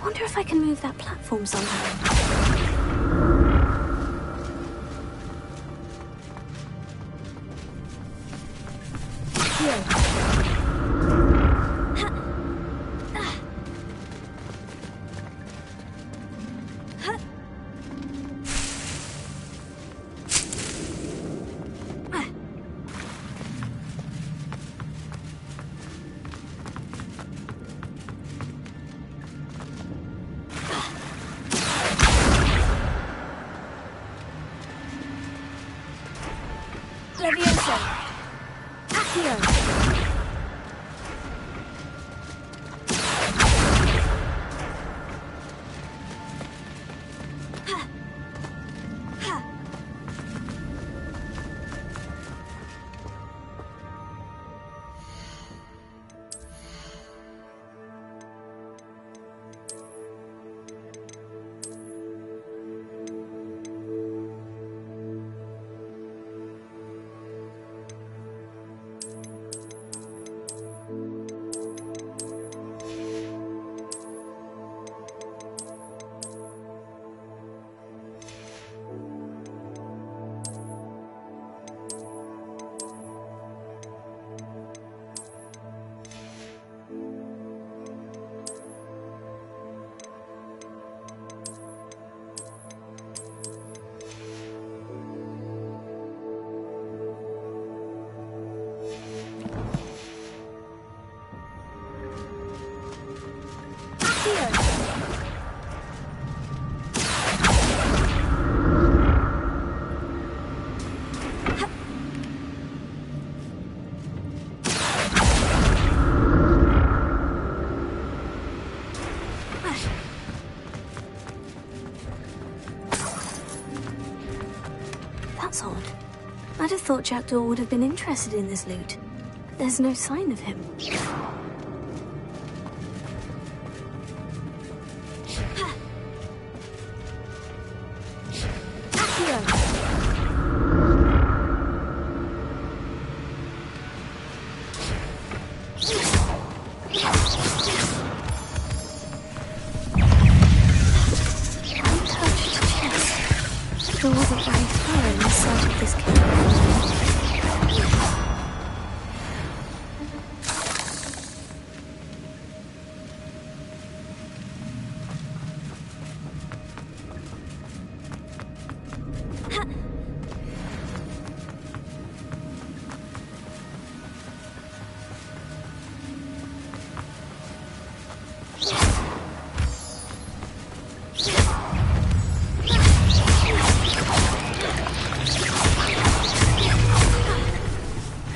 wonder if I can move that platform somehow. Here. That's odd. I'd have thought Jackdaw would have been interested in this loot, but there's no sign of him.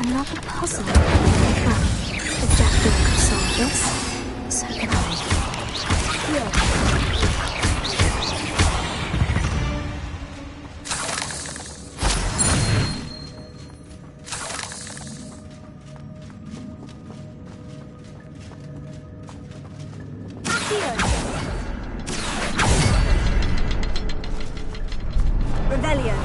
Another puzzle. Well, if Jackdaw could solve this, so can I. Rebellion.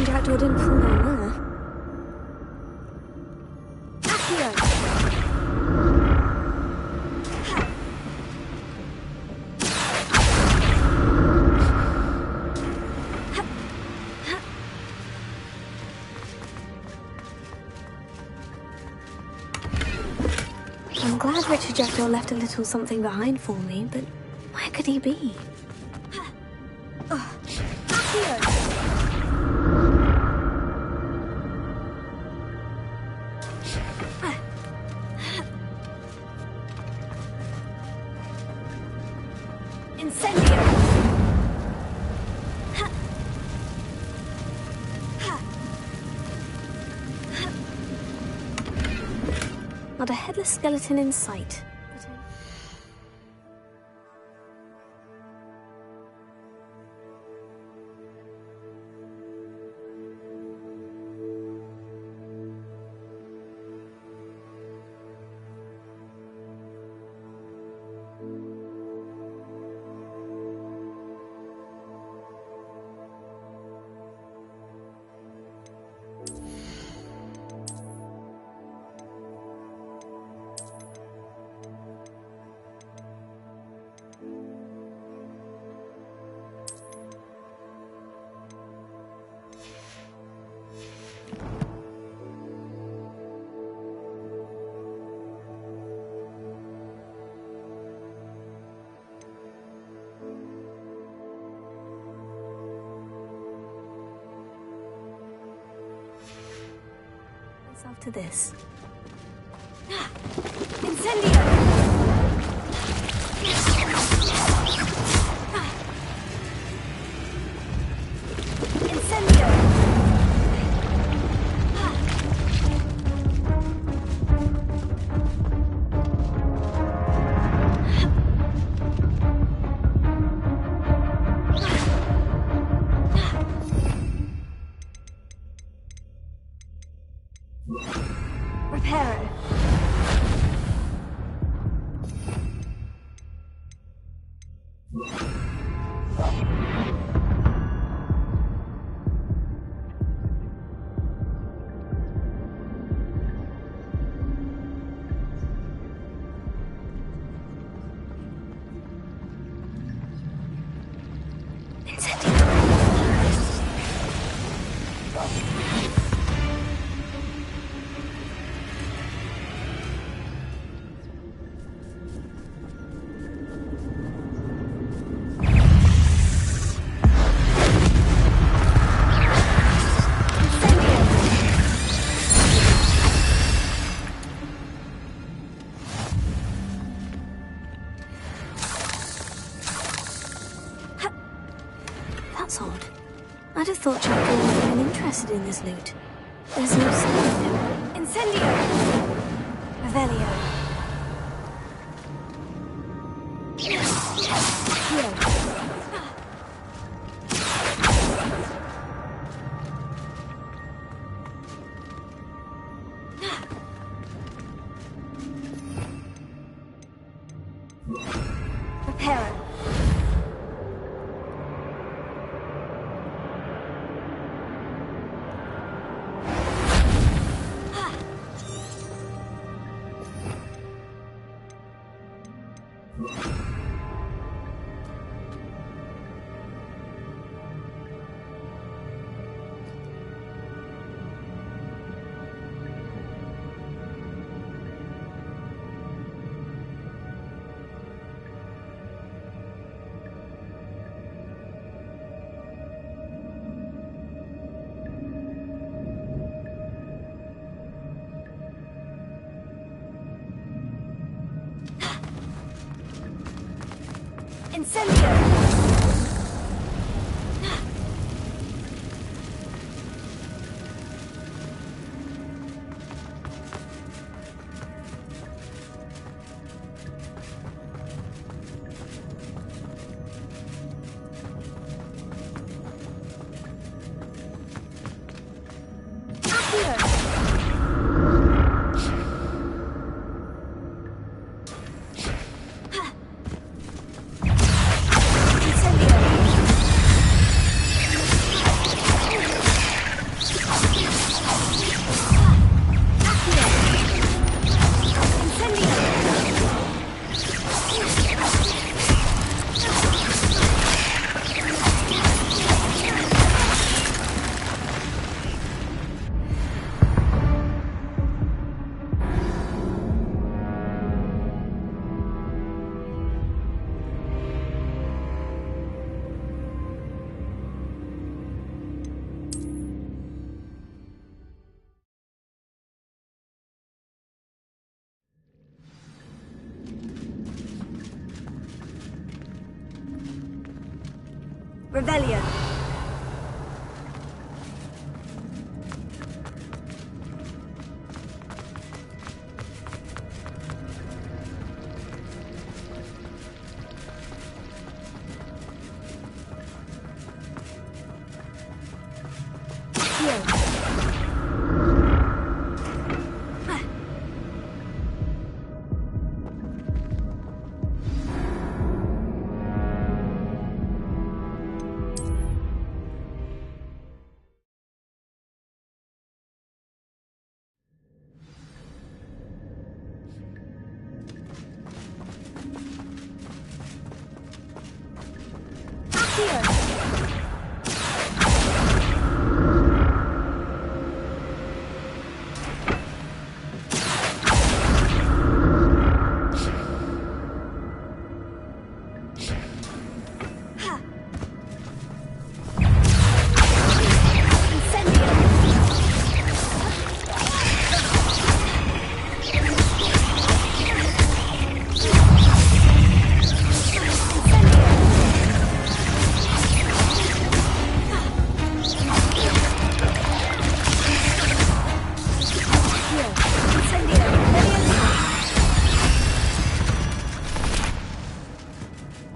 Jackdaw didn't fall down there. Accio! I'm glad Richard Jackdaw left a little something behind for me, but where could he be? Not a headless skeleton in sight. After this. Incendio! Reparo. That's odd. I'd have thought Jackdaw would have been interested in this loot. There's no sign of him. Incendio! Revelio. Reparo. Incendio! Revelio.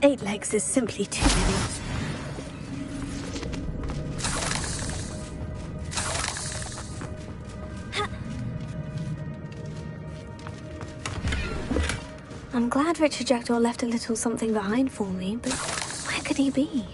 Eight legs is simply too many. I'm glad Richard Jackdaw left a little something behind for me, but where could he be?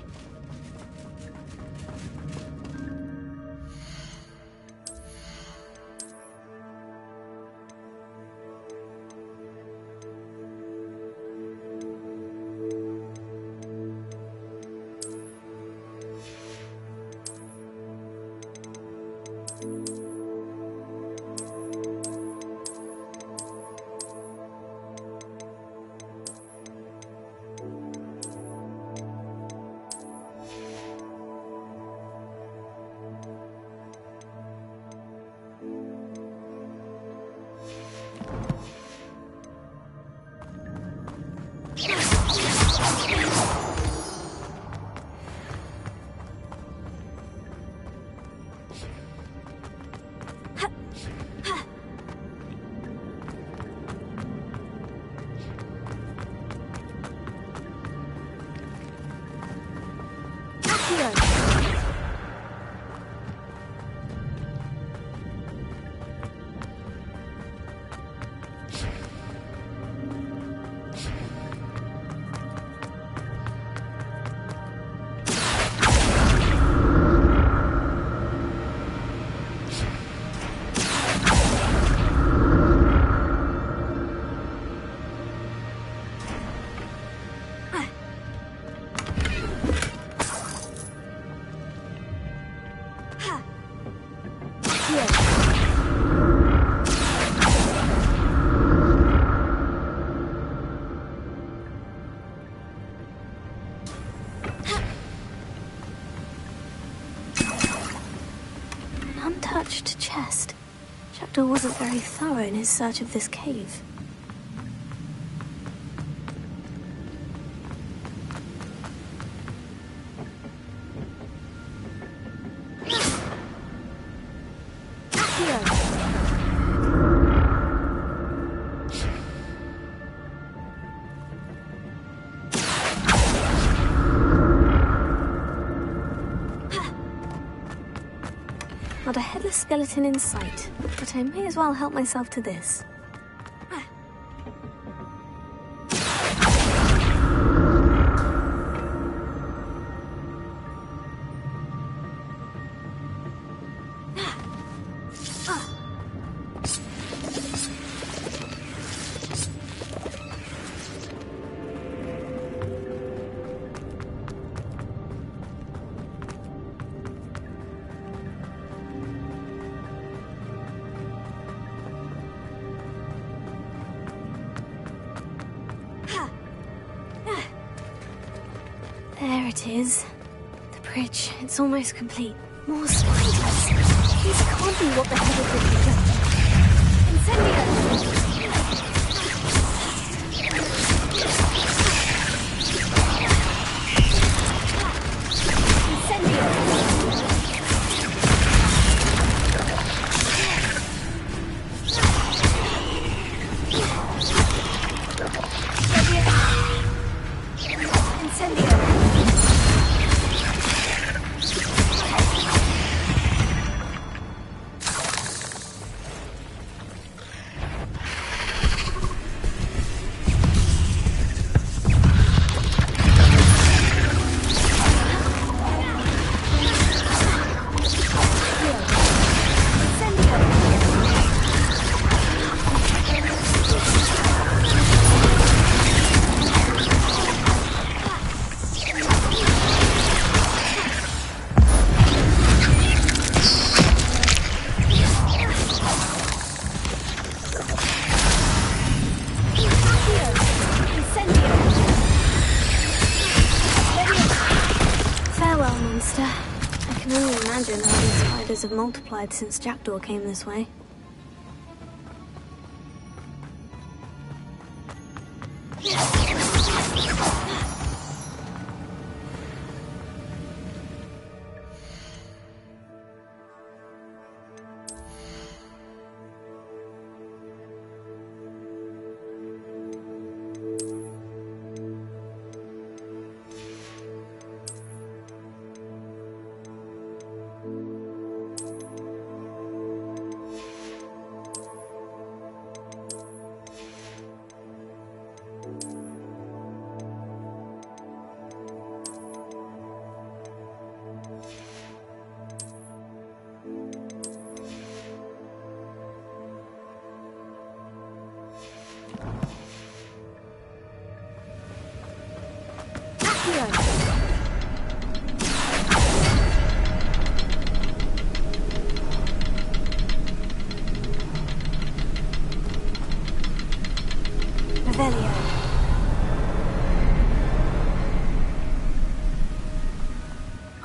Untouched chest. Jackdaw wasn't very thorough in his search of this cave. Not a headless skeleton in sight, but I may as well help myself to this. There it is. The bridge. It's almost complete. More spiders. This can't be what the hell is it? Incendio! monster. I can only imagine how these spiders have multiplied since Jackdaw came this way.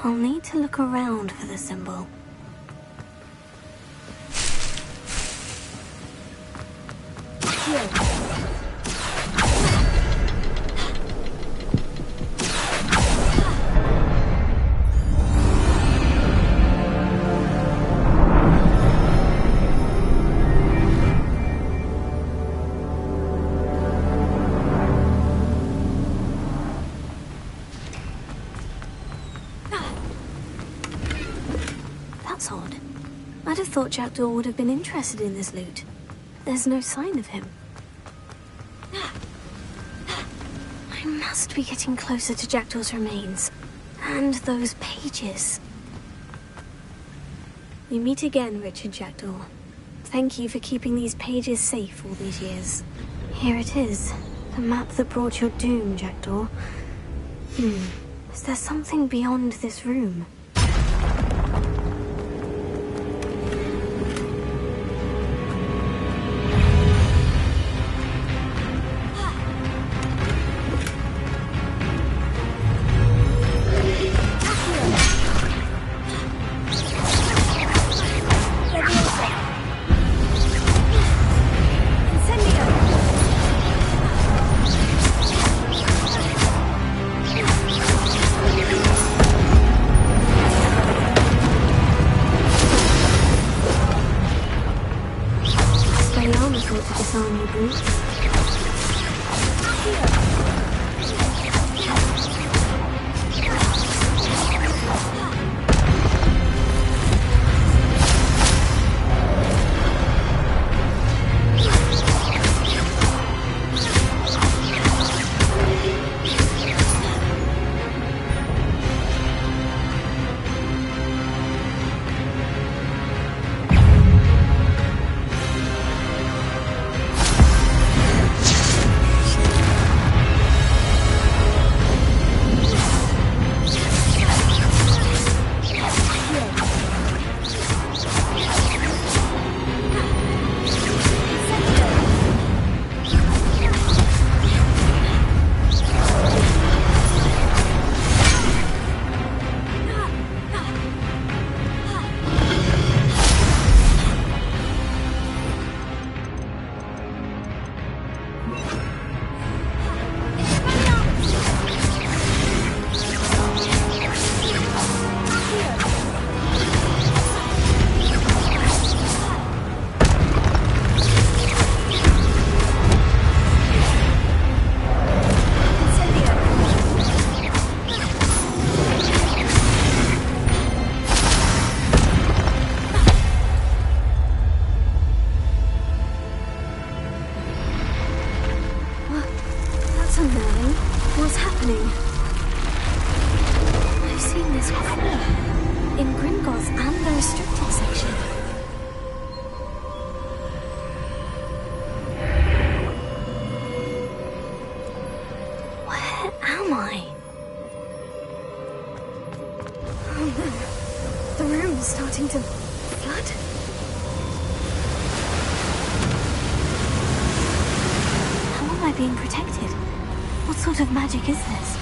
I'll need to look around for the symbol. That's odd. I'd have thought Jackdaw would have been interested in this loot. There's no sign of him. I must be getting closer to Jackdaw's remains. And those pages. We meet again, Richard Jackdaw. Thank you for keeping these pages safe all these years. Here it is. The map that brought your doom, Jackdaw. Is there something beyond this room? What's happening? I've seen this before. In Gringotts and the restricted section. Where am I? Oh no. The room's starting to flood. How am I being protected? What sort of magic is this?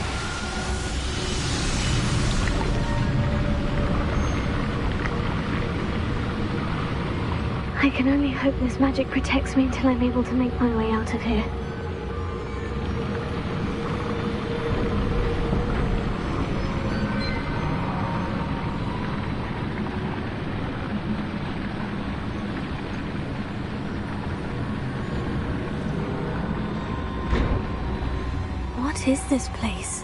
I can only hope this magic protects me until I'm able to make my way out of here. What is this place?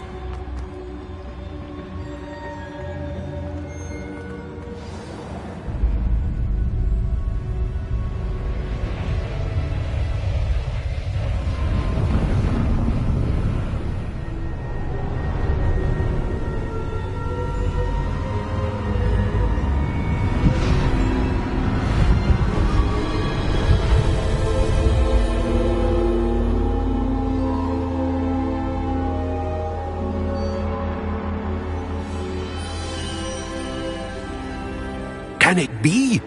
Can it be?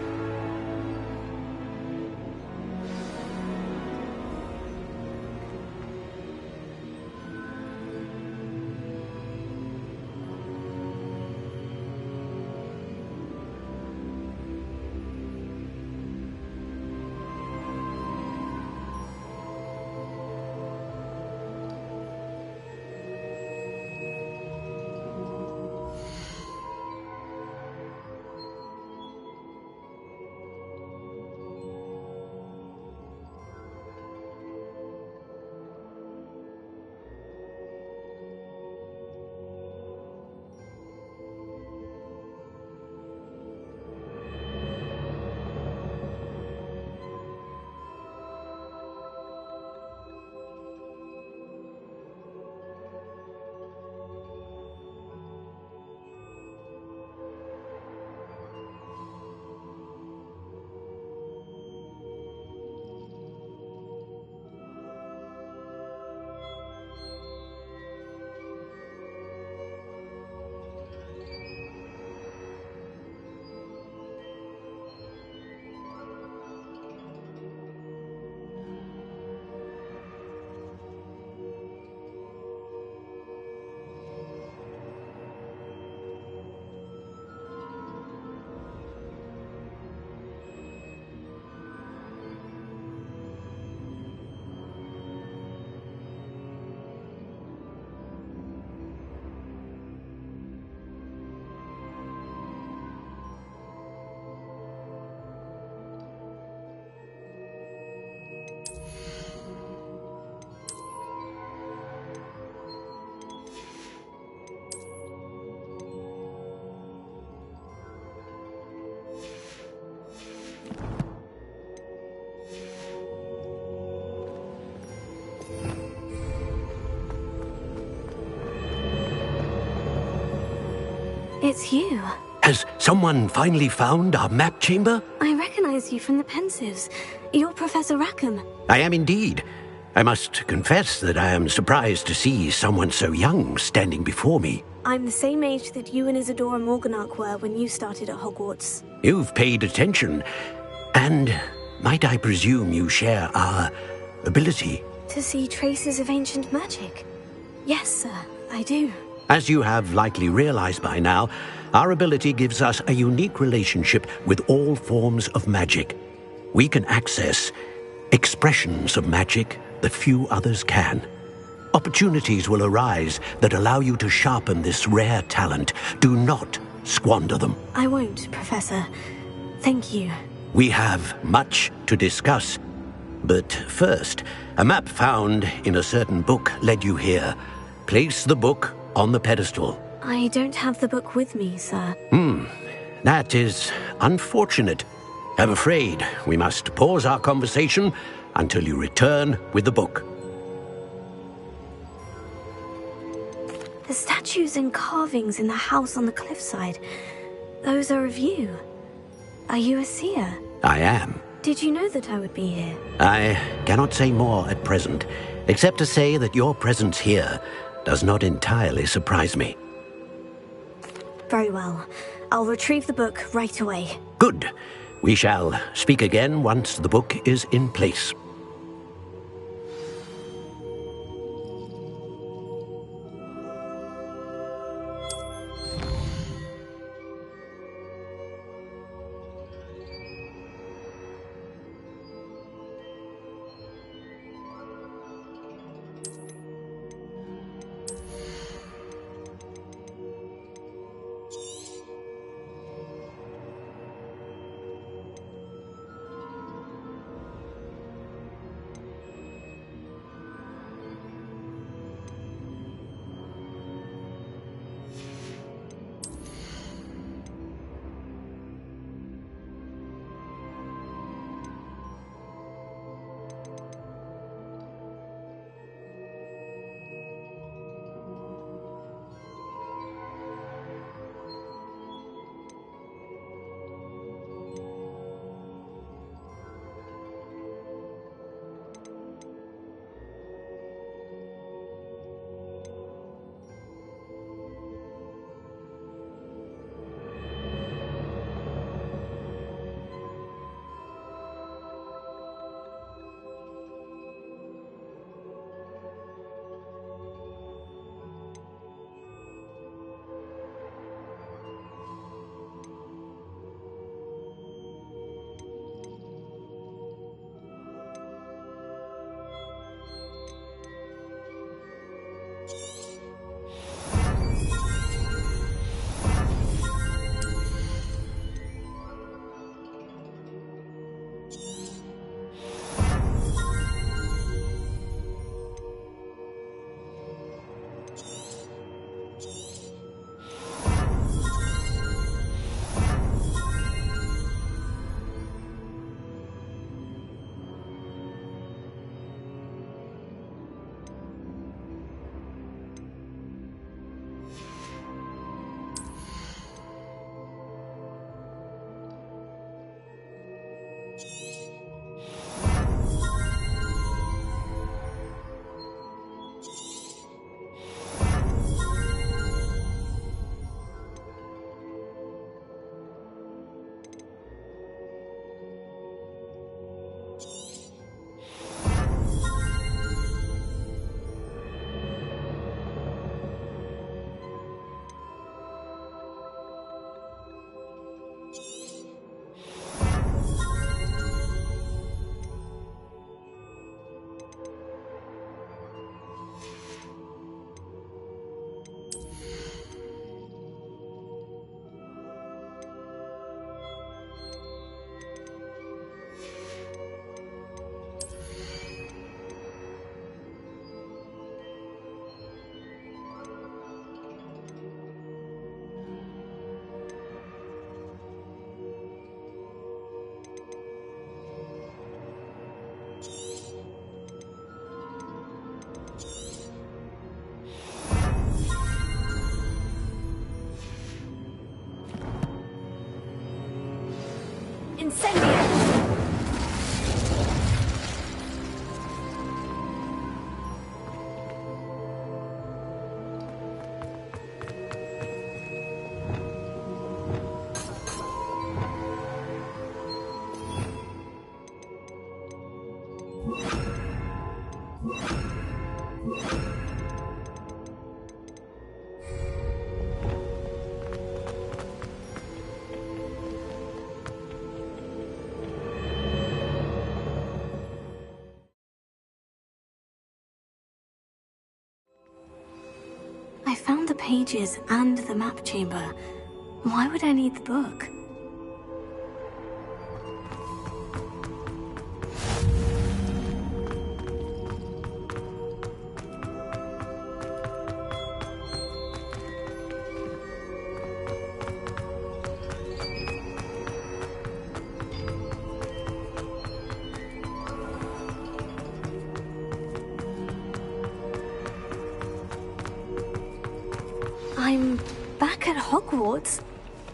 It's you. Has someone finally found our map chamber? I recognize you from the Pensives. You're Professor Rackham. I am indeed. I must confess that I am surprised to see someone so young standing before me. I'm the same age that you and Isadora Morganach were when you started at Hogwarts. You've paid attention. And might I presume you share our ability? To see traces of ancient magic? Yes, sir, I do. As you have likely realized by now, our ability gives us a unique relationship with all forms of magic. We can access expressions of magic that few others can. Opportunities will arise that allow you to sharpen this rare talent. Do not squander them. I won't, Professor. Thank you. We have much to discuss. But first, a map found in a certain book led you here. Place the book on the pedestal. I don't have the book with me, sir. That is unfortunate. I'm afraid we must pause our conversation until you return with the book. The statues and carvings in the house on the cliffside, those are of you. Are you a seer? I am. Did you know that I would be here? I cannot say more at present, except to say that your presence here does not entirely surprise me. Very well. I'll retrieve the book right away. Good. We shall speak again once the book is in place. Incendio! I found the pages and the map chamber. Why would I need the book? I'm back at Hogwarts.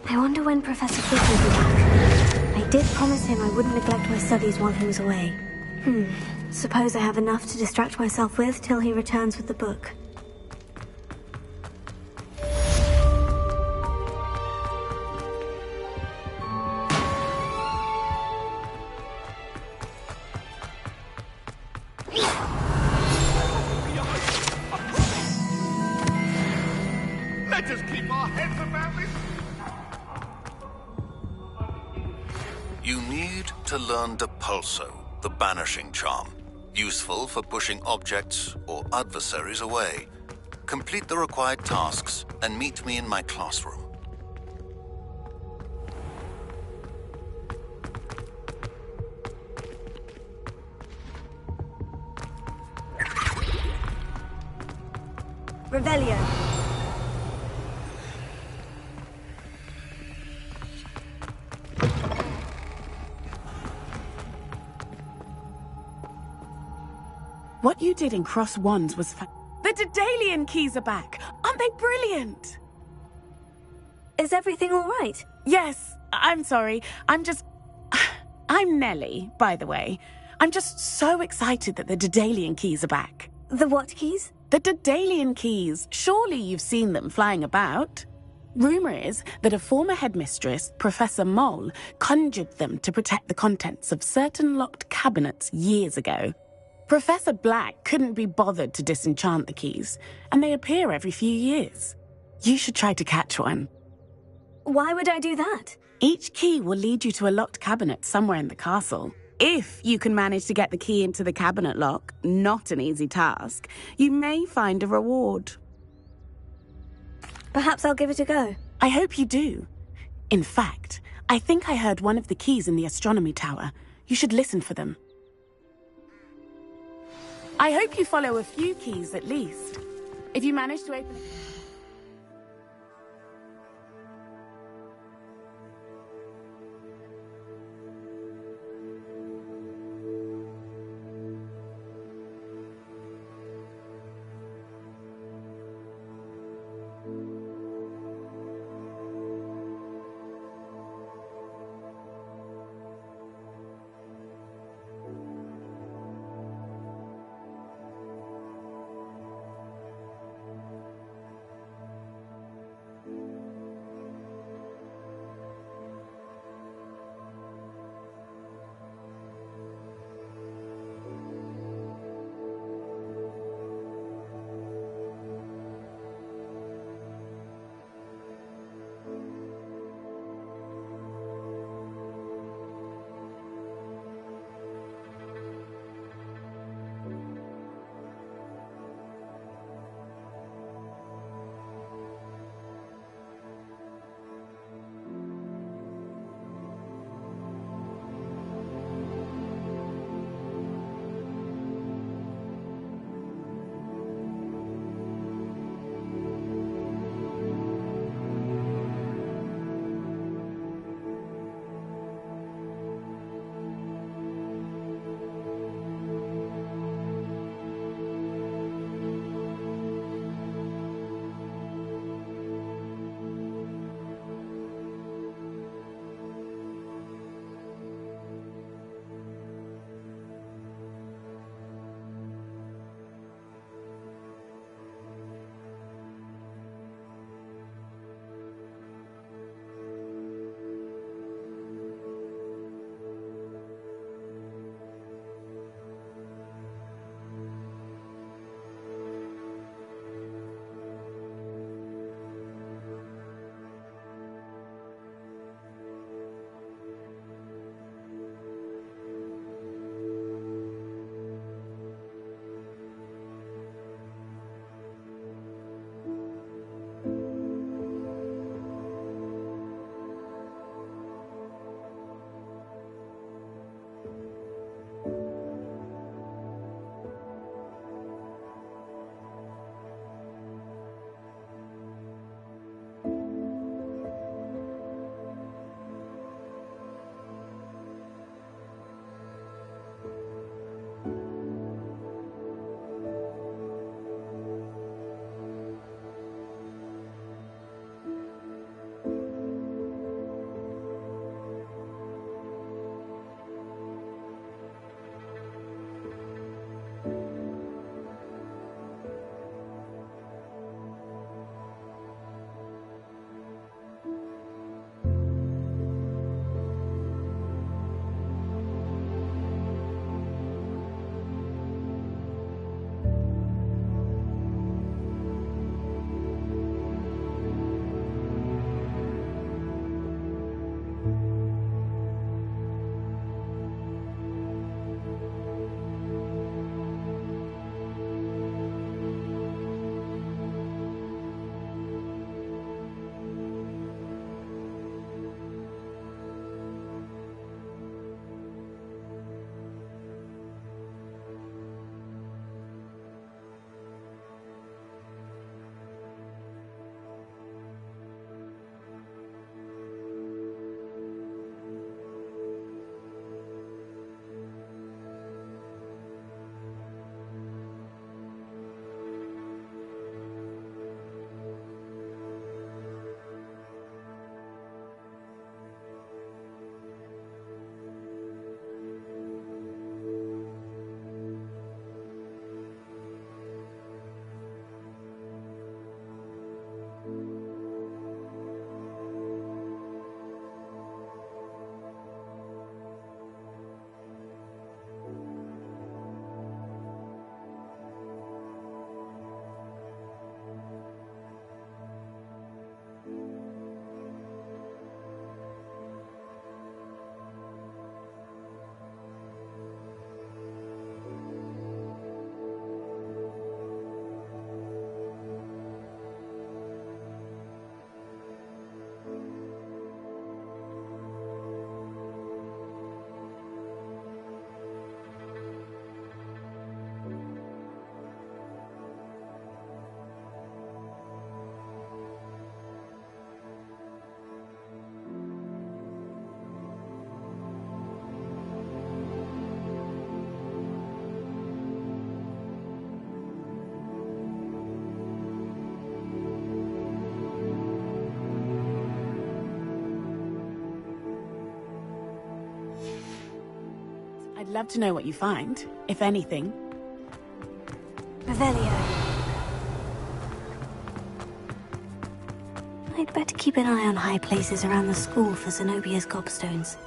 I wonder when Professor Fig will be back. I did promise him I wouldn't neglect my studies while he was away. Suppose I have enough to distract myself with till he returns with the book. Let us keep our heads about this. You need to learn Depulso, the banishing charm. Useful for pushing objects or adversaries away. Complete the required tasks and meet me in my classroom. Revelio. What you did in Cross Wands was The Daedalian keys are back! Aren't they brilliant? Is everything all right? Yes, I'm sorry. I'm Nellie, by the way. I'm just so excited that the Daedalian keys are back. The what keys? The Daedalian keys. Surely you've seen them flying about. Rumour is that a former headmistress, Professor Moll, conjured them to protect the contents of certain locked cabinets years ago. Professor Black couldn't be bothered to disenchant the keys, and they appear every few years. You should try to catch one. Why would I do that? Each key will lead you to a locked cabinet somewhere in the castle. If you can manage to get the key into the cabinet lock, not an easy task, you may find a reward. Perhaps I'll give it a go. I hope you do. In fact, I think I heard one of the keys in the astronomy tower. You should listen for them. I hope you follow a few keys at least. If you manage to open... love to know what you find, if anything. Revelio. I'd better keep an eye on high places around the school for Zenobia's gobstones.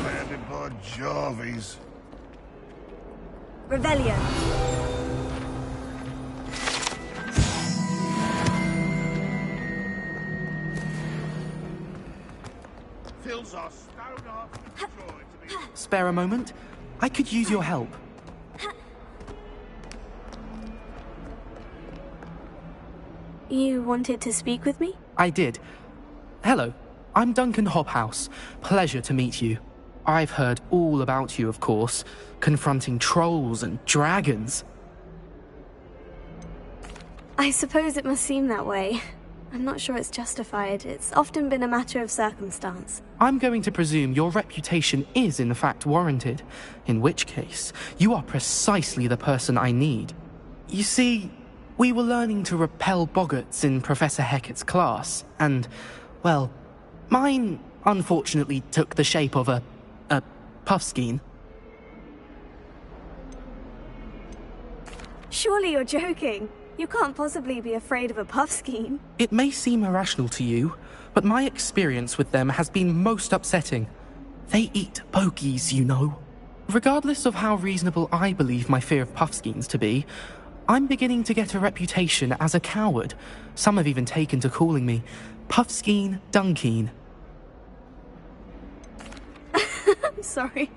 Landed by Jarvis. Revelio. Fills our stone heart with joy to be... Spare a moment? I could use your help. You wanted to speak with me? I did. Hello, I'm Duncan Hobhouse. Pleasure to meet you. I've heard all about you, of course, confronting trolls and dragons. I suppose it must seem that way. I'm not sure it's justified. It's often been a matter of circumstance. I'm going to presume your reputation is in fact warranted, in which case, you are precisely the person I need. You see, we were learning to repel boggarts in Professor Hecat's class, and, well, mine unfortunately took the shape of a puffskein. Surely you're joking. You can't possibly be afraid of a puffskein. It may seem irrational to you, but my experience with them has been most upsetting. They eat bogies, you know. Regardless of how reasonable I believe my fear of puffskeins to be, I'm beginning to get a reputation as a coward. Some have even taken to calling me Puffskein Dunkeen. I'm sorry,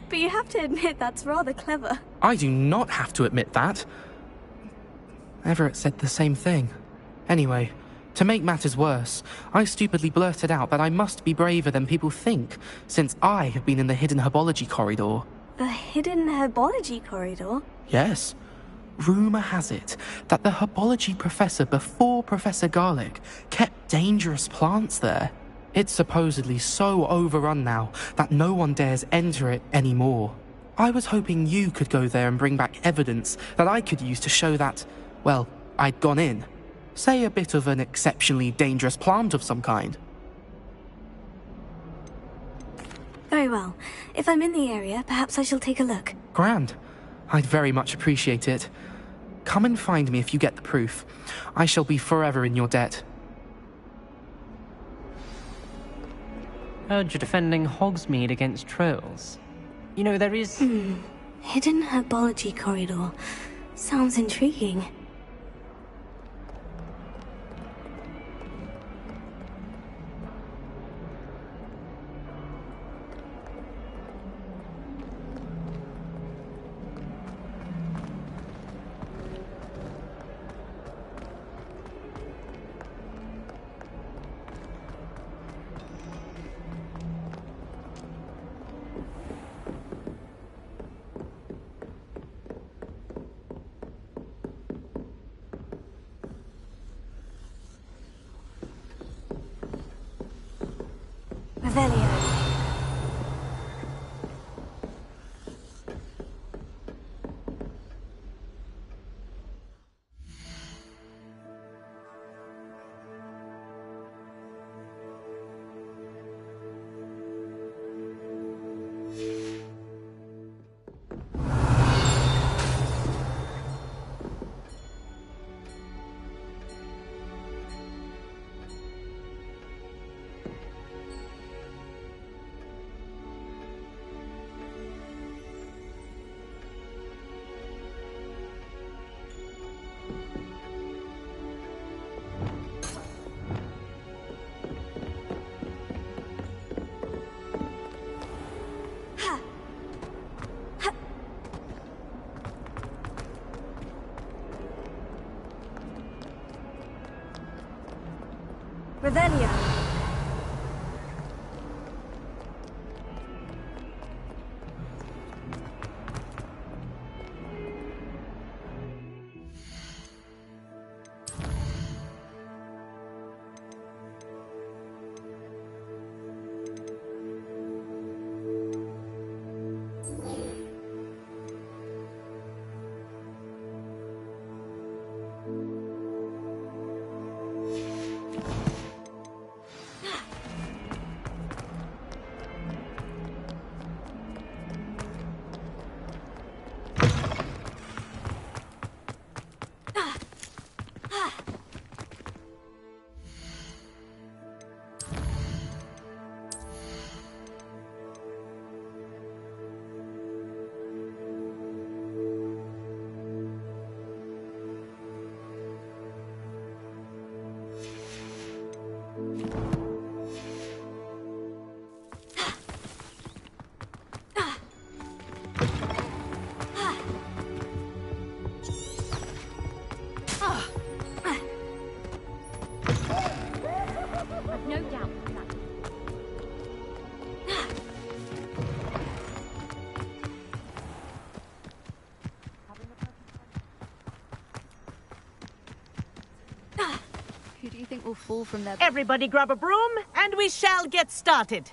but you have to admit that's rather clever. I do not have to admit that. Everett said the same thing. Anyway, to make matters worse, I stupidly blurted out that I must be braver than people think, since I have been in the hidden herbology corridor. The hidden herbology corridor? Yes. Rumour has it that the herbology professor before Professor Garlic kept dangerous plants there. It's supposedly so overrun now that no one dares enter it anymore. I was hoping you could go there and bring back evidence that I could use to show that, well, I'd gone in. Say a bit of an exceptionally dangerous plant of some kind. Very well. If I'm in the area, perhaps I shall take a look. Grand. I'd very much appreciate it. Come and find me if you get the proof. I shall be forever in your debt. Heard you're defending Hogsmeade against trolls. You know, there is... Hidden herbology corridor. Sounds intriguing. Revelio. Revelio. you think will fall from their... Everybody grab a broom, and we shall get started.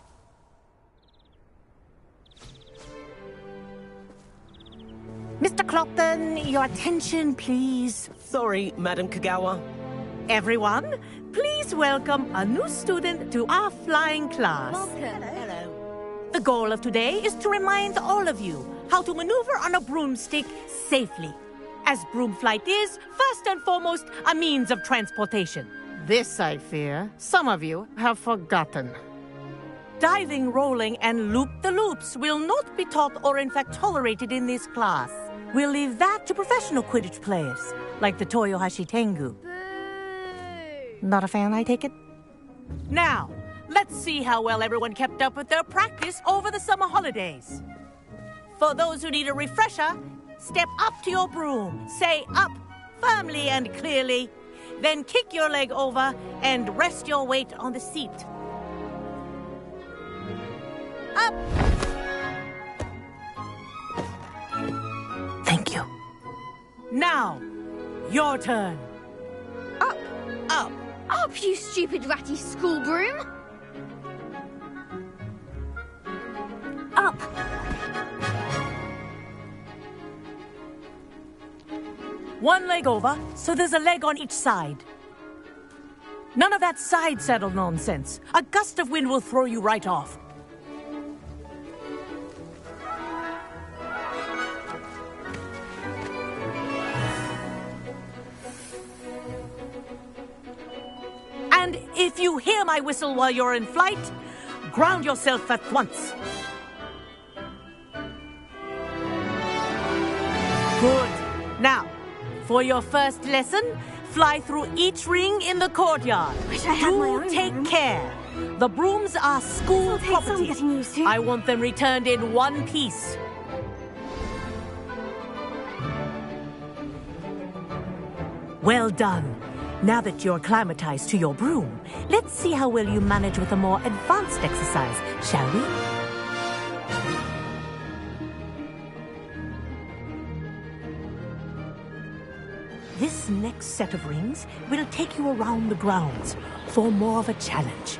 Mr. Clopton, your attention, please. Sorry, Madam Kagawa. Everyone, please welcome a new student to our flying class. Welcome. Hello. The goal of today is to remind all of you how to maneuver on a broomstick safely, as broom flight is, first and foremost, a means of transportation. This, I fear, some of you have forgotten. Diving, rolling, and loop-the-loops will not be taught or in fact tolerated in this class. We'll leave that to professional Quidditch players, like the Toyohashi Tengu. Boo! Not a fan, I take it? Now, let's see how well everyone kept up with their practice over the summer holidays. For those who need a refresher, step up to your broom, say up firmly and clearly, then kick your leg over and rest your weight on the seat. Up! Thank you. Now, your turn. Up! Up! Up, you stupid ratty school broom! Up! One leg over, so there's a leg on each side. None of that side saddle nonsense. A gust of wind will throw you right off. And if you hear my whistle while you're in flight, ground yourself at once. Good. Now, for your first lesson, fly through each ring in the courtyard. Wish I had my own take room. care. The brooms are school It'll take some property. getting used to. I want them returned in one piece. Well done. Now that you're acclimatized to your broom, let's see how well you manage with a more advanced exercise, shall we? This next set of rings will take you around the grounds for more of a challenge.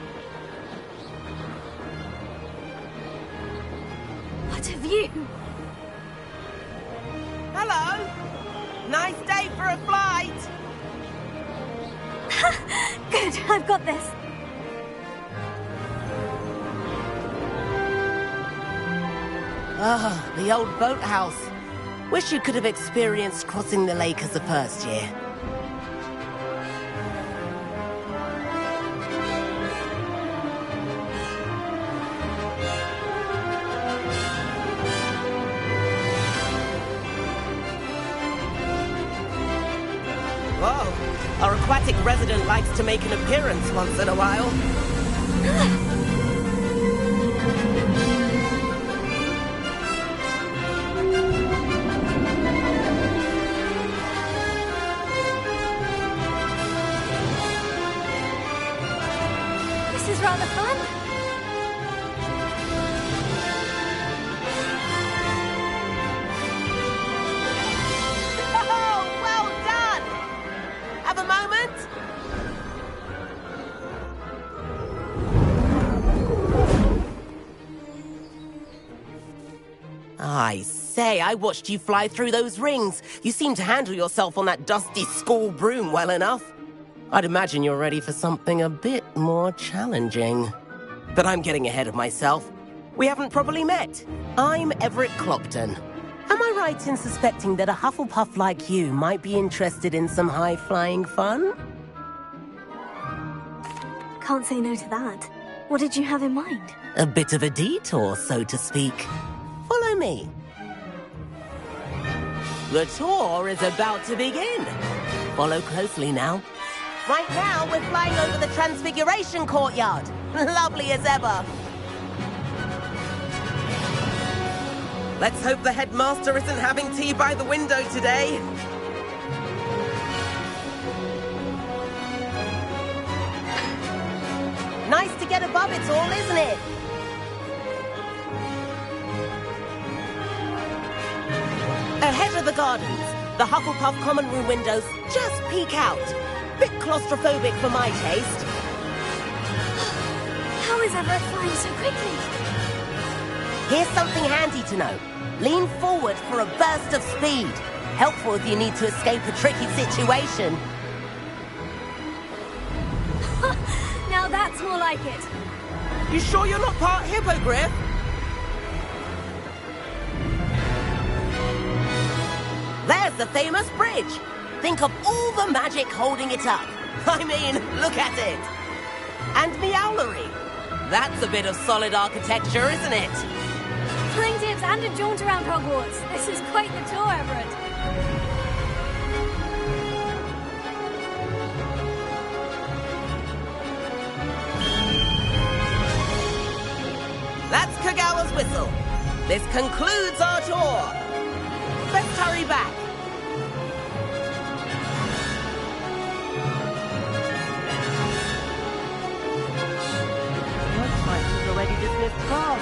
What a view! Hello! Nice day for a flight! Good, I've got this. Ah, the old boathouse. Wish you could have experienced crossing the lake as a first year. Whoa, our aquatic resident likes to make an appearance once in a while. This is rather fun. Oh, well done! Have a moment? I say, I watched you fly through those rings. You seem to handle yourself on that dusty school broom well enough. I'd imagine you're ready for something a bit more challenging. But I'm getting ahead of myself. We haven't properly met. I'm Everett Clopton. Am I right in suspecting that a Hufflepuff like you might be interested in some high-flying fun? Can't say no to that. What did you have in mind? A bit of a detour, so to speak. Follow me. The tour is about to begin. Follow closely now. Right now, we're flying over the Transfiguration Courtyard. Lovely as ever. Let's hope the headmaster isn't having tea by the window today. Nice to get above it all, isn't it? Ahead of the gardens, the Hufflepuff common room windows just peek out. Bit claustrophobic for my taste. How is Everett flying so quickly? Here's something handy to know. Lean forward for a burst of speed. Helpful if you need to escape a tricky situation. Now that's more like it. You sure you're not part hippogriff? There's the famous bridge. Think of all the magic holding it up. I mean, look at it. And Meowlery. That's a bit of solid architecture, isn't it? Flying tips and a jaunt around Hogwarts. This is quite the tour, Everett. That's Kagawa's whistle. This concludes our tour. Let's hurry back. Looks like we've already dismissed class.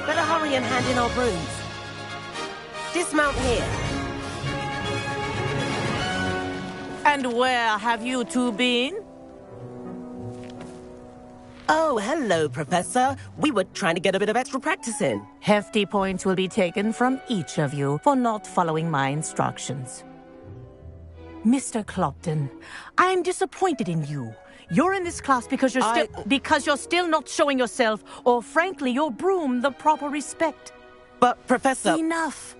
Better hurry and hand in our brooms. Dismount here. And where have you two been? Oh, hello, Professor. We were trying to get a bit of extra practice in. Hefty points will be taken from each of you for not following my instructions. Mr. Clopton, I'm disappointed in you. You're in this class because you're still not showing yourself, or frankly, your broom the proper respect. But, Professor... Enough.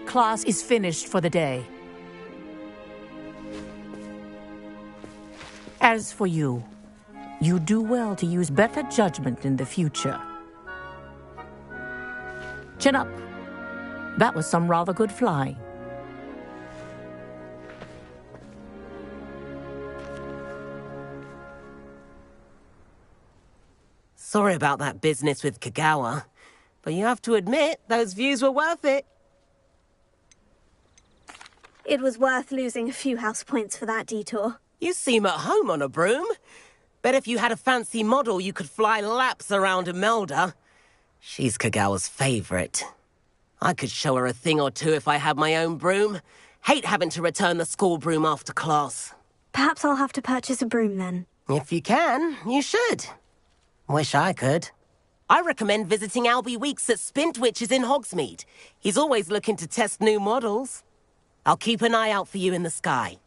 Class is finished for the day. As for you, you do well to use better judgment in the future. Chin up. That was some rather good flying. Sorry about that business with Kagawa, but you have to admit, those views were worth it. It was worth losing a few house points for that detour. You seem at home on a broom. Bet if you had a fancy model, you could fly laps around Imelda. She's Kagawa's favorite. I could show her a thing or two if I had my own broom. Hate having to return the school broom after class. Perhaps I'll have to purchase a broom then. If you can, you should. Wish I could. I recommend visiting Albie Weeks at Spintwitches in Hogsmeade. He's always looking to test new models. I'll keep an eye out for you in the sky.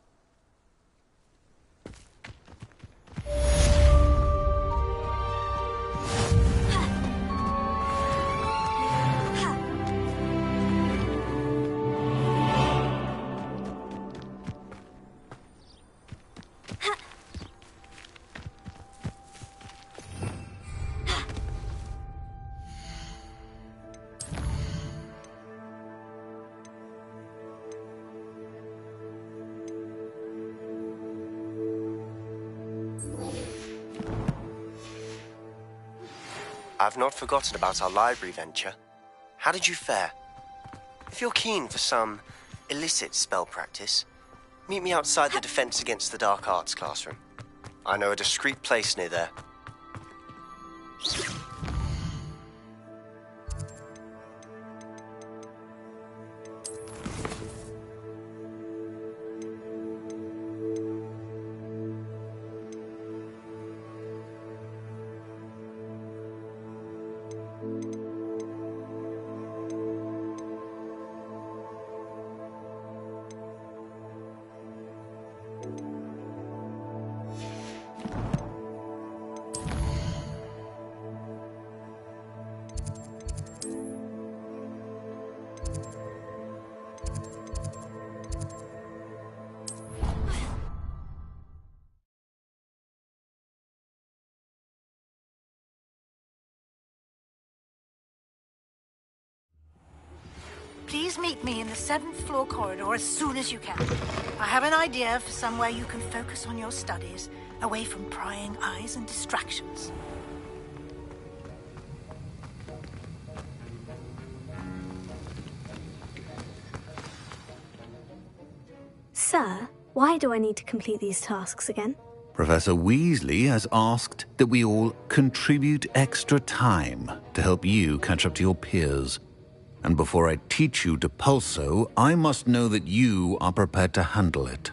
I've not forgotten about our library venture. How did you fare? If you're keen for some illicit spell practice, meet me outside the Defense Against the Dark Arts classroom. I know a discreet place near there. Please meet me in the 7th floor corridor as soon as you can. I have an idea for somewhere you can focus on your studies, away from prying eyes and distractions. Sir, why do I need to complete these tasks again? Professor Weasley has asked that we all contribute extra time to help you catch up to your peers. And before I teach you Depulso, I must know that you are prepared to handle it.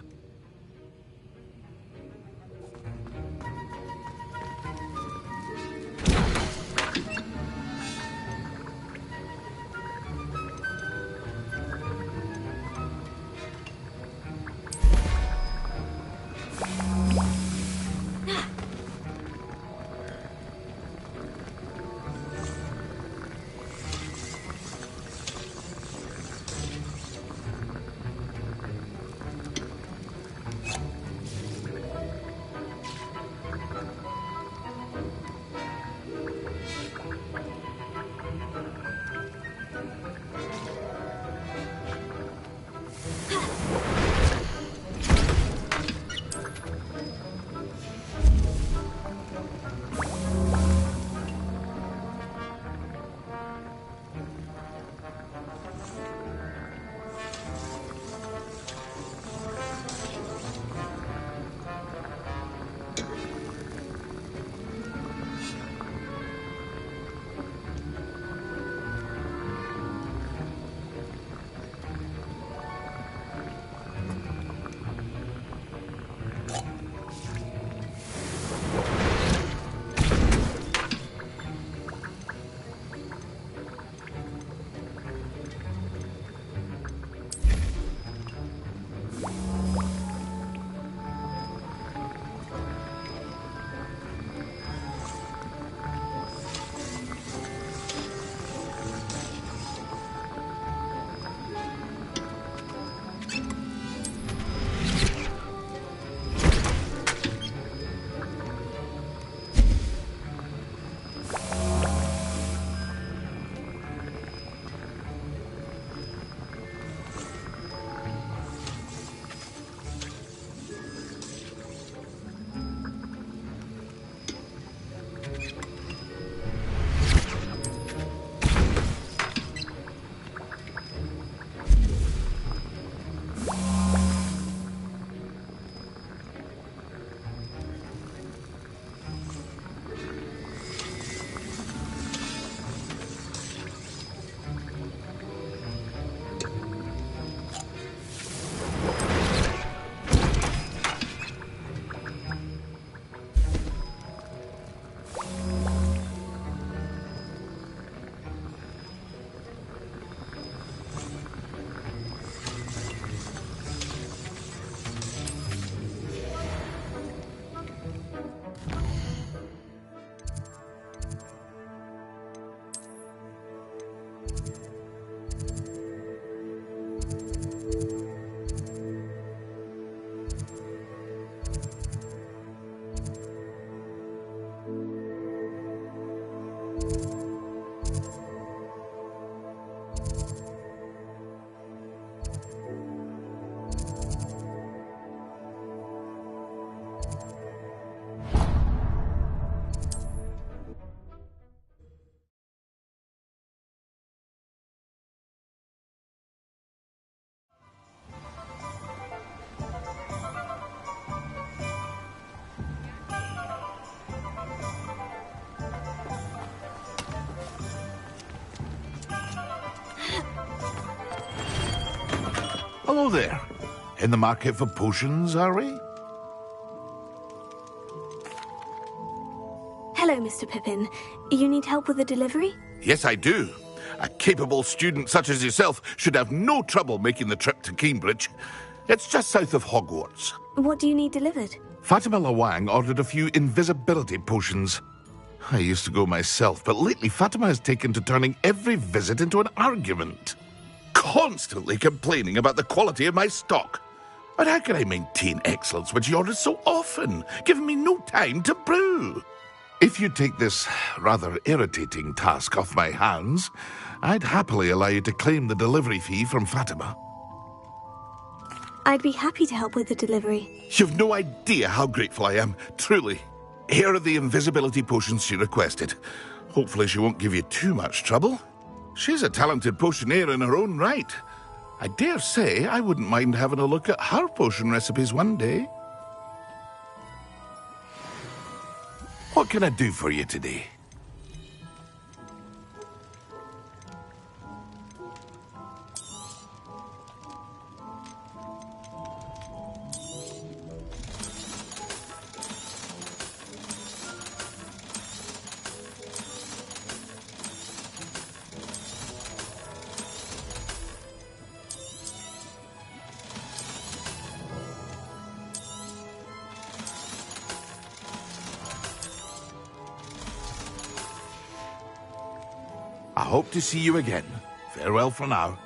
Hello there. In the market for potions, are we? Hello, Mr. Pippin. You need help with the delivery? Yes, I do. A capable student such as yourself should have no trouble making the trip to Cambridge. It's just south of Hogwarts. What do you need delivered? Fatima Lawang ordered a few invisibility potions. I used to go myself, but lately Fatima has taken to turning every visit into an argument. Constantly complaining about the quality of my stock. But how can I maintain excellence when she orders so often, giving me no time to brew? If you take this rather irritating task off my hands, I'd happily allow you to claim the delivery fee from Fatima. I'd be happy to help with the delivery. You've no idea how grateful I am, truly. Here are the invisibility potions she requested. Hopefully she won't give you too much trouble. She's a talented potioneer in her own right. I dare say I wouldn't mind having a look at her potion recipes one day. What can I do for you today? I hope to see you again. Farewell for now.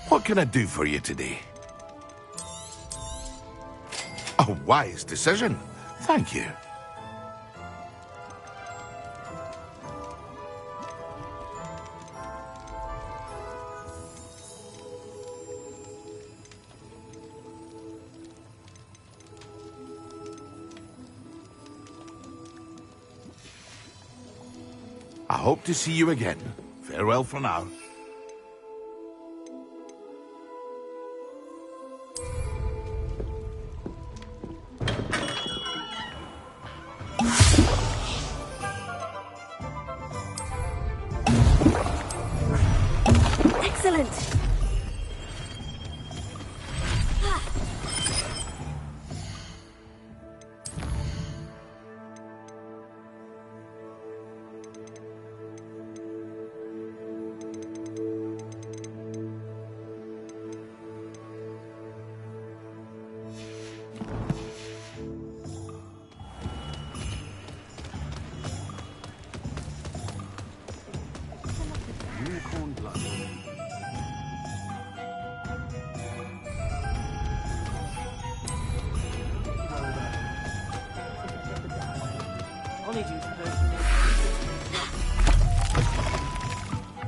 What can I do for you today? A wise decision. Thank you. I hope to see you again. Farewell for now. Excellent!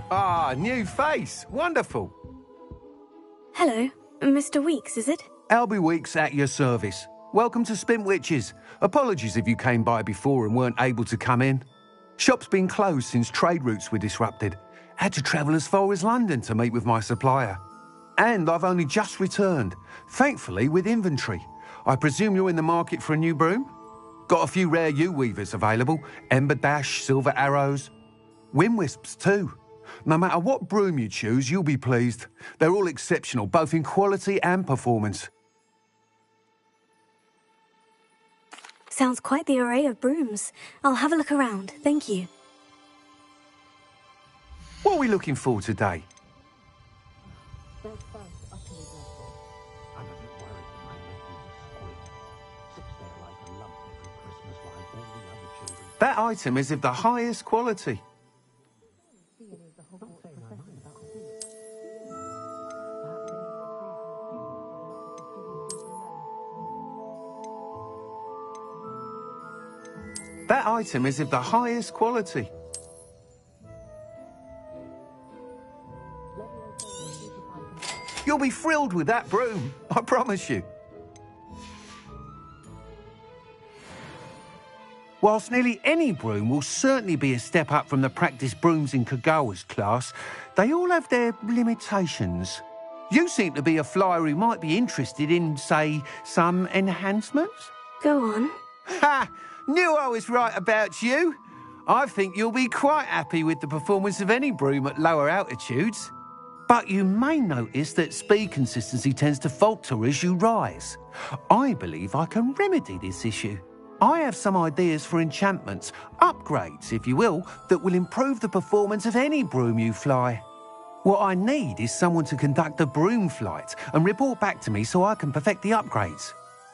Ah, new face. Wonderful. Hello, Mr. Weeks, is it? Albie Weeks at your service. Welcome to Spintwitches. Apologies if you came by before and weren't able to come in. Shop's been closed since trade routes were disrupted. Had to travel as far as London to meet with my supplier. And I've only just returned, thankfully with inventory. I presume you're in the market for a new broom? Got a few rare U-weavers available. Ember Dash, Silver Arrows. Wind Wisps too. No matter what broom you choose, you'll be pleased. They're all exceptional, both in quality and performance. Sounds quite the array of brooms. I'll have a look around, thank you. What are we looking for today? That item is of the highest quality. That item is of the highest quality. You'll be thrilled with that broom, I promise you. Whilst nearly any broom will certainly be a step up from the practice brooms in Kagawa's class, they all have their limitations. You seem to be a flyer who might be interested in, say, some enhancements? Go on. Ha! Knew I was right about you. I think you'll be quite happy with the performance of any broom at lower altitudes. But you may notice that speed consistency tends to falter as you rise. I believe I can remedy this issue. I have some ideas for enchantments, upgrades, if you will, that will improve the performance of any broom you fly. What I need is someone to conduct a broom flight and report back to me so I can perfect the upgrades.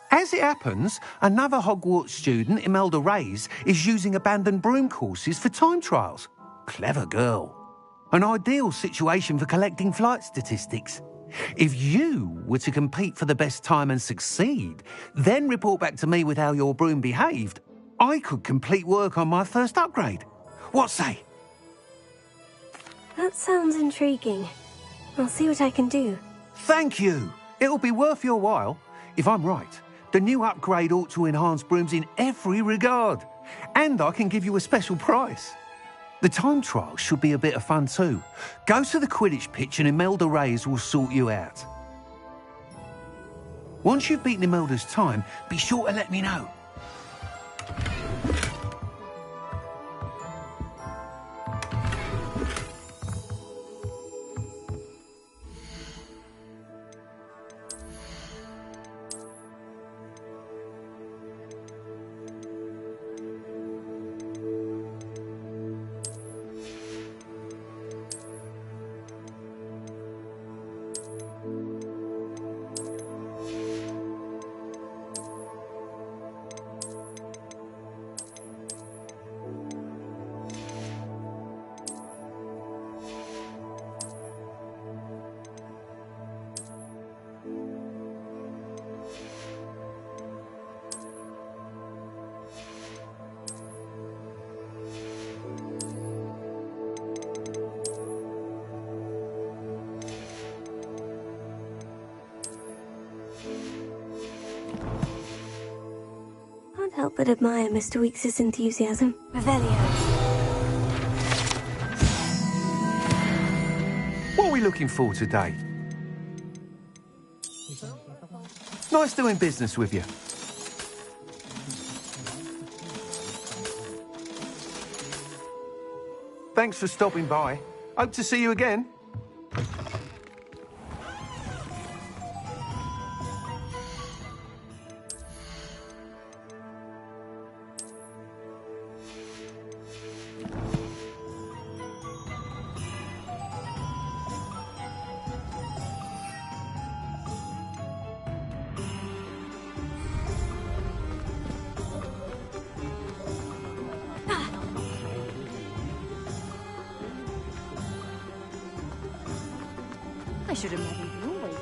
As it happens, another Hogwarts student, Imelda Reyes, is using abandoned broom courses for time trials. Clever girl. An ideal situation for collecting flight statistics. If you were to compete for the best time and succeed, then report back to me with how your broom behaved, I could complete work on my first upgrade. What say? That sounds intriguing. I'll see what I can do. Thank you. It'll be worth your while. If I'm right, the new upgrade ought to enhance brooms in every regard. And I can give you a special price. The time trial should be a bit of fun too. Go to the Quidditch pitch and Imelda Reyes will sort you out. Once you've beaten Imelda's time, be sure to let me know. Can't help but admire Mr. Weeks' enthusiasm. Revelio. What are we looking for today? Nice doing business with you. Thanks for stopping by. Hope to see you again. I should imagine you always.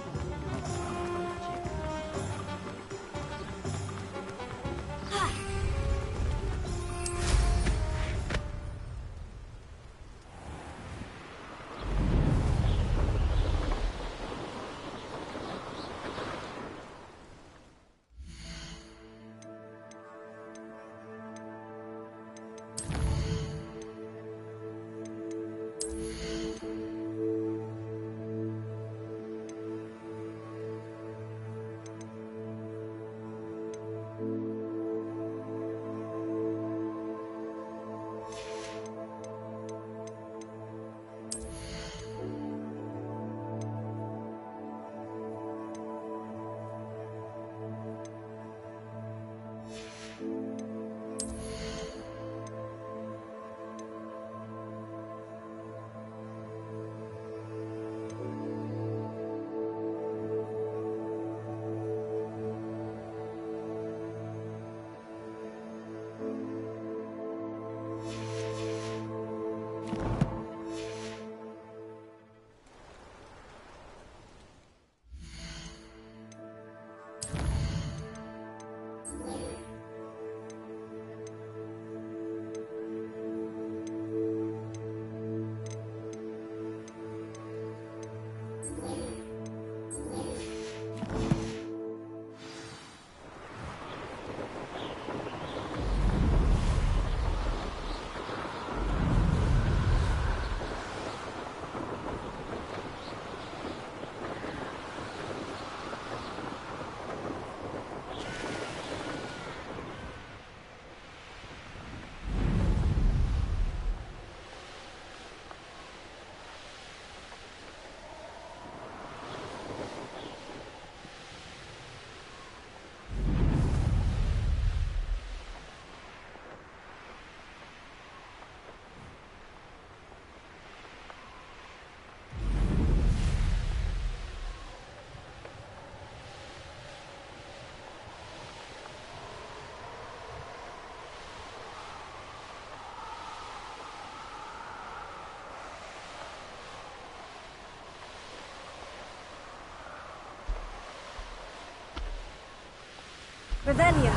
Revelio.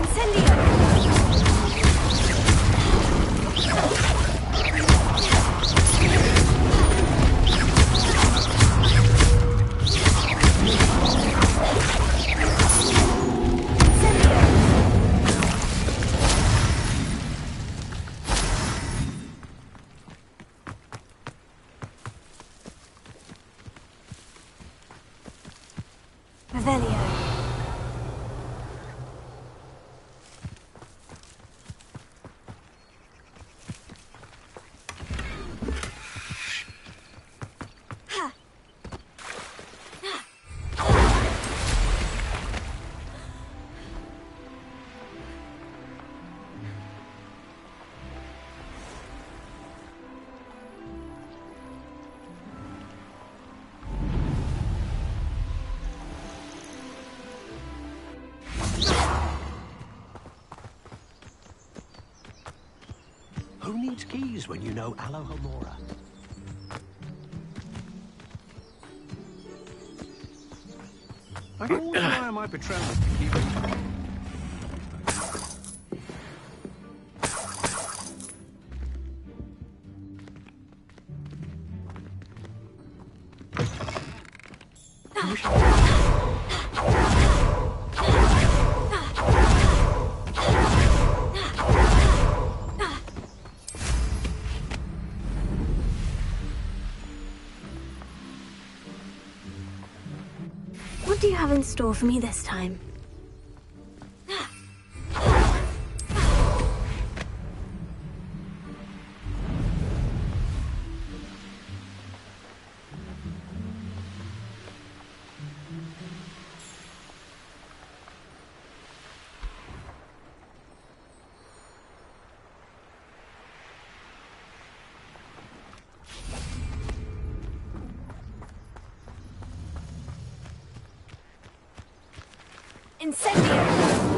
Incendio. Revelio. Who needs keys when you know Alohomora? I can always rely on my betrayals to keep it. What do you have in store for me this time? Incendio!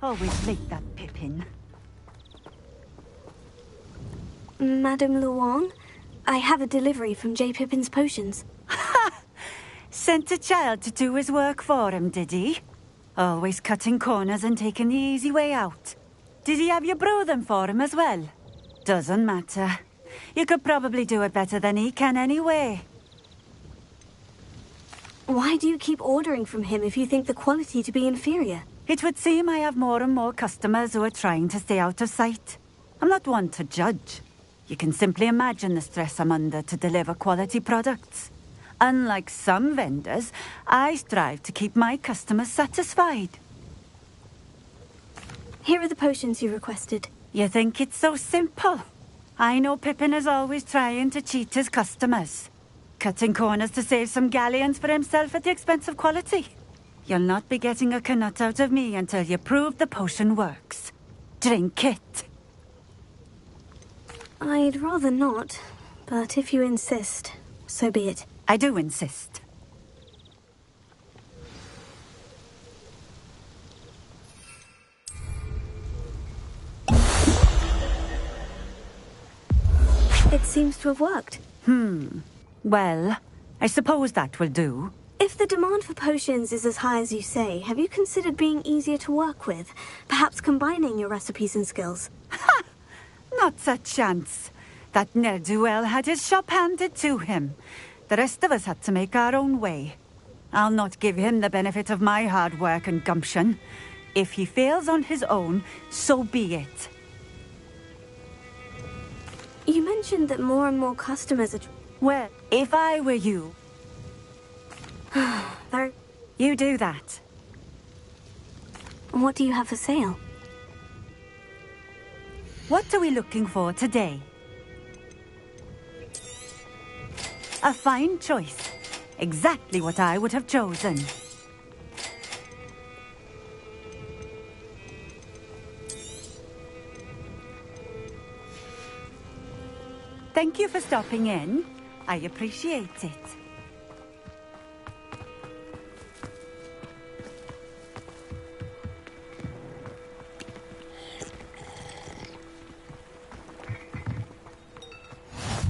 Always late, that Pippin. Madame Luong, I have a delivery from J. Pippin's potions. Ha! Sent a child to do his work for him, did he? Always cutting corners and taking the easy way out. Did he have you brew them for him as well? Doesn't matter. You could probably do it better than he can anyway. Why do you keep ordering from him if you think the quality to be inferior? It would seem I have more and more customers who are trying to stay out of sight. I'm not one to judge. You can simply imagine the stress I'm under to deliver quality products. Unlike some vendors, I strive to keep my customers satisfied. Here are the potions you requested. You think it's so simple? I know Pippin is always trying to cheat his customers. Cutting corners to save some galleons for himself at the expense of quality. You'll not be getting a canut out of me until you prove the potion works. Drink it. I'd rather not, but if you insist, so be it. I do insist. It seems to have worked. Well, I suppose that will do. If the demand for potions is as high as you say, have you considered being easier to work with? Perhaps combining your recipes and skills? Ha! Not a chance. That ne'er-do-well had his shop handed to him. The rest of us had to make our own way. I'll not give him the benefit of my hard work and gumption. If he fails on his own, so be it. You mentioned that more and more customers are... Well, if I were you... You do that. What do you have for sale? What are we looking for today? A fine choice. Exactly what I would have chosen. Thank you for stopping in. I appreciate it.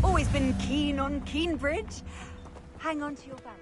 Always been keen on Keenbridge. Hang on to your balance.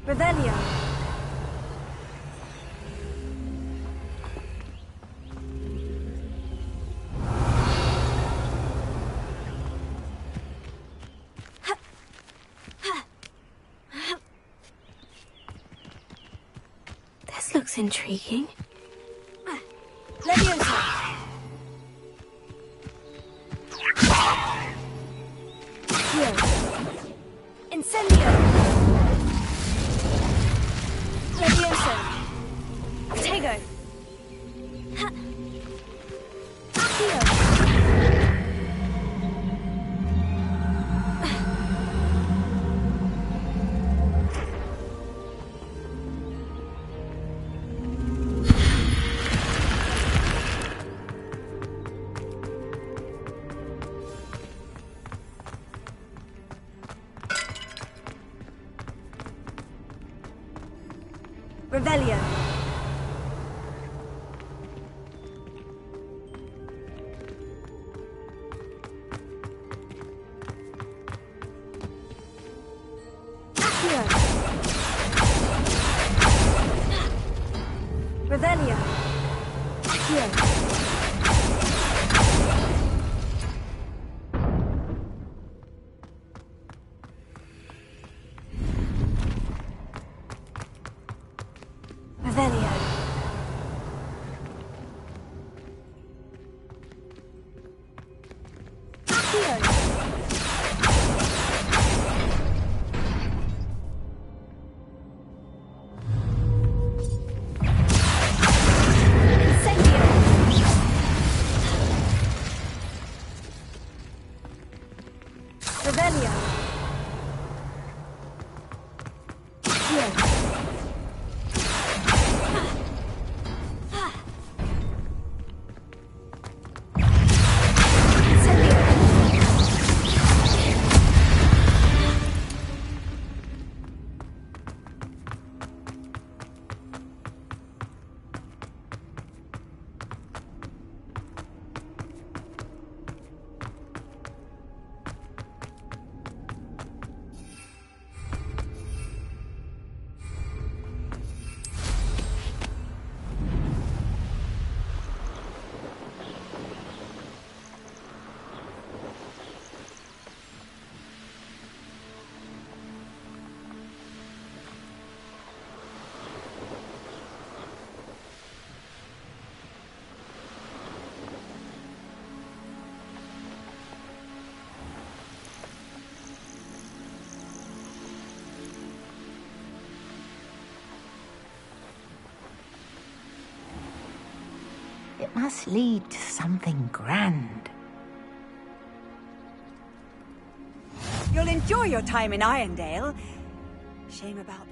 Revelio. This looks intriguing. Leviosa. Here. Incendio. Leviosa. Tego. Accio. Revelio. Accio. Revelio. Accio. Revelio. Accio. Incendio. must lead to something grand. You'll enjoy your time in Irondale. Shame about...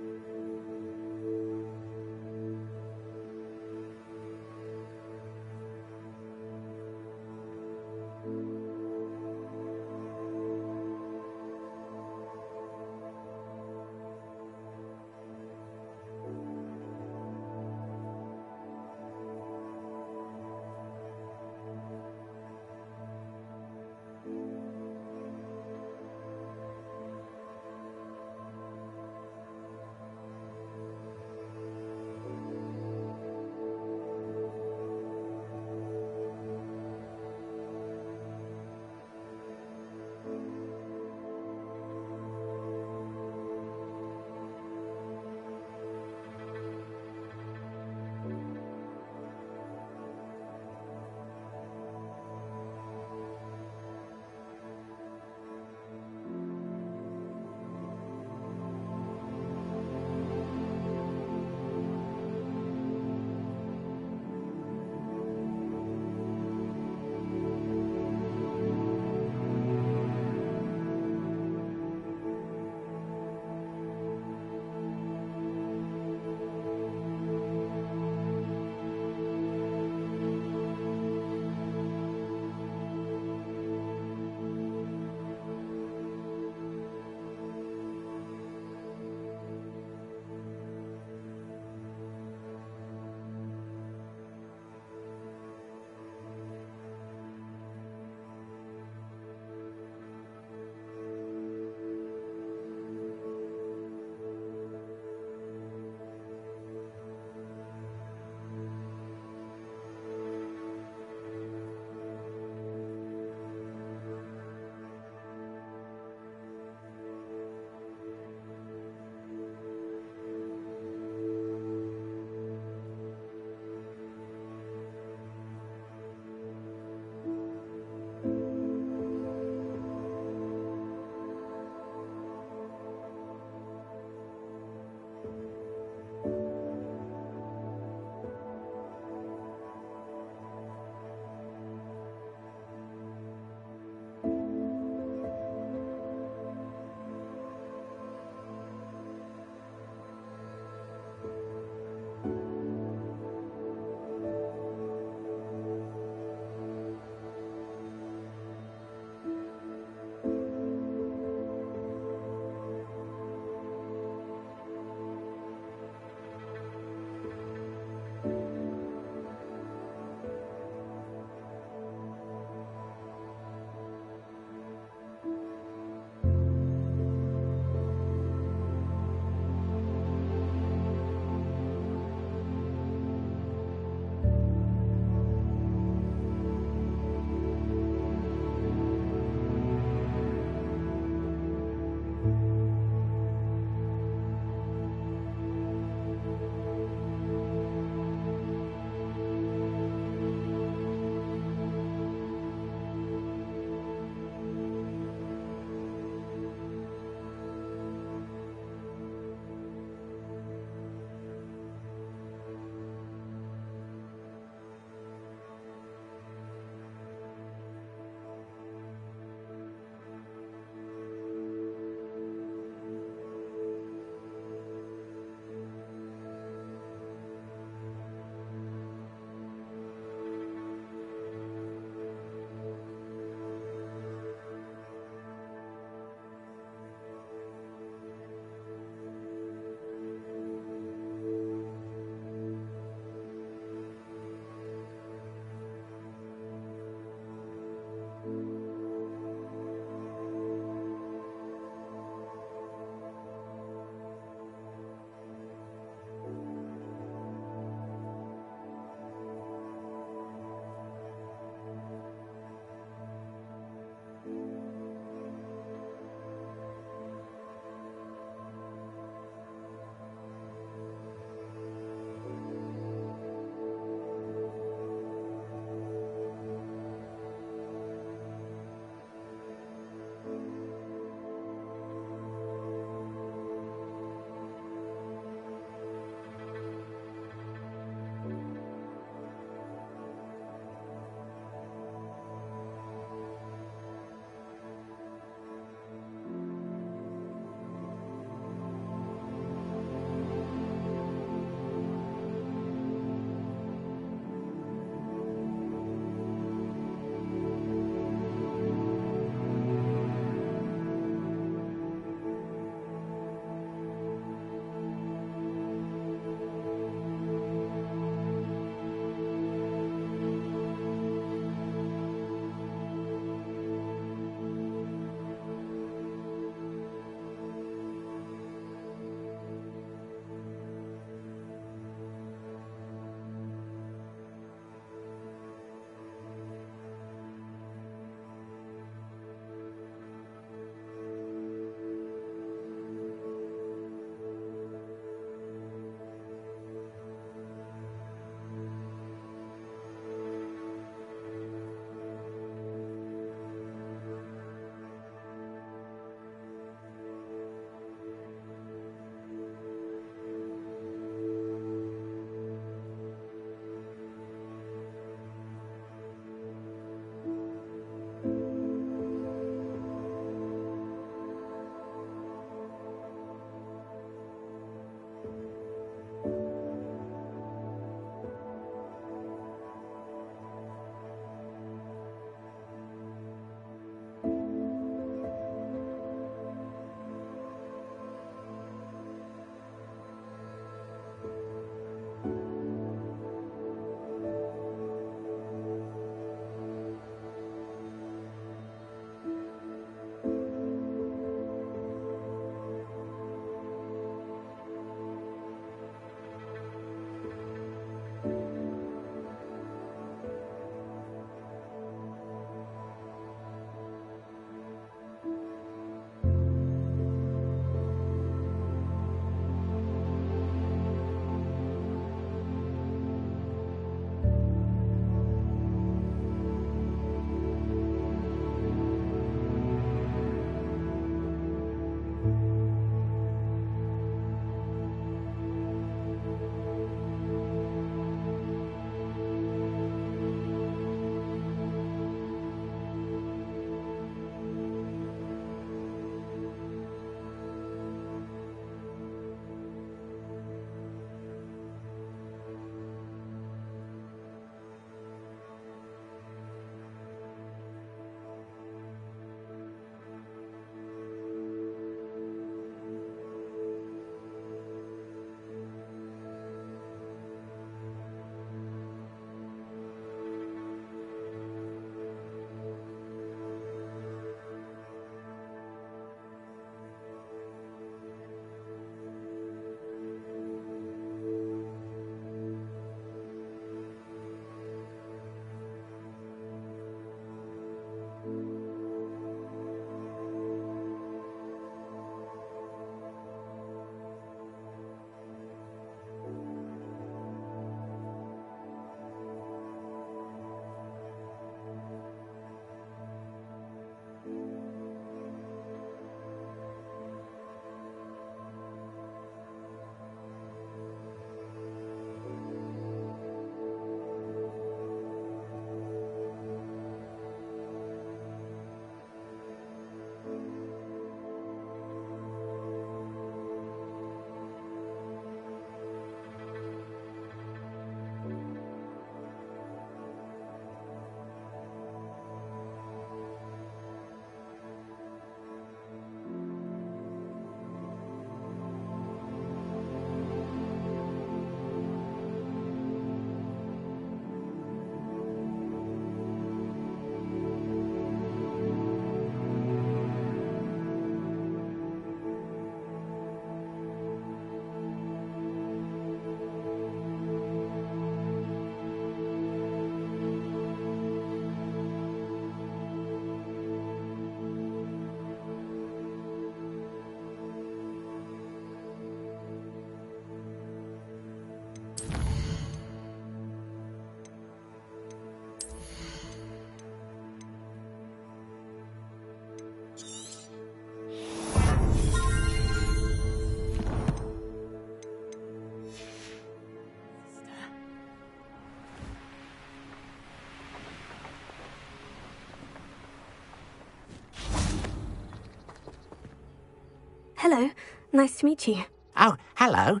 hello. Nice to meet you. Oh, hello.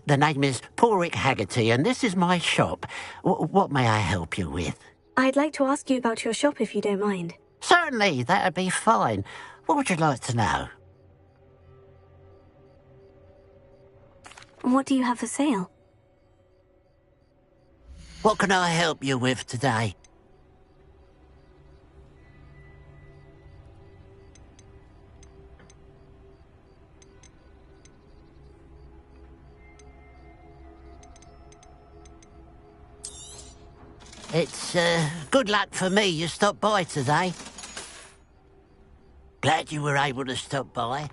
The name is Porrick Haggerty, and this is my shop. What may I help you with? I'd like to ask you about your shop if you don't mind. Certainly, that'd be fine. What would you like to know? What do you have for sale? What can I help you with today? It's good luck for me you stopped by today. Glad you were able to stop by.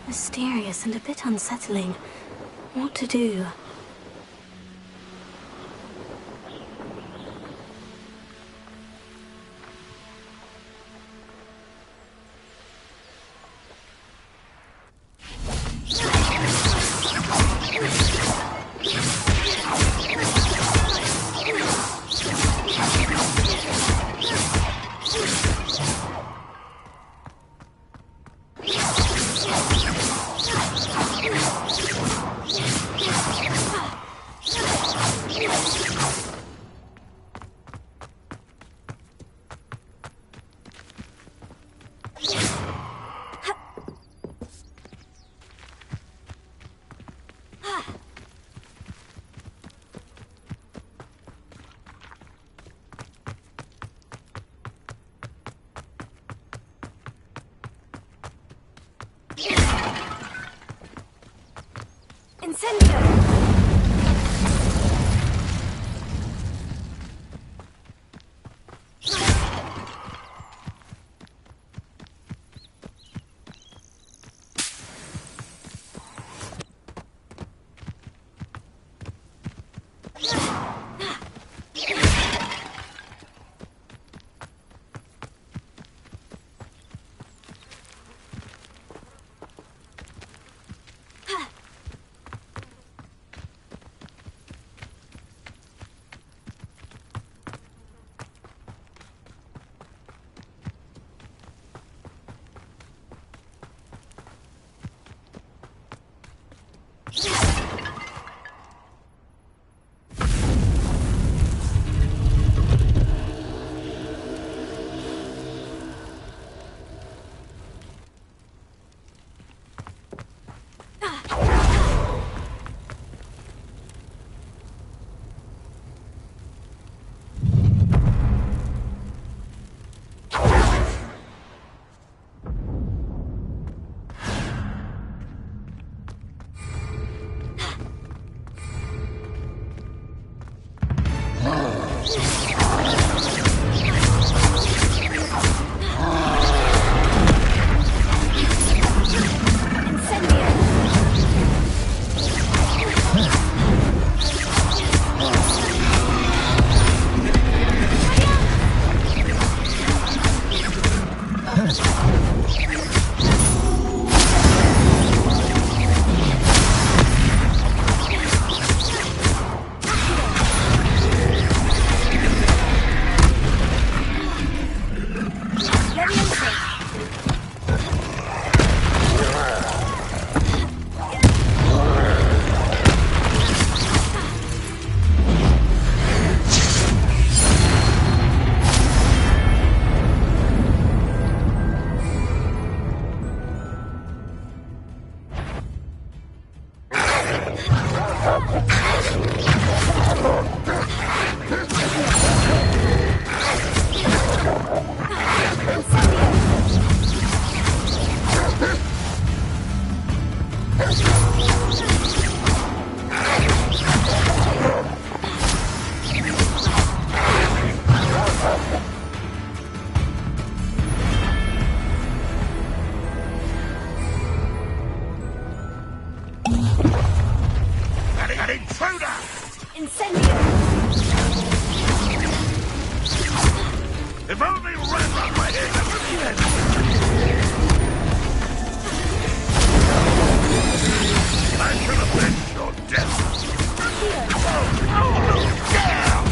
Mysterious and a bit unsettling. What to do? If only Red Run were here to prevent I should have avenged your death. Oh, look down!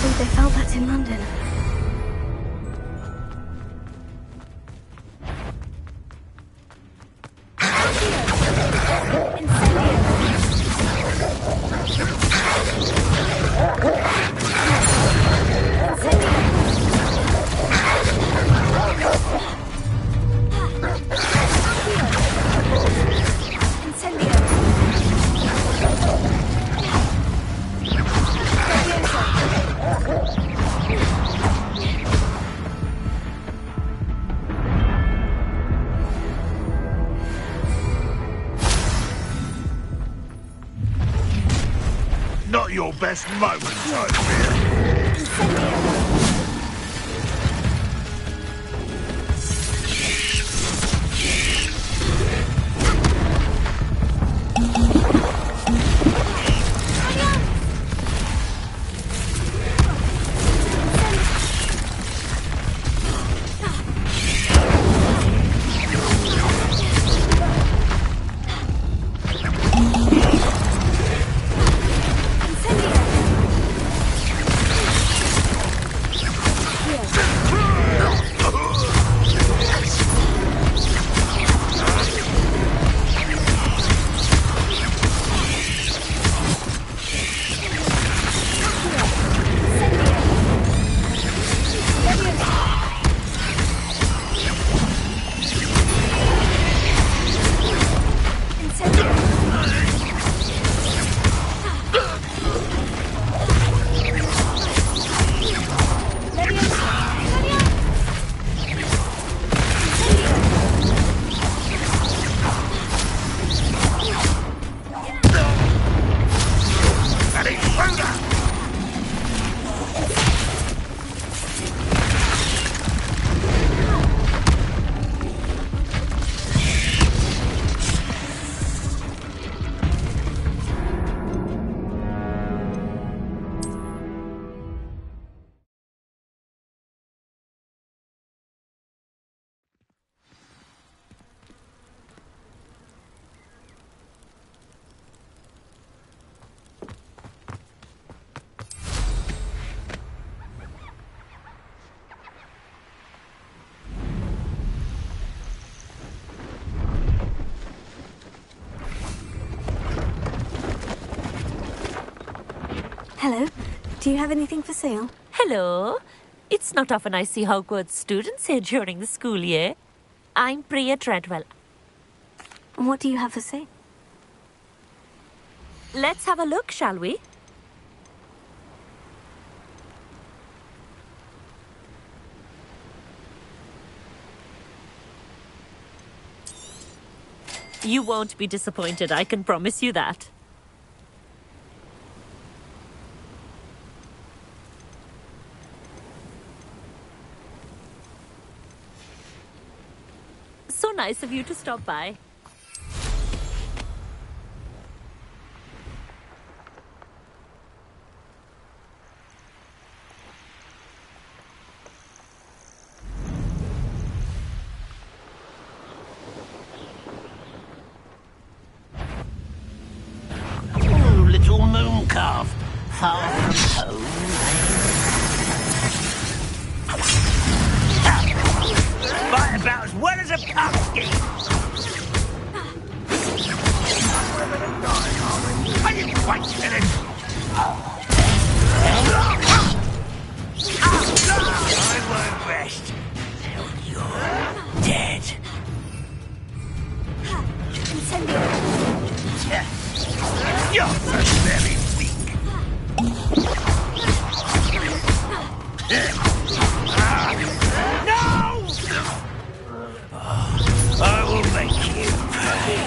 think they felt that in London. Not your best moment, I fear. Hello. Do you have anything for sale? Hello. It's not often I see Hogwarts students here during the school year. I'm Priya Treadwell. What do you have for sale? Let's have a look, shall we? You won't be disappointed, I can promise you that. So nice of you to stop by. Oh, little moon calf, far from home. Fight about as well as a pumpkin. Are you quite finished? I won't rest till you're dead. You're very weak. No! I will make you pay.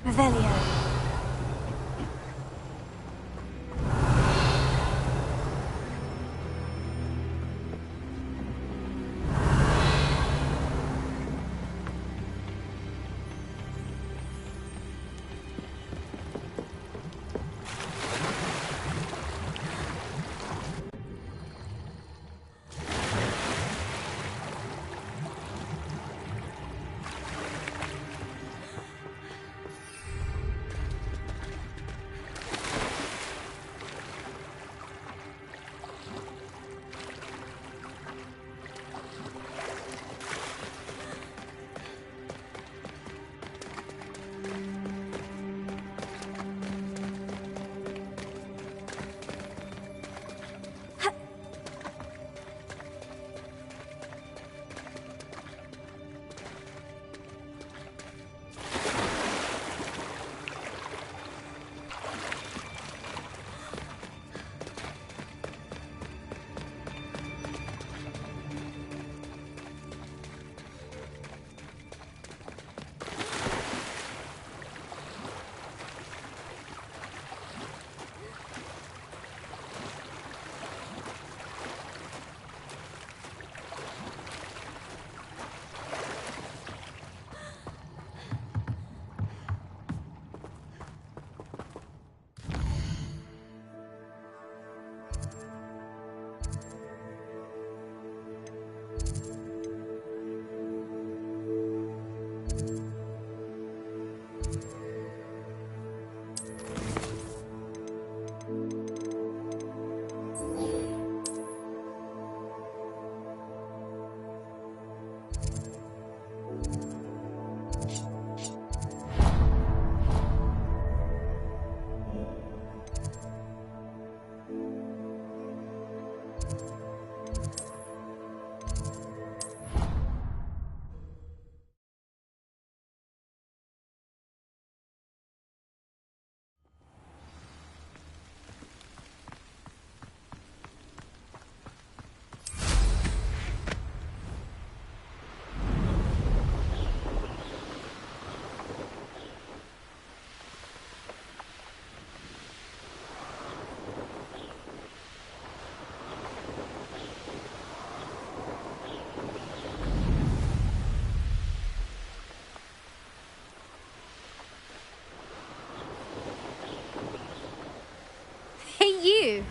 Revelio.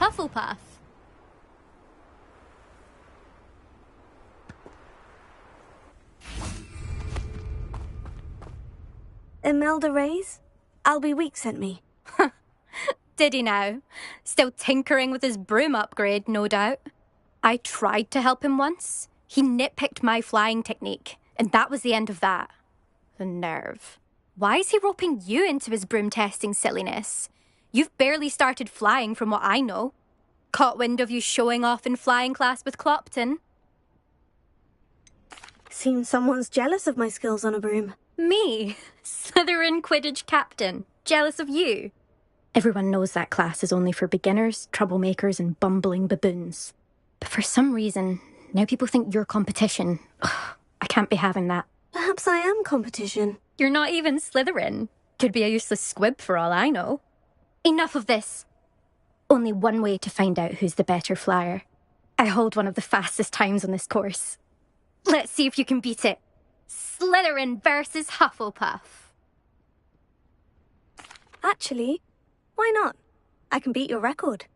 Hufflepuff. Imelda Reyes? Albie Weeks sent me. Did he now? Still tinkering with his broom upgrade, no doubt. I tried to help him once. He nitpicked my flying technique, and that was the end of that. The nerve. Why is he roping you into his broom testing silliness? You've barely started flying from what I know. Caught wind of you showing off in flying class with Clopton. Seems someone's jealous of my skills on a broom. Me? Slytherin Quidditch captain. Jealous of you? Everyone knows that class is only for beginners, troublemakers, and bumbling baboons. But for some reason, now people think you're competition. Ugh, I can't be having that. Perhaps I am competition. You're not even Slytherin. Could be a useless squib for all I know. Enough of this. Only one way to find out who's the better flyer. I hold one of the fastest times on this course. Let's see if you can beat it. Slytherin versus Hufflepuff. Actually, why not? I can beat your record.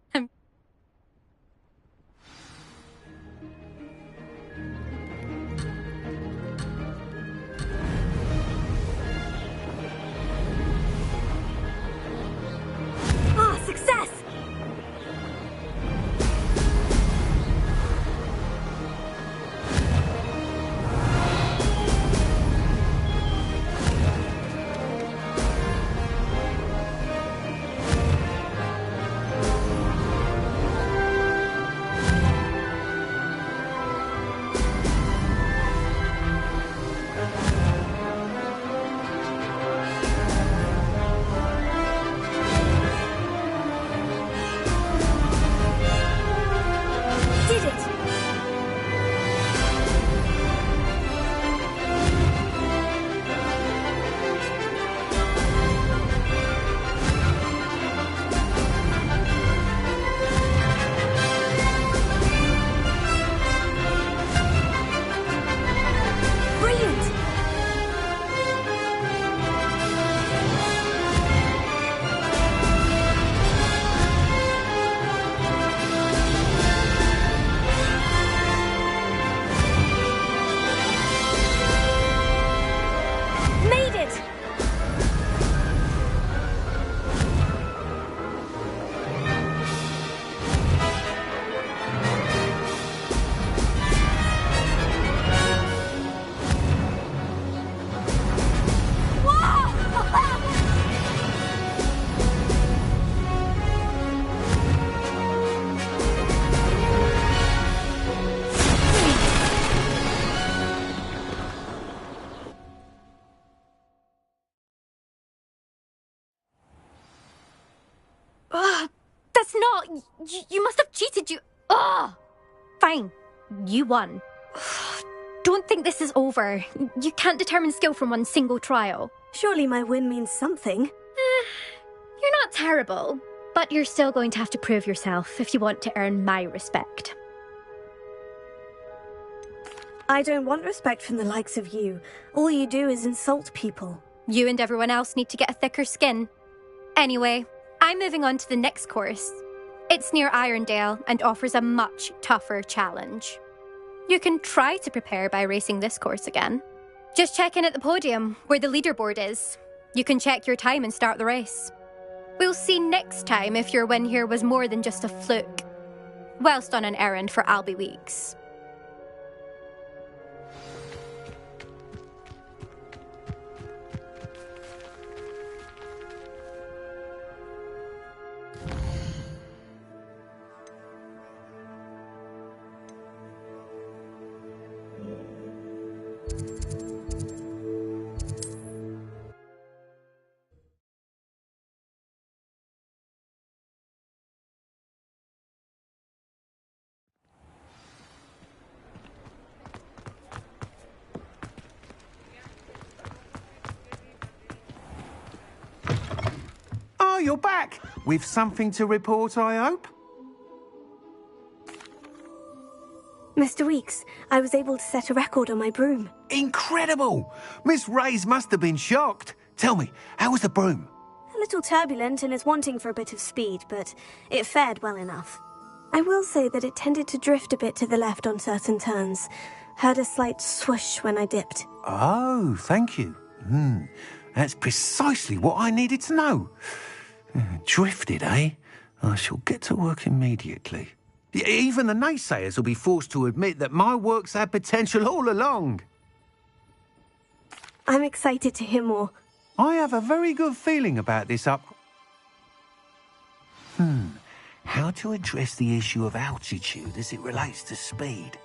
Success! That's not... You must have cheated, you... Ugh! Fine. You won. Don't think this is over. You can't determine skill from one single trial. Surely my win means something. You're not terrible, but you're still going to have to prove yourself if you want to earn my respect. I don't want respect from the likes of you. All you do is insult people. You and everyone else need to get a thicker skin. Anyway, I'm moving on to the next course. It's near Irondale and offers a much tougher challenge. You can try to prepare by racing this course again. Just check in at the podium, where the leaderboard is. You can check your time and start the race. We'll see next time if your win here was more than just a fluke. Whilst on an errand for Albie Weeks. Oh, you're back! With something to report, I hope? Mr. Weeks, I was able to set a record on my broom. Incredible! Miss Reyes must have been shocked. Tell me, how was the broom? A little turbulent and is wanting for a bit of speed, but it fared well enough. I will say that it tended to drift a bit to the left on certain turns. Heard a slight swoosh when I dipped. Oh, thank you. That's precisely what I needed to know. Drifted, eh? I shall get to work immediately. Even the naysayers will be forced to admit that my work's had potential all along. I'm excited to hear more. I have a very good feeling about this How to address the issue of altitude as it relates to speed?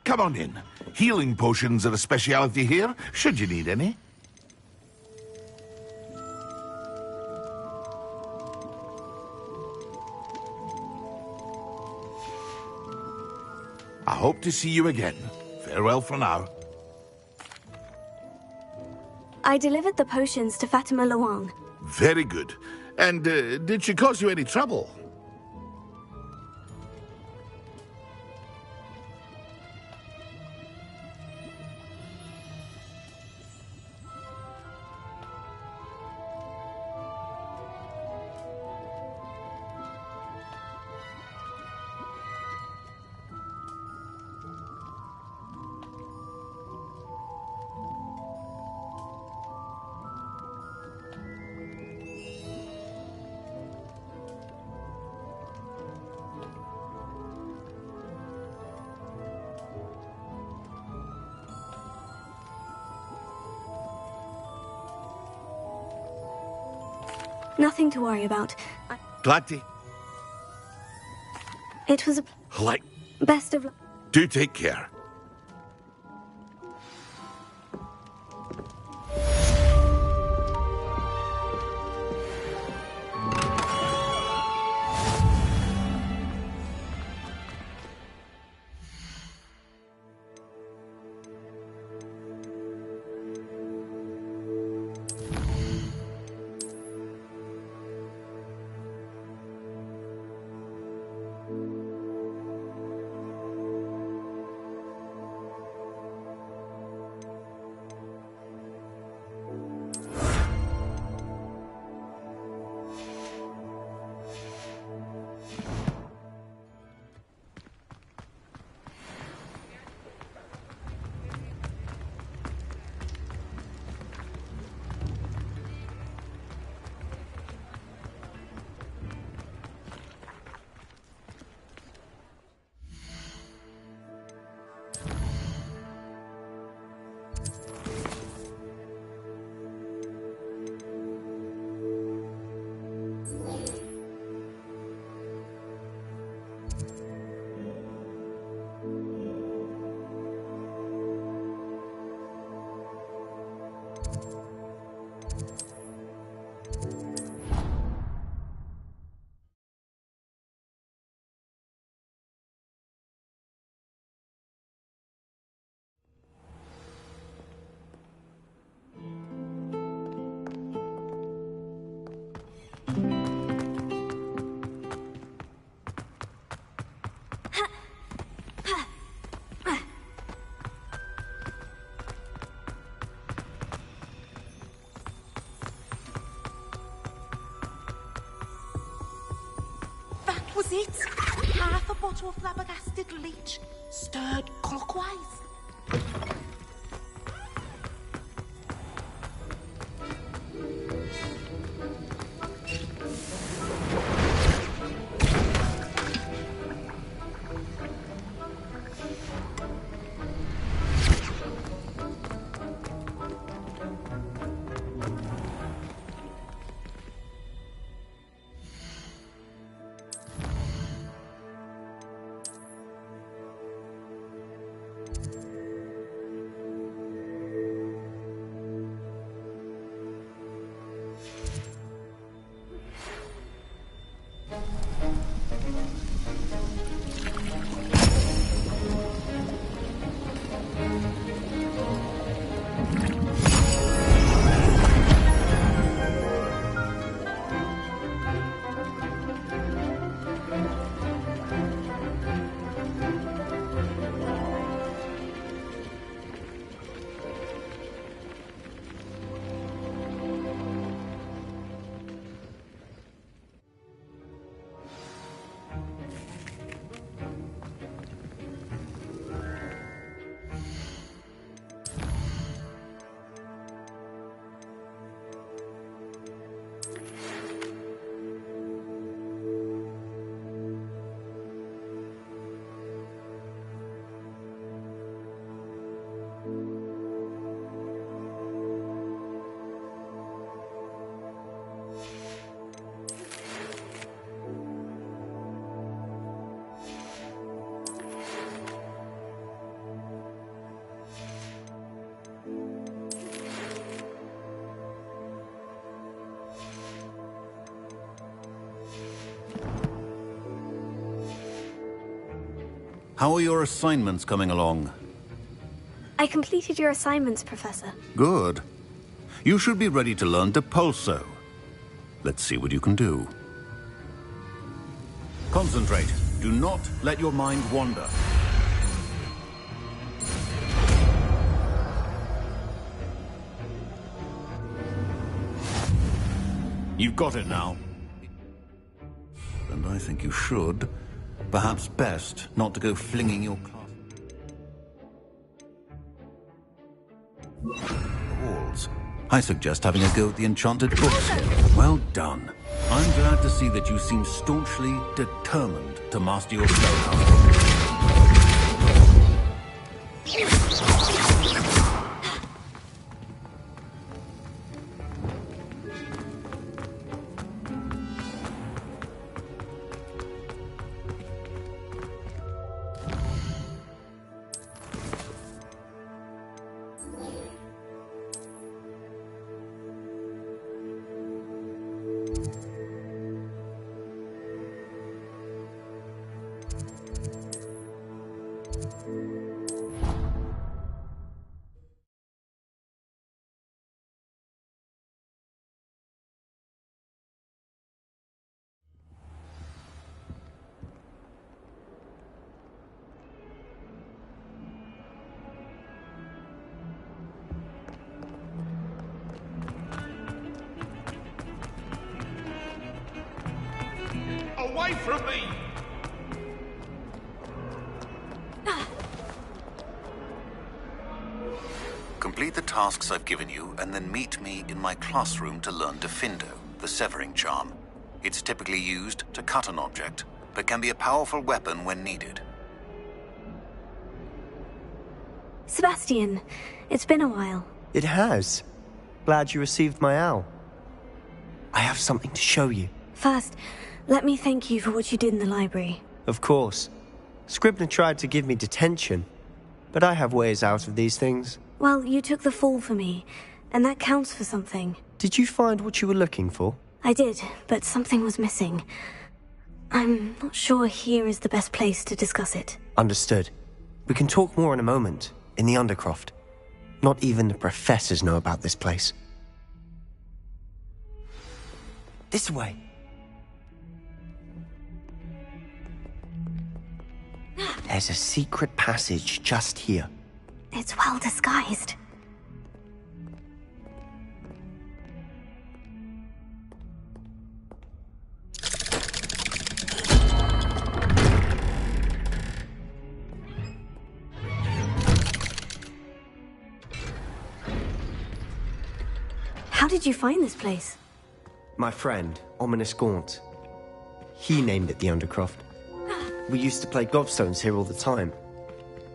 Come on in. Healing potions are a speciality here, should you need any. I hope to see you again. Farewell for now. I delivered the potions to Fatima Luang. Very good. And did she cause you any trouble? Nothing to worry about. Glad to... It was a... Like... Best of luck. Do take care. was it. Half a bottle of flabbergasted leech, stirred clockwise. How are your assignments coming along? I completed your assignments, Professor. Good. You should be ready to learn Depulso. Let's see what you can do. Concentrate. Do not let your mind wander. You've got it now. And I think you should. Perhaps best not to go flinging your class. Walls. I suggest having a go at the enchanted books. Well done. I'm glad to see that you seem staunchly determined to master your spellcasting. Away from me! Complete the tasks I've given you, and then meet me in my classroom to learn Defindo, the severing charm. It's typically used to cut an object, but can be a powerful weapon when needed. Sebastian, it's been a while. It has. Glad you received my owl. I have something to show you. First, let me thank you for what you did in the library. Of course. Scribner tried to give me detention, but I have ways out of these things. Well, you took the fall for me, and that counts for something. Did you find what you were looking for? I did, but something was missing. I'm not sure here is the best place to discuss it. Understood. We can talk more in a moment, in the Undercroft. Not even the professors know about this place. This way. There's a secret passage just here. It's well disguised. How did you find this place? My friend, Ominous Gaunt. He named it the Undercroft. We used to play gobstones here all the time.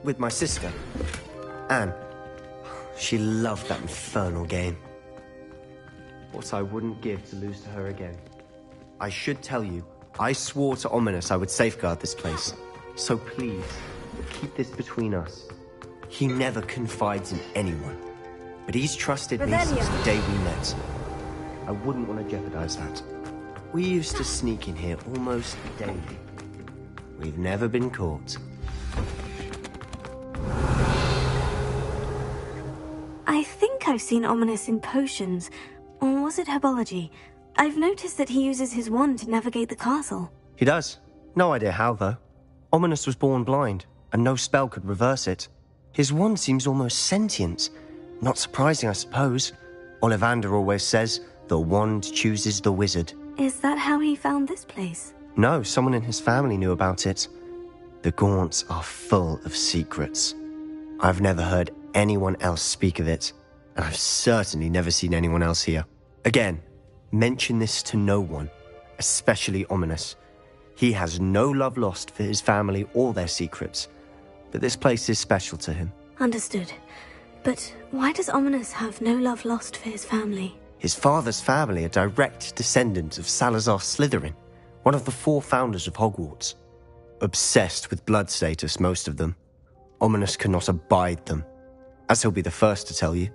With my sister, Anne. She loved that infernal game. What I wouldn't give to lose to her again. I should tell you, I swore to Ominous I would safeguard this place. So please, keep this between us. He never confides in anyone. But he's trusted me since the day we met. I wouldn't want to jeopardize that. We used to sneak in here almost daily. We've never been caught. I think I've seen Ominous in potions. Or was it herbology? I've noticed that he uses his wand to navigate the castle. He does. No idea how, though. Ominous was born blind, and no spell could reverse it. His wand seems almost sentient. Not surprising, I suppose. Ollivander always says, the wand chooses the wizard. Is that how he found this place? No, someone in his family knew about it. The Gaunts are full of secrets. I've never heard anyone else speak of it, and I've certainly never seen anyone else here. Again, mention this to no one, especially Ominous. He has no love lost for his family or their secrets, but this place is special to him. Understood. But why does Ominous have no love lost for his family? His father's family are direct descendants of Salazar Slytherin, one of the 4 founders of Hogwarts. Obsessed with blood status, most of them. Ominous cannot abide them, as he'll be the first to tell you.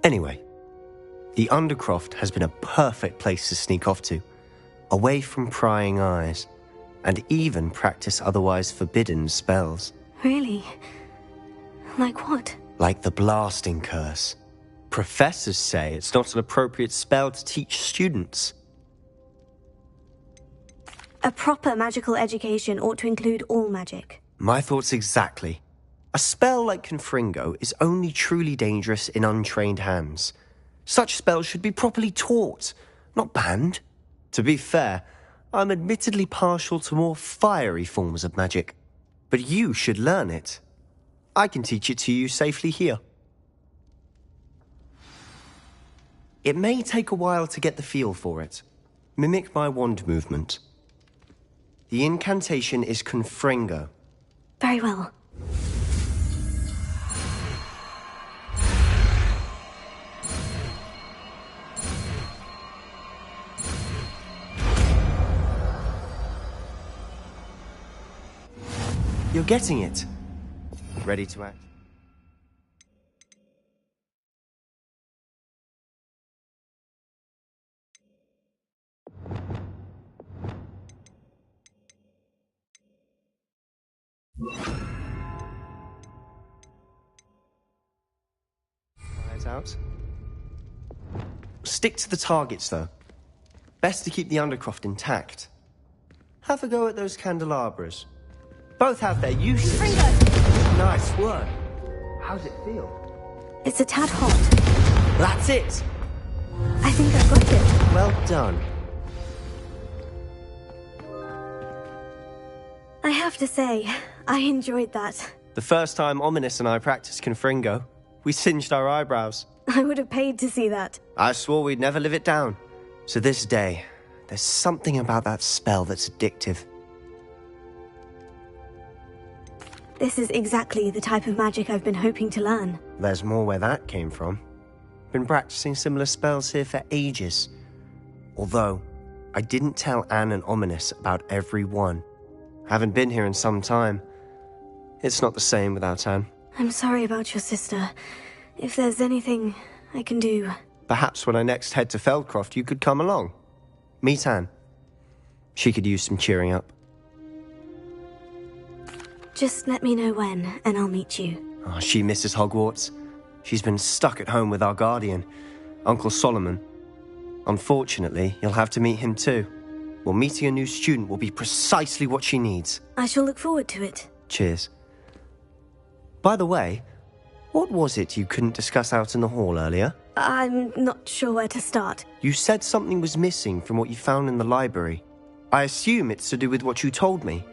Anyway, the Undercroft has been a perfect place to sneak off to, away from prying eyes, and even practice otherwise forbidden spells. Really? Like what? Like the blasting curse. Professors say it's not an appropriate spell to teach students. A proper magical education ought to include all magic. My thoughts exactly. A spell like Confringo is only truly dangerous in untrained hands. Such spells should be properly taught, not banned. To be fair, I'm admittedly partial to more fiery forms of magic. But you should learn it. I can teach it to you safely here. It may take a while to get the feel for it. Mimic my wand movement. The incantation is Confringo. Very well. You're getting it. Ready to act? Eyes out. Stick to the targets, though. Best to keep the Undercroft intact. Have a go at those candelabras. Both have their uses. Nice work. How's it feel? It's a tad hot. That's it. I think I've got it. Well done. I have to say, I enjoyed that. The first time Ominous and I practiced Confringo, we singed our eyebrows. I would have paid to see that. I swore we'd never live it down. So this day, there's something about that spell that's addictive. This is exactly the type of magic I've been hoping to learn. There's more where that came from. Been practicing similar spells here for ages. Although, I didn't tell Anne and Ominous about every one. Haven't been here in some time. It's not the same without Anne. I'm sorry about your sister. If there's anything I can do... Perhaps when I next head to Feldcroft, you could come along. Meet Anne. She could use some cheering up. Just let me know when, and I'll meet you. Oh, she misses Hogwarts. She's been stuck at home with our guardian, Uncle Solomon. Unfortunately, you'll have to meet him too. Well, meeting a new student will be precisely what she needs. I shall look forward to it. Cheers. By the way, what was it you couldn't discuss out in the hall earlier? I'm not sure where to start. You said something was missing from what you found in the library. I assume it's to do with what you told me.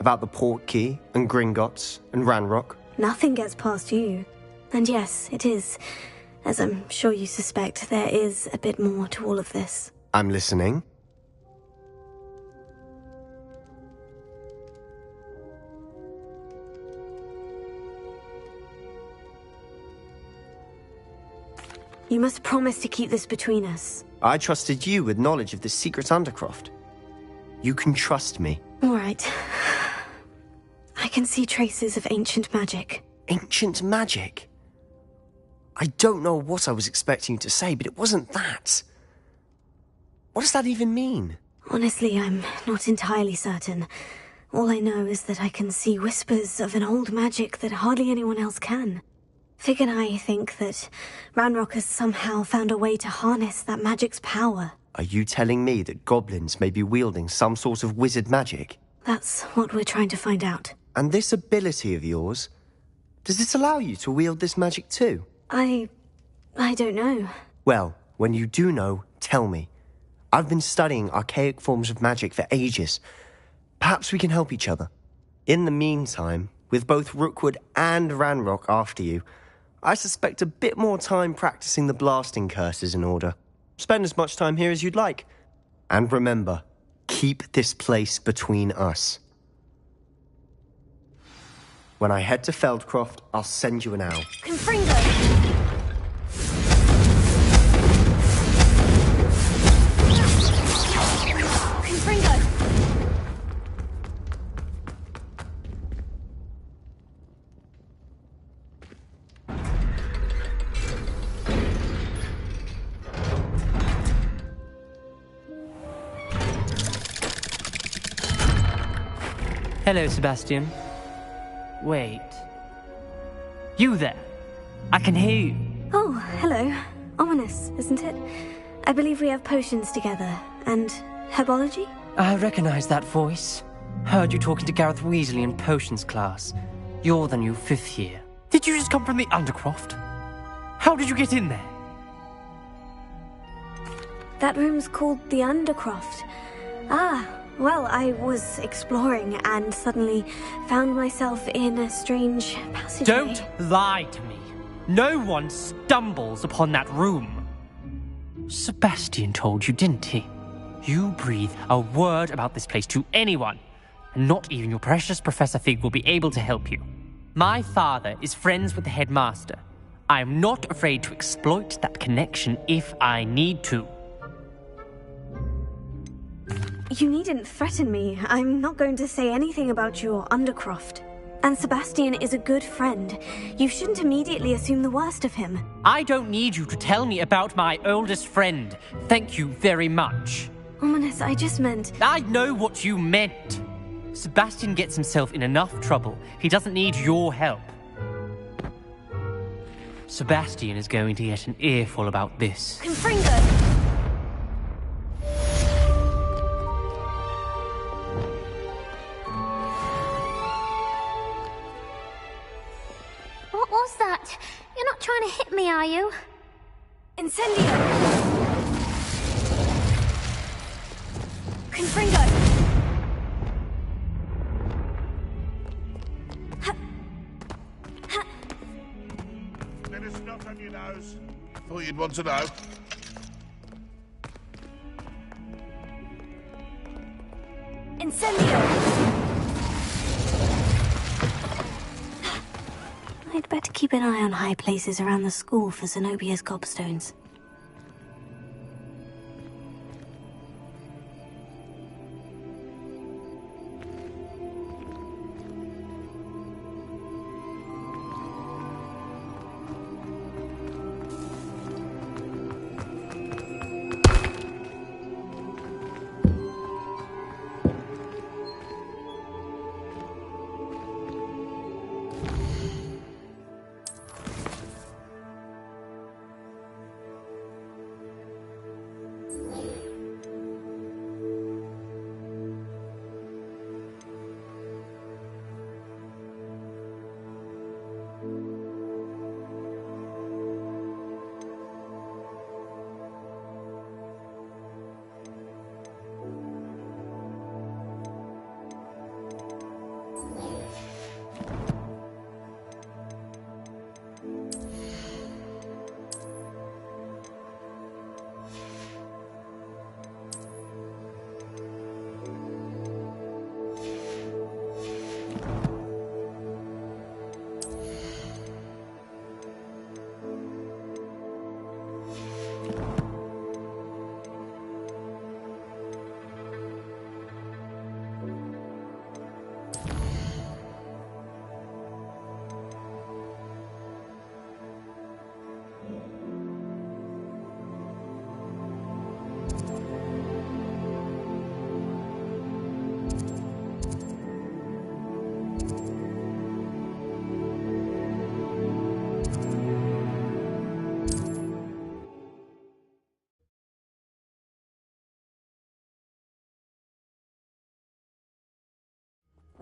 About the Portkey, and Gringotts, and Ranrock. Nothing gets past you. And yes, it is. As I'm sure you suspect, there is a bit more to all of this. I'm listening. You must promise to keep this between us. I trusted you with knowledge of the secret Undercroft. You can trust me. All right. I can see traces of ancient magic. Ancient magic? I don't know what I was expecting you to say, but it wasn't that. What does that even mean? Honestly, I'm not entirely certain. All I know is that I can see whispers of an old magic that hardly anyone else can. Fig and I think that Ranrock has somehow found a way to harness that magic's power. Are you telling me that goblins may be wielding some sort of wizard magic? That's what we're trying to find out. And this ability of yours, does it allow you to wield this magic too? I don't know. Well, when you do know, tell me. I've been studying archaic forms of magic for ages. Perhaps we can help each other. In the meantime, with both Rookwood and Ranrock after you, I suspect a bit more time practicing the blasting curse is in order. Spend as much time here as you'd like. And remember, keep this place between us. When I head to Feldcroft, I'll send you an owl. Confringo! Confringo! Hello, Sebastian. Wait. You there? I can hear you. Oh, hello. Ominous, isn't it? I believe we have potions together. And herbology? I recognize that voice. Heard you talking to Gareth Weasley in potions class. You're the new 5th year. Did you just come from the Undercroft? How did you get in there? That room's called the Undercroft. Ah, well, I was exploring and suddenly found myself in a strange passageway. Don't lie to me. No one stumbles upon that room. Sebastian told you, didn't he? You breathe a word about this place to anyone, and not even your precious Professor Fig will be able to help you. My father is friends with the headmaster. I am not afraid to exploit that connection if I need to. You needn't threaten me. I'm not going to say anything about your Undercroft. And Sebastian is a good friend. You shouldn't immediately assume the worst of him. I don't need you to tell me about my oldest friend. Thank you very much. Ominous, I just meant... I know what you meant. Sebastian gets himself in enough trouble. He doesn't need your help. Sebastian is going to get an earful about this. Confringo! What was that? You're not trying to hit me, are you? Incendio! Confringo! There is snot on your nose. Thought you'd want to know. Incendio! I'd better keep an eye on high places around the school for Zenobia's gobstones.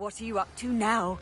What are you up to now?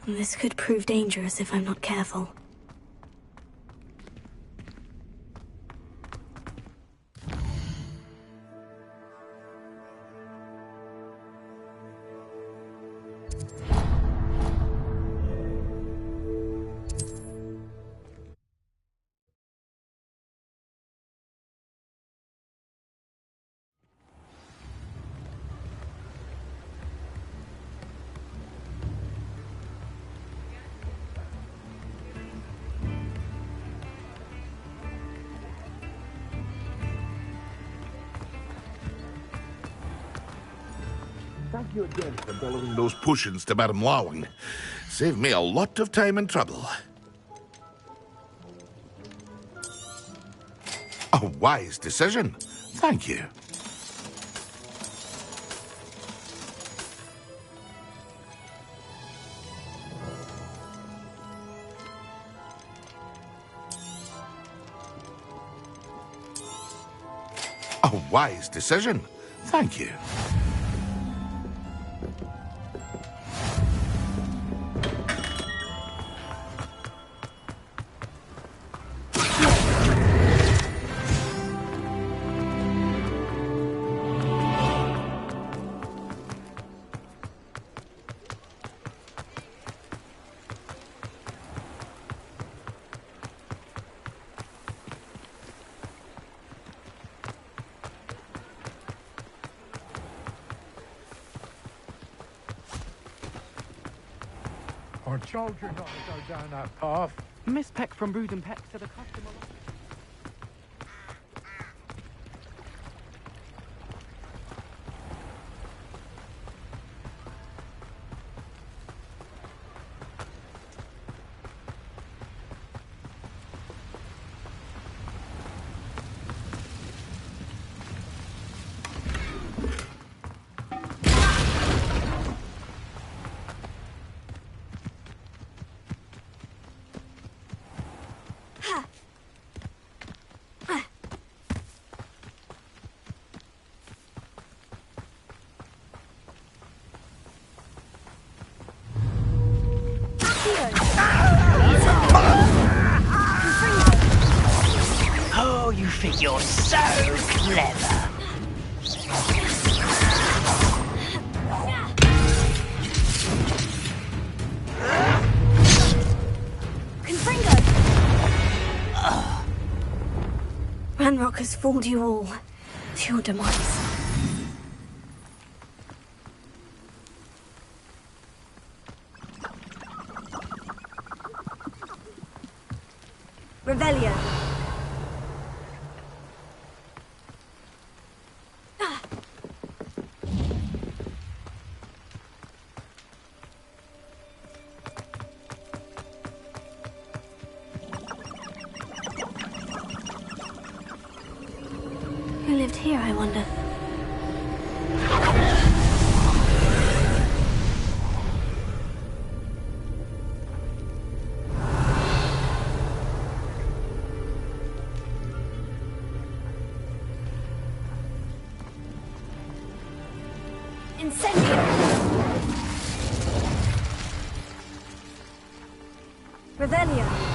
This could prove dangerous if I'm not careful. Thank you again for bellowing those potions to Madame Lawing. Saved me a lot of time and trouble. A wise decision. Thank you. A wise decision. Thank you. Our children not to go down that path. Miss Peck from Brood and Peck said a customer... Oh, you think you're so clever. Ranrock has fooled you all to your demise. Revelio. lived here, I wonder? Incendio! Revelio!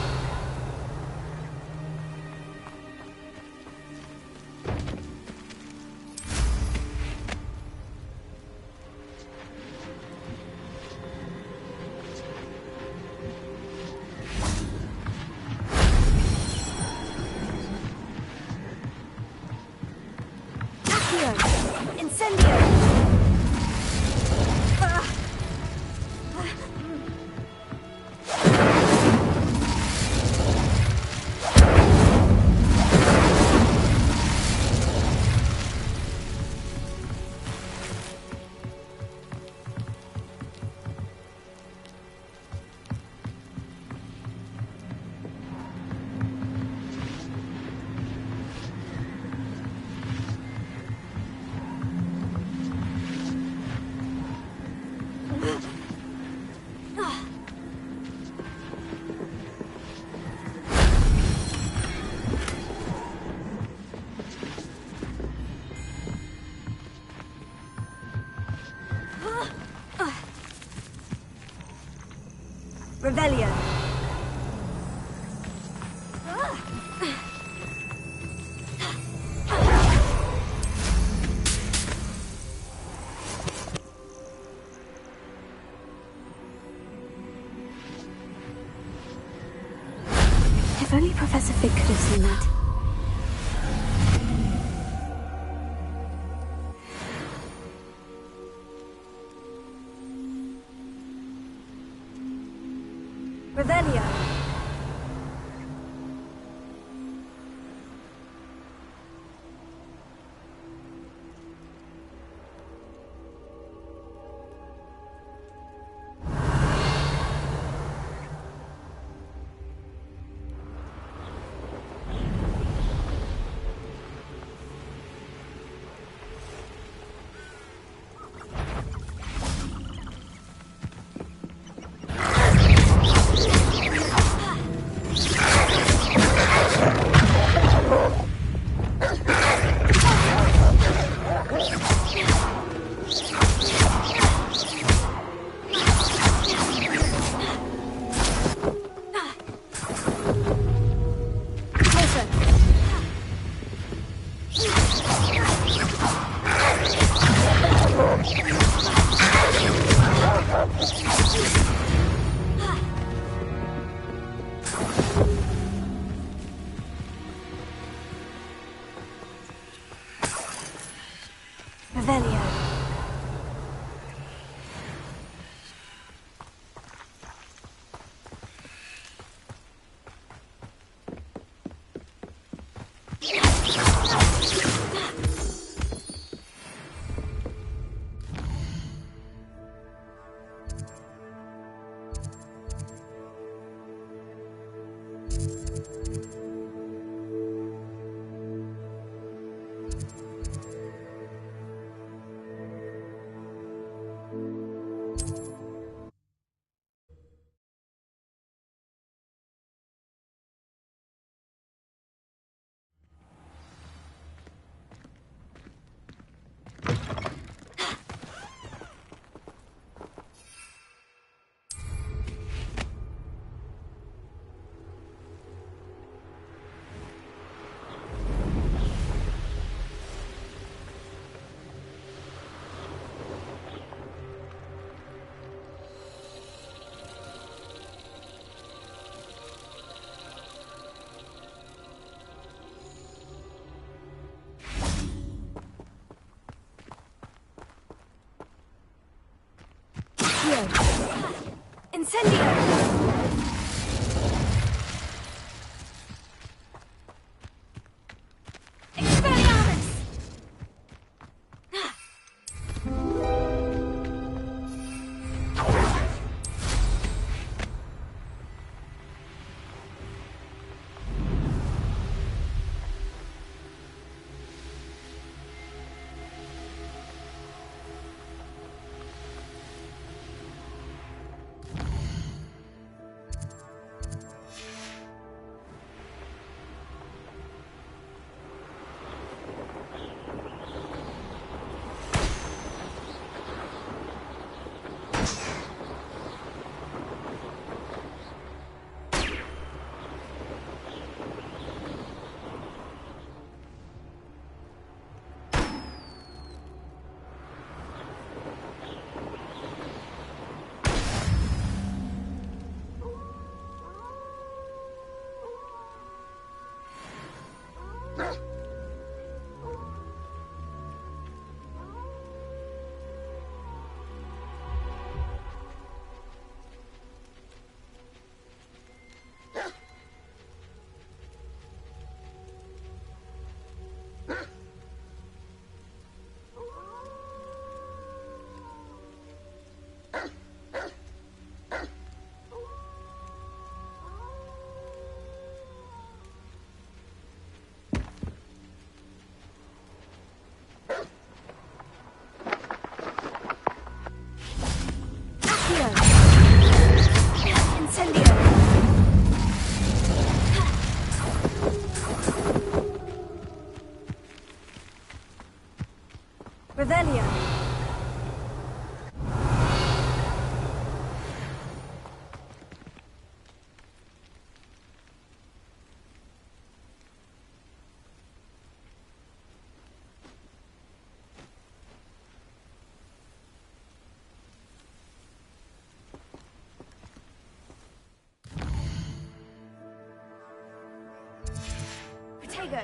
Revelio. If only Professor Fig could have seen that. Revelio. Revelio. Incendio! Expelliarmus! Revelio. Potato.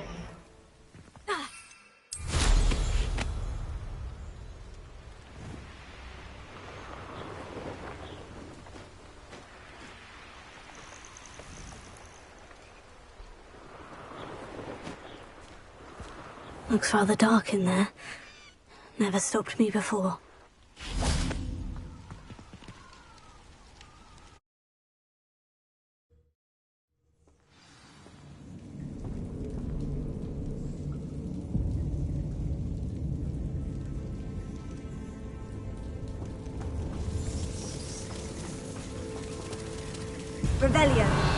Looks rather dark in there. Never stopped me before. Revelio.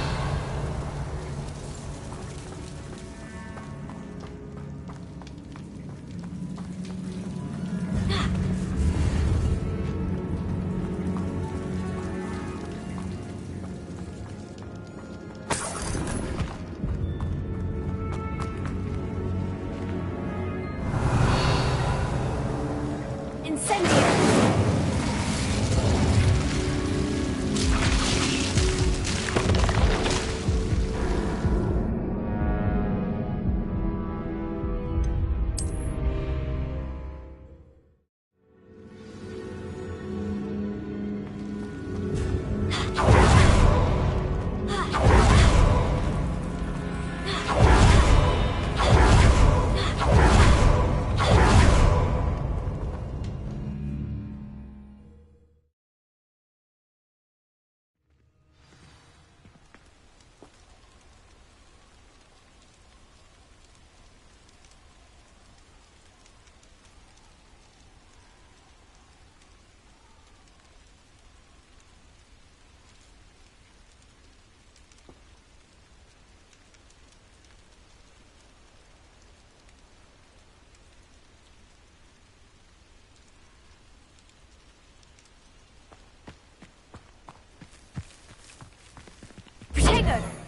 Potato.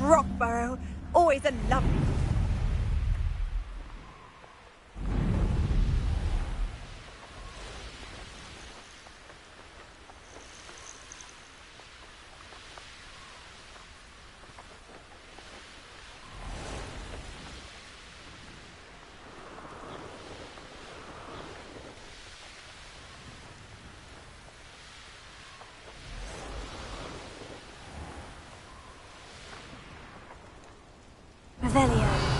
Rockborough, always a lovely. Revelio.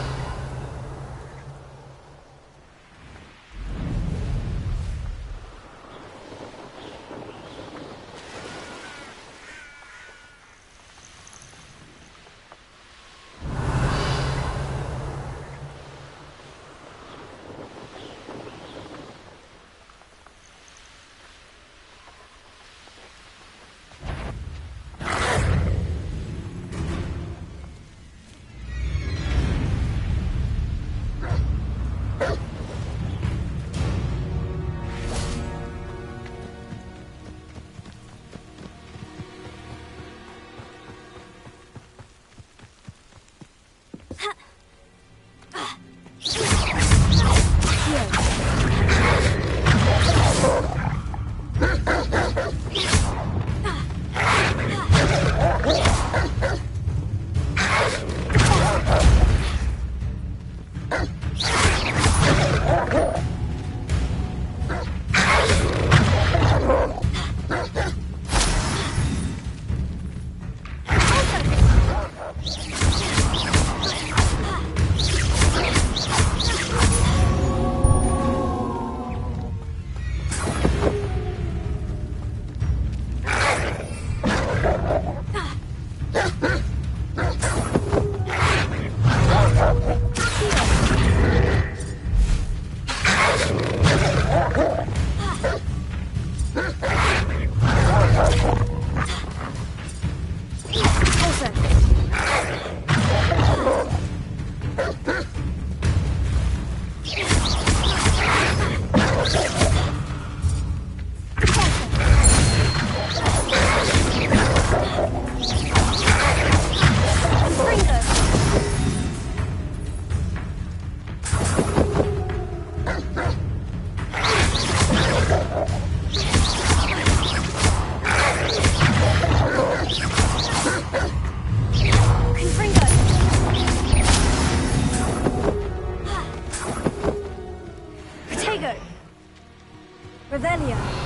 Revelio.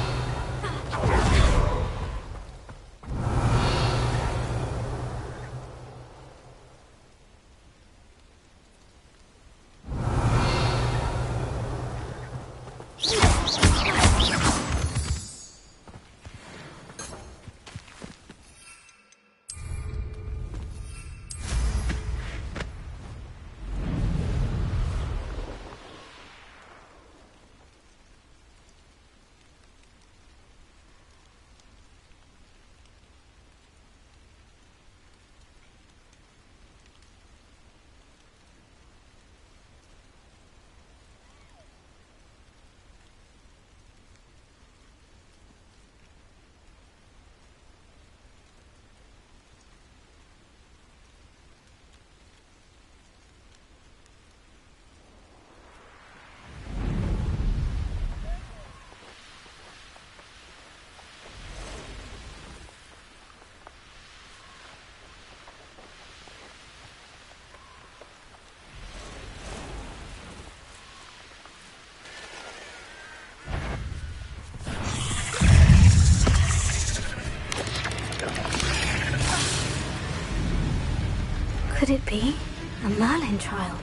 Could it be a Merlin trial?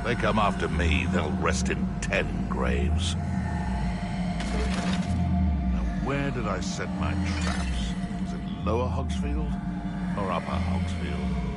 They come after me, they'll rest in 10 graves. Now, where did I set my traps? Was it Lower Hogsfield or Upper Hogsfield?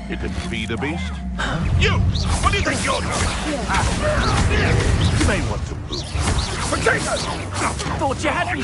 You can feed a beast? You! What do you think you're doing? You may want to move. Potatoes! Thought you had me.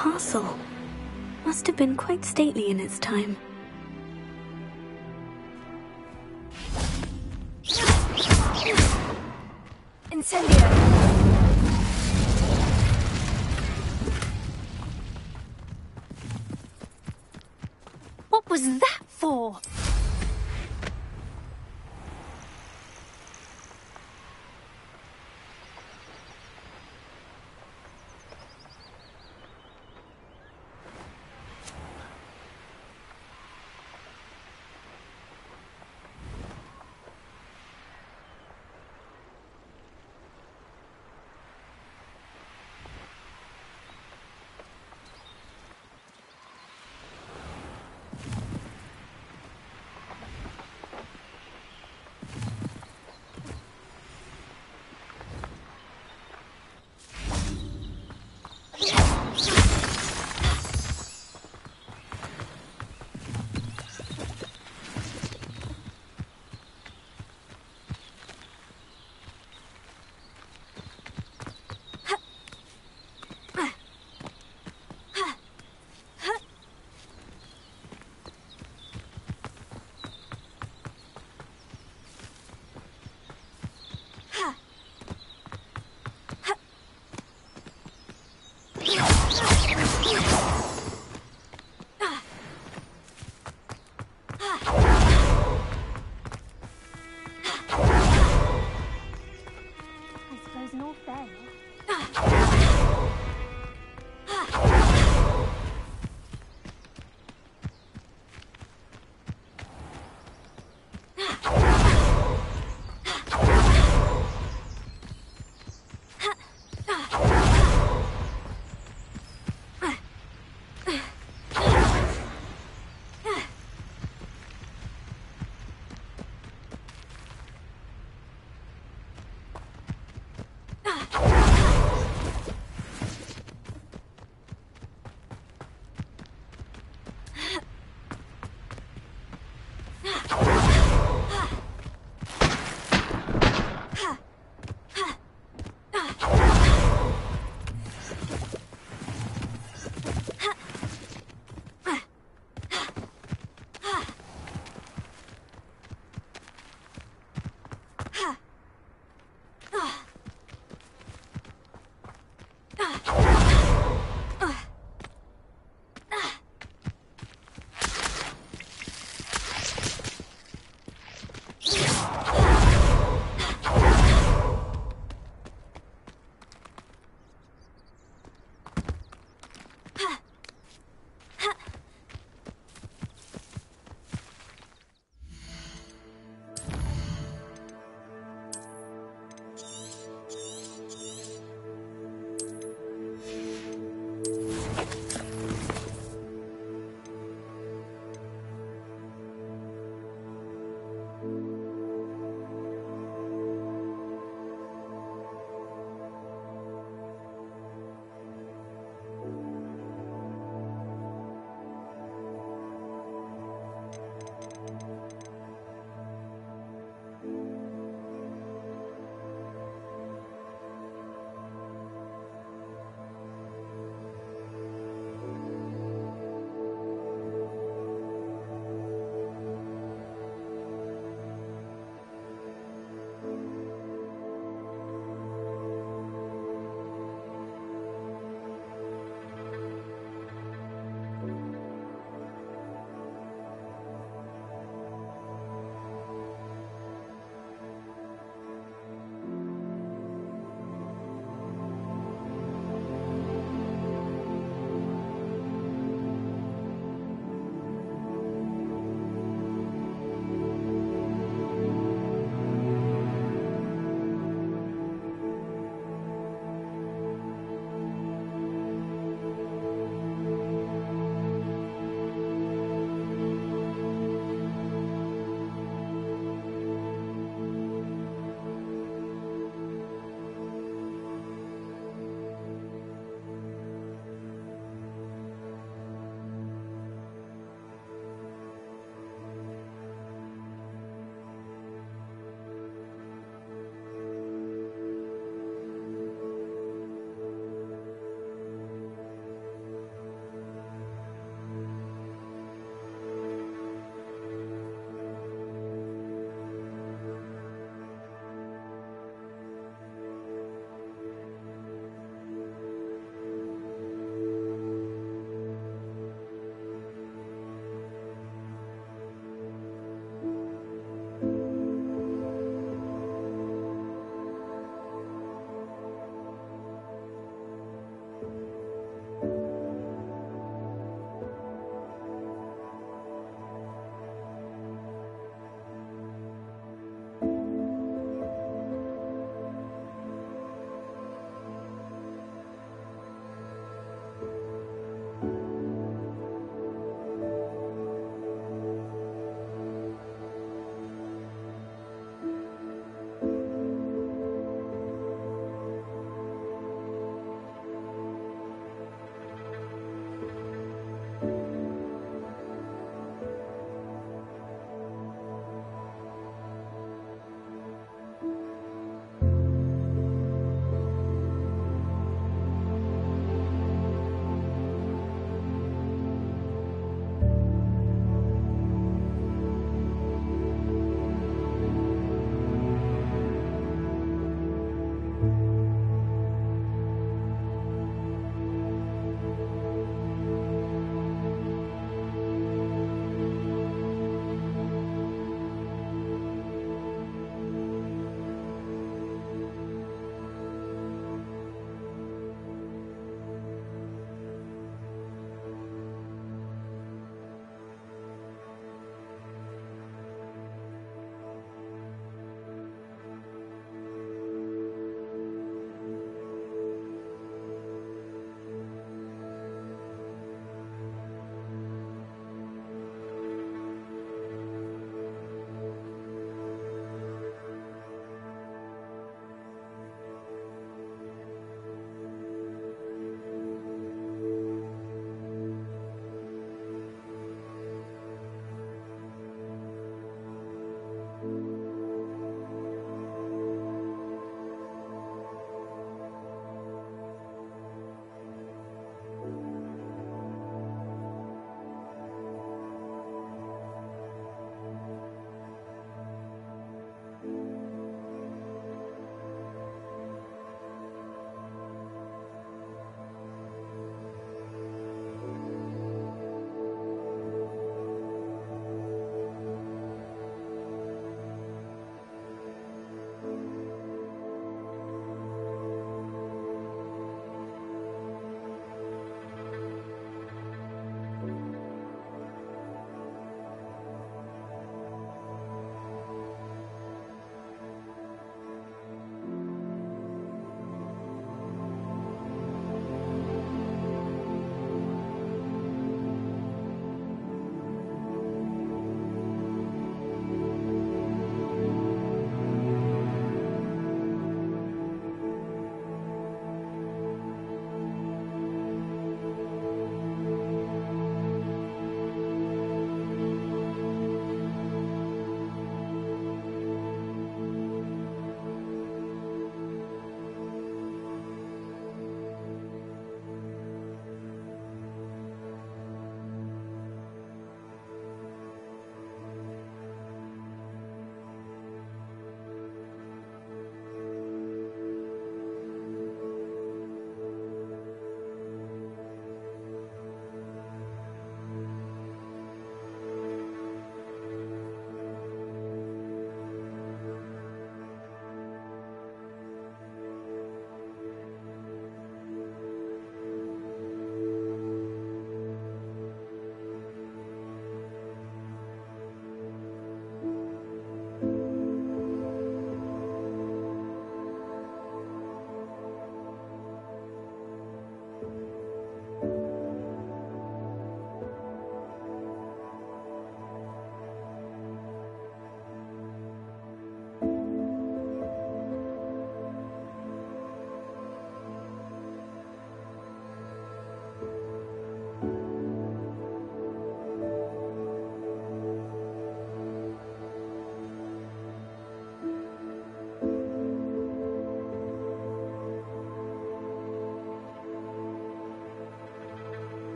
castle. Must have been quite stately in its time. Incendio! What was that for?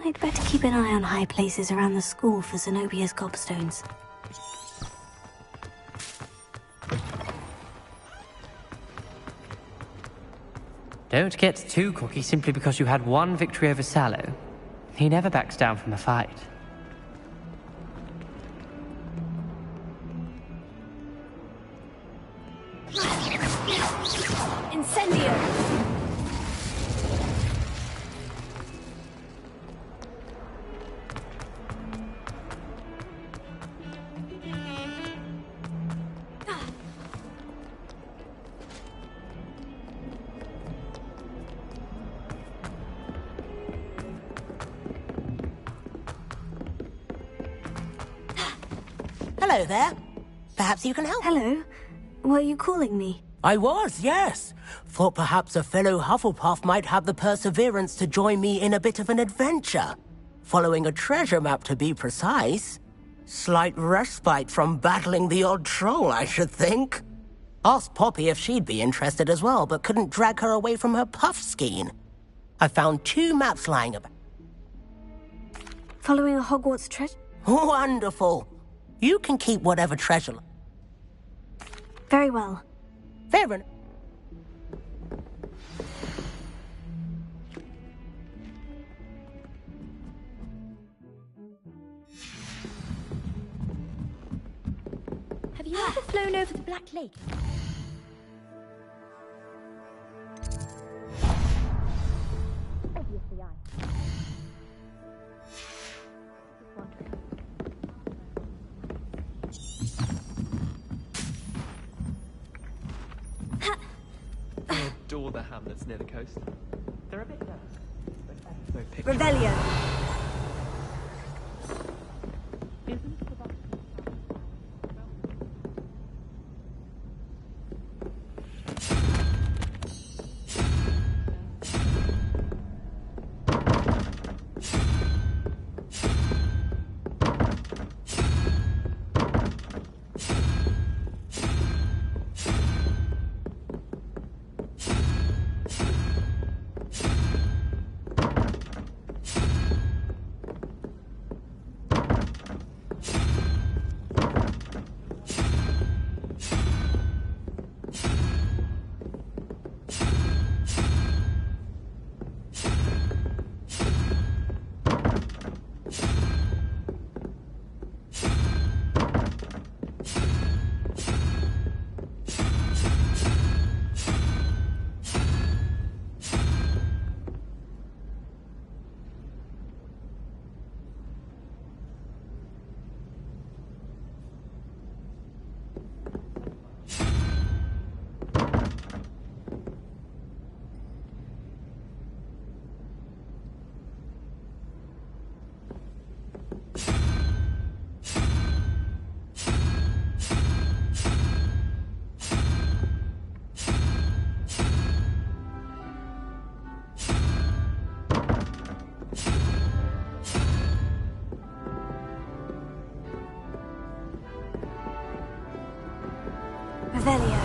I'd better keep an eye on high places around the school for Zenobia's gobstones. Don't get too cocky simply because you had one victory over Sallow. He never backs down from a fight. Incendio! Hello there. Perhaps you can help. Hello. Were you calling me? I was, yes. Thought perhaps a fellow Hufflepuff might have the perseverance to join me in a bit of an adventure. Following a treasure map, to be precise. Slight respite from battling the odd troll, I should think. Asked Poppy if she'd be interested as well, but couldn't drag her away from her puff skein. I found 2 maps lying about. Following a Hogwarts treasure? Wonderful. You can keep whatever treasure. Very well. Fair enough. Have you ever flown over the Black Lake? Obviously, I. Just wondering. I adore the hamlets near the coast. They're a bit loud, but so picturesque. Revelio. Revelio.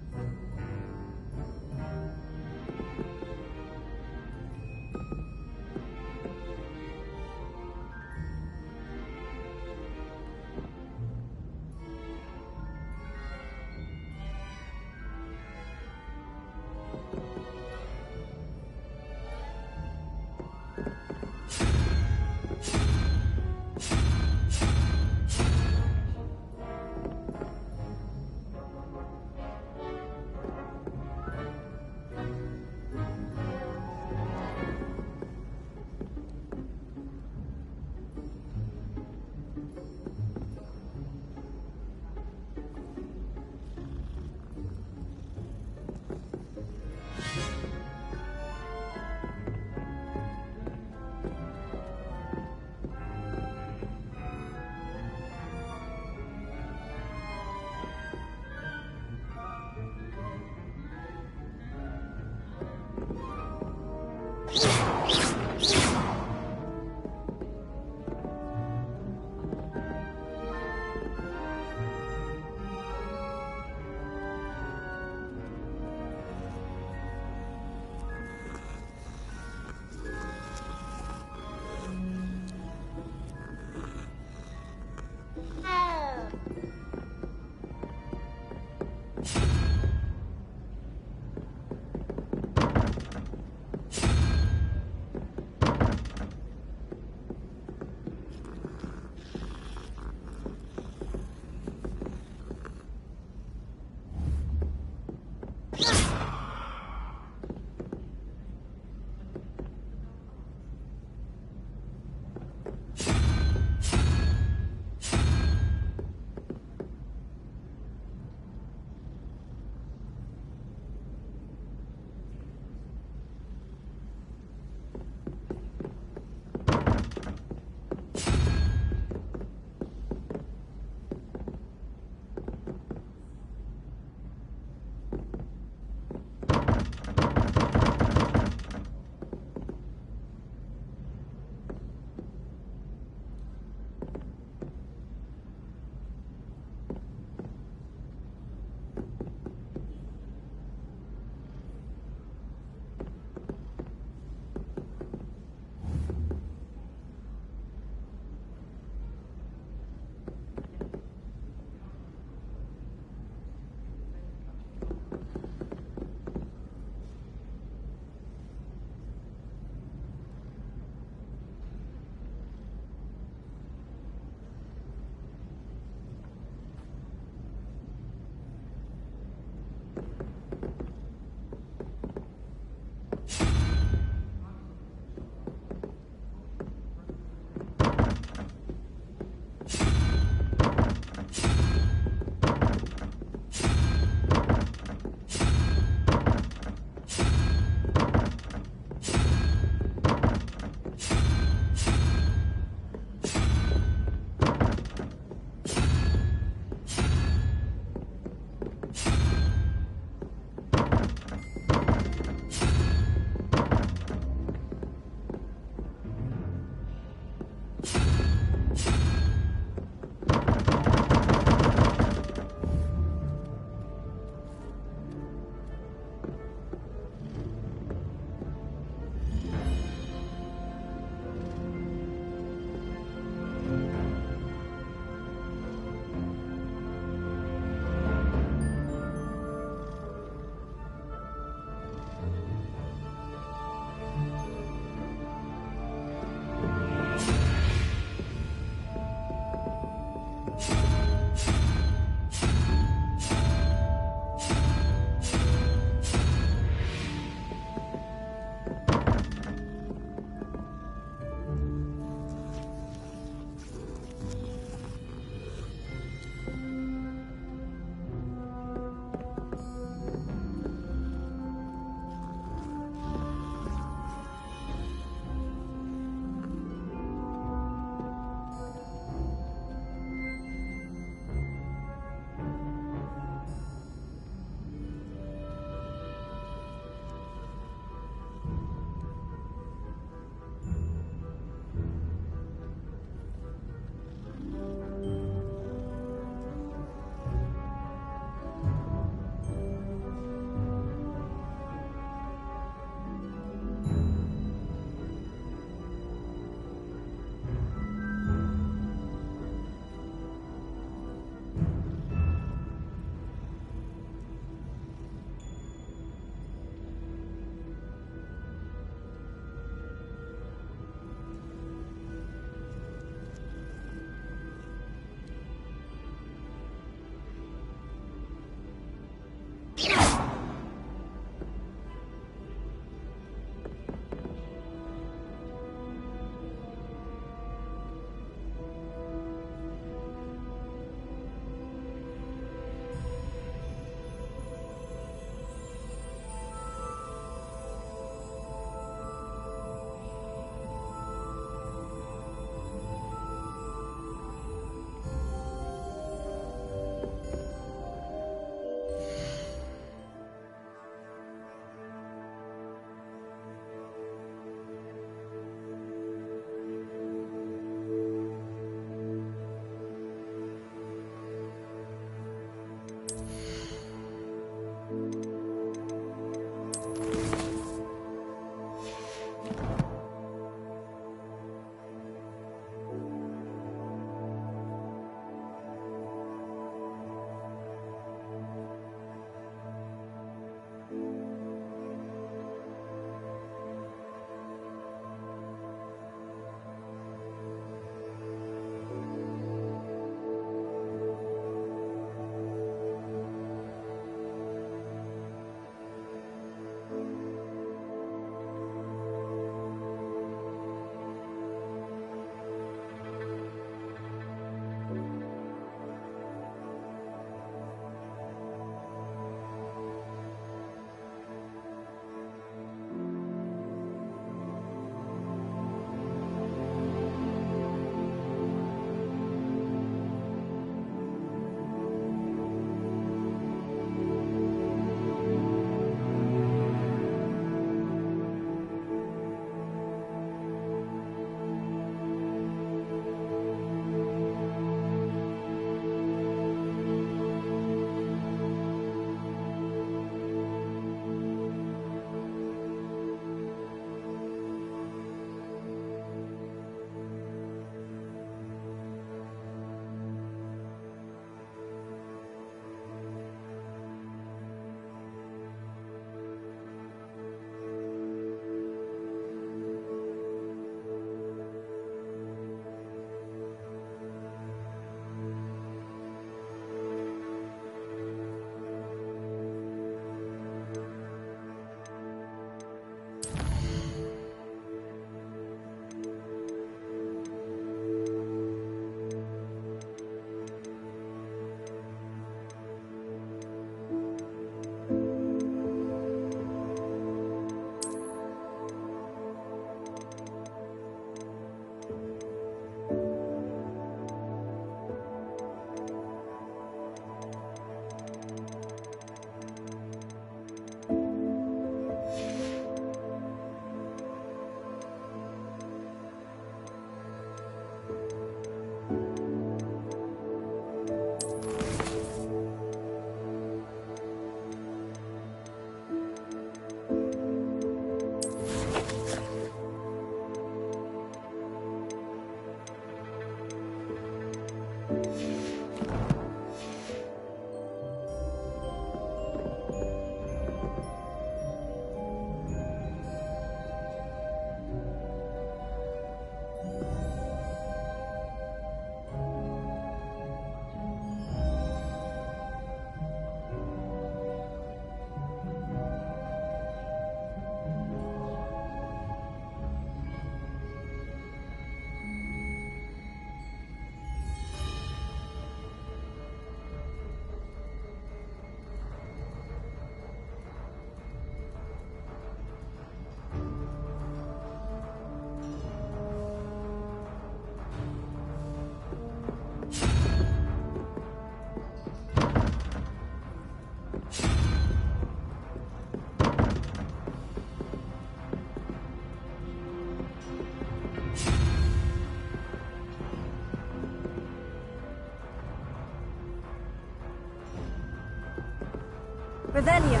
Revelio.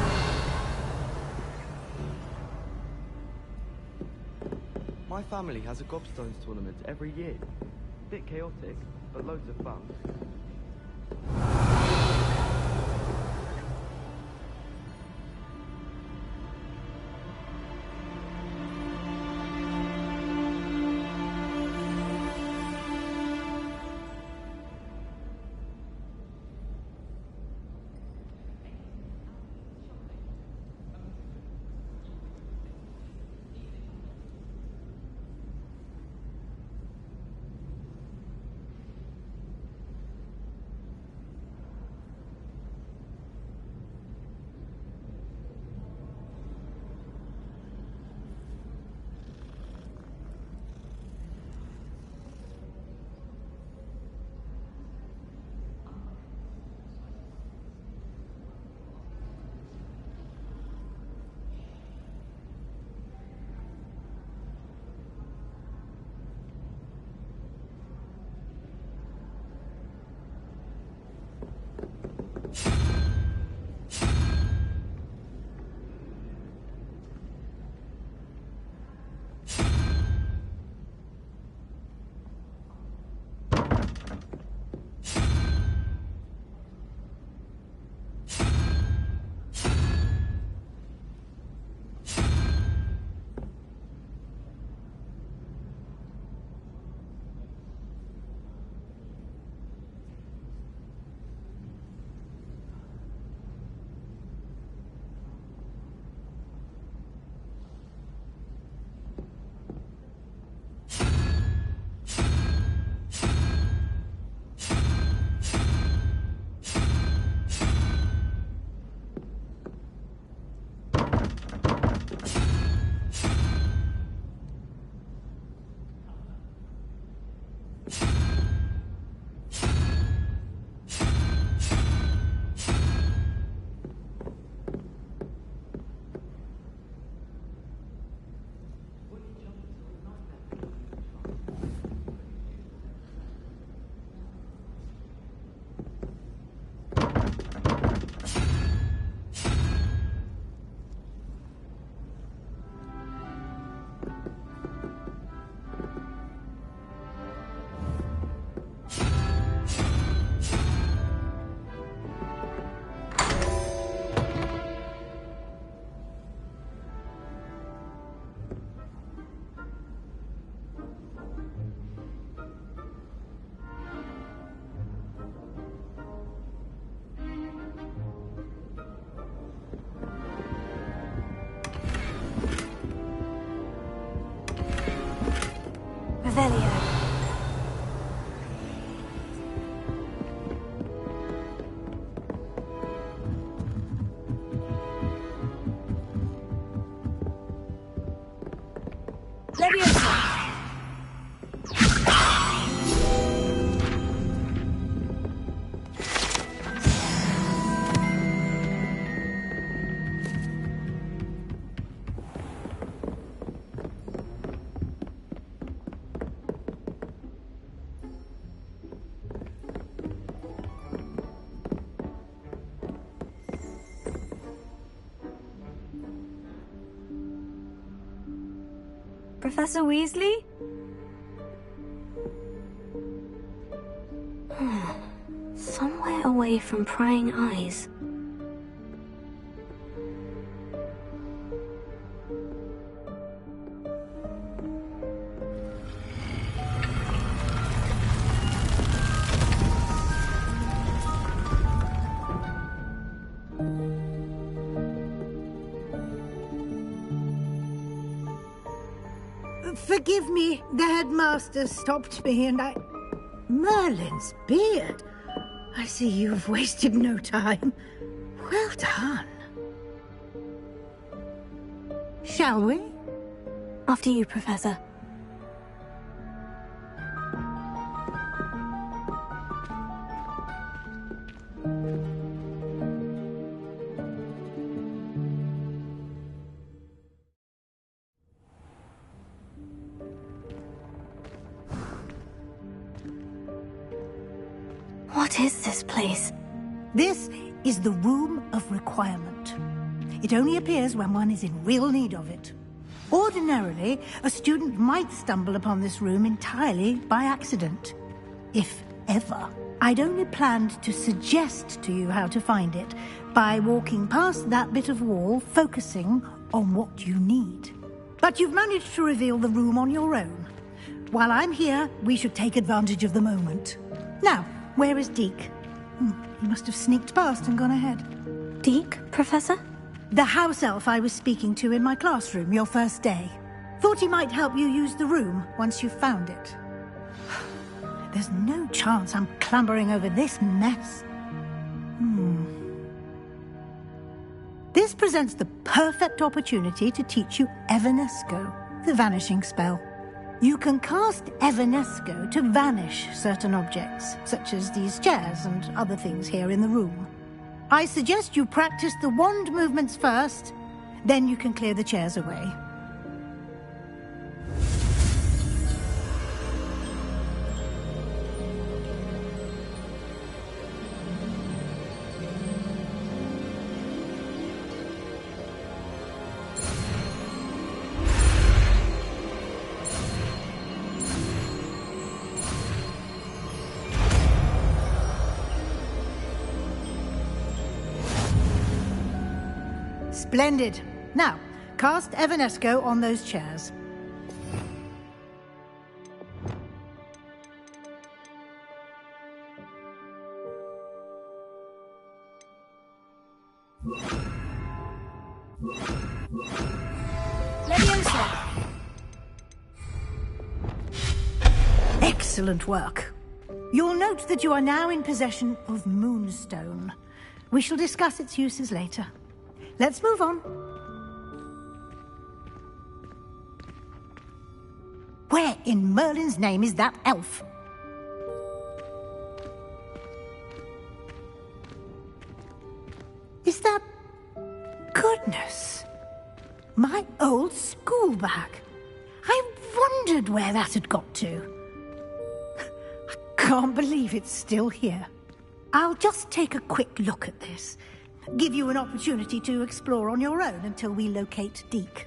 My family has a gobstones tournament every year. Bit chaotic, but loads of fun. Revelio. Leviosa. Professor Weasley? Somewhere away from prying eyes. Forgive me, the headmaster stopped me and I... Merlin's beard. I see you've wasted no time. Well done. Shall we? After you, Professor. What is this place? This is the Room of Requirement. It only appears when one is in real need of it. Ordinarily, a student might stumble upon this room entirely by accident. If ever. I'd only planned to suggest to you how to find it by walking past that bit of wall, focusing on what you need. But you've managed to reveal the room on your own. While I'm here, we should take advantage of the moment. Now, where is Deke? He must have sneaked past and gone ahead. Deke, Professor? The house elf I was speaking to in my classroom your first day. Thought he might help you use the room once you've found it. There's no chance I'm clambering over this mess. This presents the perfect opportunity to teach you Evanesco, the vanishing spell. You can cast Evanesco to vanish certain objects, such as these chairs and other things here in the room. I suggest you practice the wand movements first, then you can clear the chairs away. Splendid. Now, cast Evanesco on those chairs. Leviosa! Excellent work. You'll note that you are now in possession of Moonstone. We shall discuss its uses later. Let's move on. Where in Merlin's name is that elf? Is that... Goodness! My old school bag. I wondered where that had got to. I can't believe it's still here. I'll just take a quick look at this. Give you an opportunity to explore on your own until we locate Deke.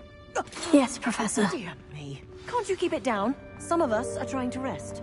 Yes, Professor. Dear me. Can't you keep it down? Some of us are trying to rest.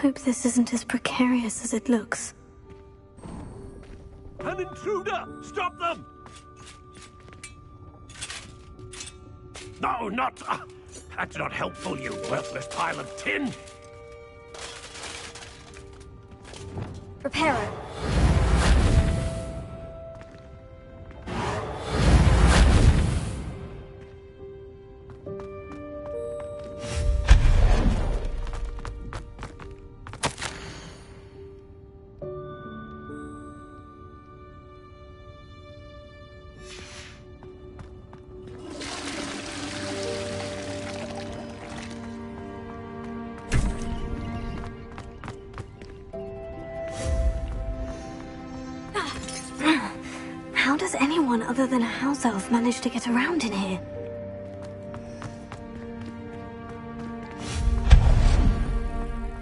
Hope this isn't as precarious as it looks. An intruder! Stop them! No, not... that's not helpful, you worthless pile of tin! Repairer. How does anyone other than a house elf manage to get around in here?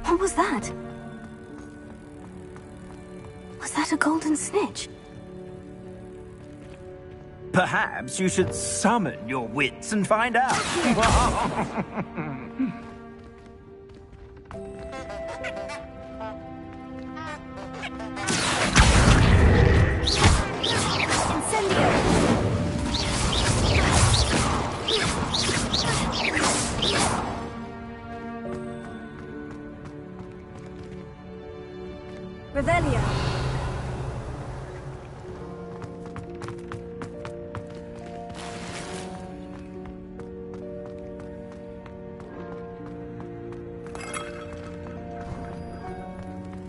What was that? Was that a golden snitch? Perhaps you should summon your wits and find out. Revelio.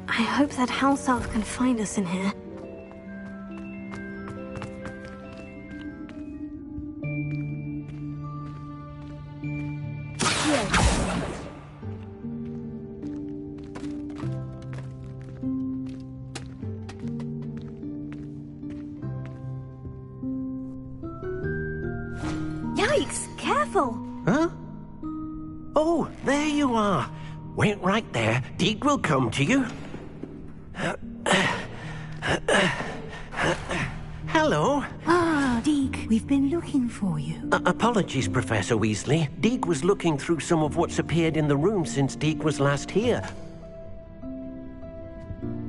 I hope that house elf can find us in here. Yikes! Careful! Huh? Oh, there you are. Wait right there. Deke will come to you. Hello. Ah, Deke, we've been looking for you. Apologies, Professor Weasley. Deke was looking through some of what's appeared in the room since Deke was last here.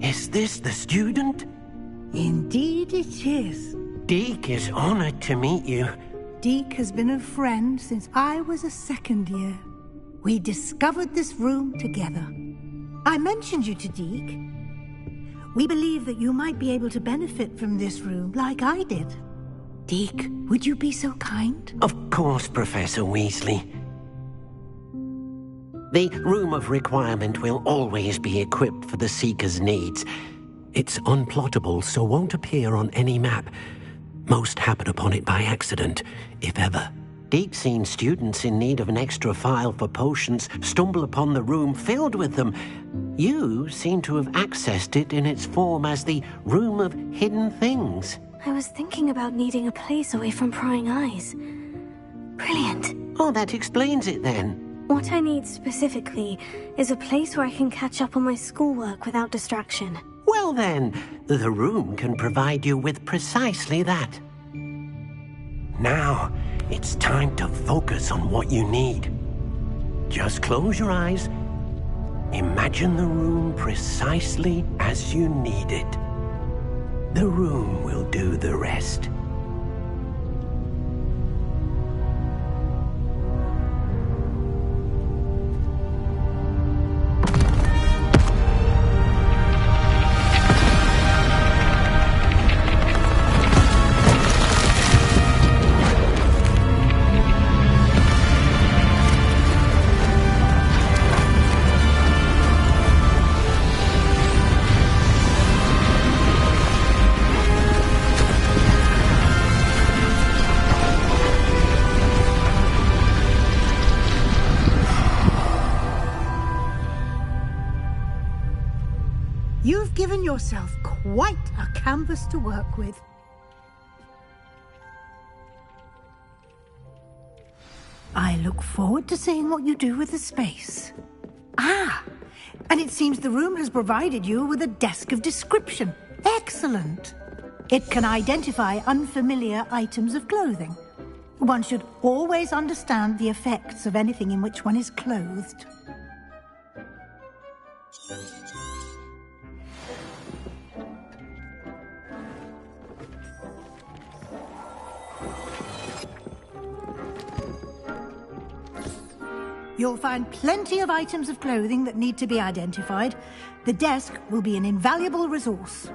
Is this the student? Indeed it is. Deke is honored to meet you. Deke has been a friend since I was a second year. We discovered this room together. I mentioned you to Deke. We believe that you might be able to benefit from this room like I did. Deke, would you be so kind? Of course, Professor Weasley. The Room of Requirement will always be equipped for the Seeker's needs. It's unplottable, so won't appear on any map. Most happen upon it by accident, if ever. indeed seen students in need of an extra file for potions stumble upon the room filled with them. You seem to have accessed it in its form as the Room of Hidden Things. I was thinking about needing a place away from prying eyes. Brilliant. Oh, that explains it then. What I need specifically is a place where I can catch up on my schoolwork without distraction. Well then, the room can provide you with precisely that. Now, it's time to focus on what you need. Just close your eyes. Imagine the room precisely as you need it. The room will do the rest. You've given yourself quite a canvas to work with. I look forward to seeing what you do with the space. Ah, and it seems the room has provided you with a desk of description. Excellent. It can identify unfamiliar items of clothing. One should always understand the effects of anything in which one is clothed. You'll find plenty of items of clothing that need to be identified. The desk will be an invaluable resource.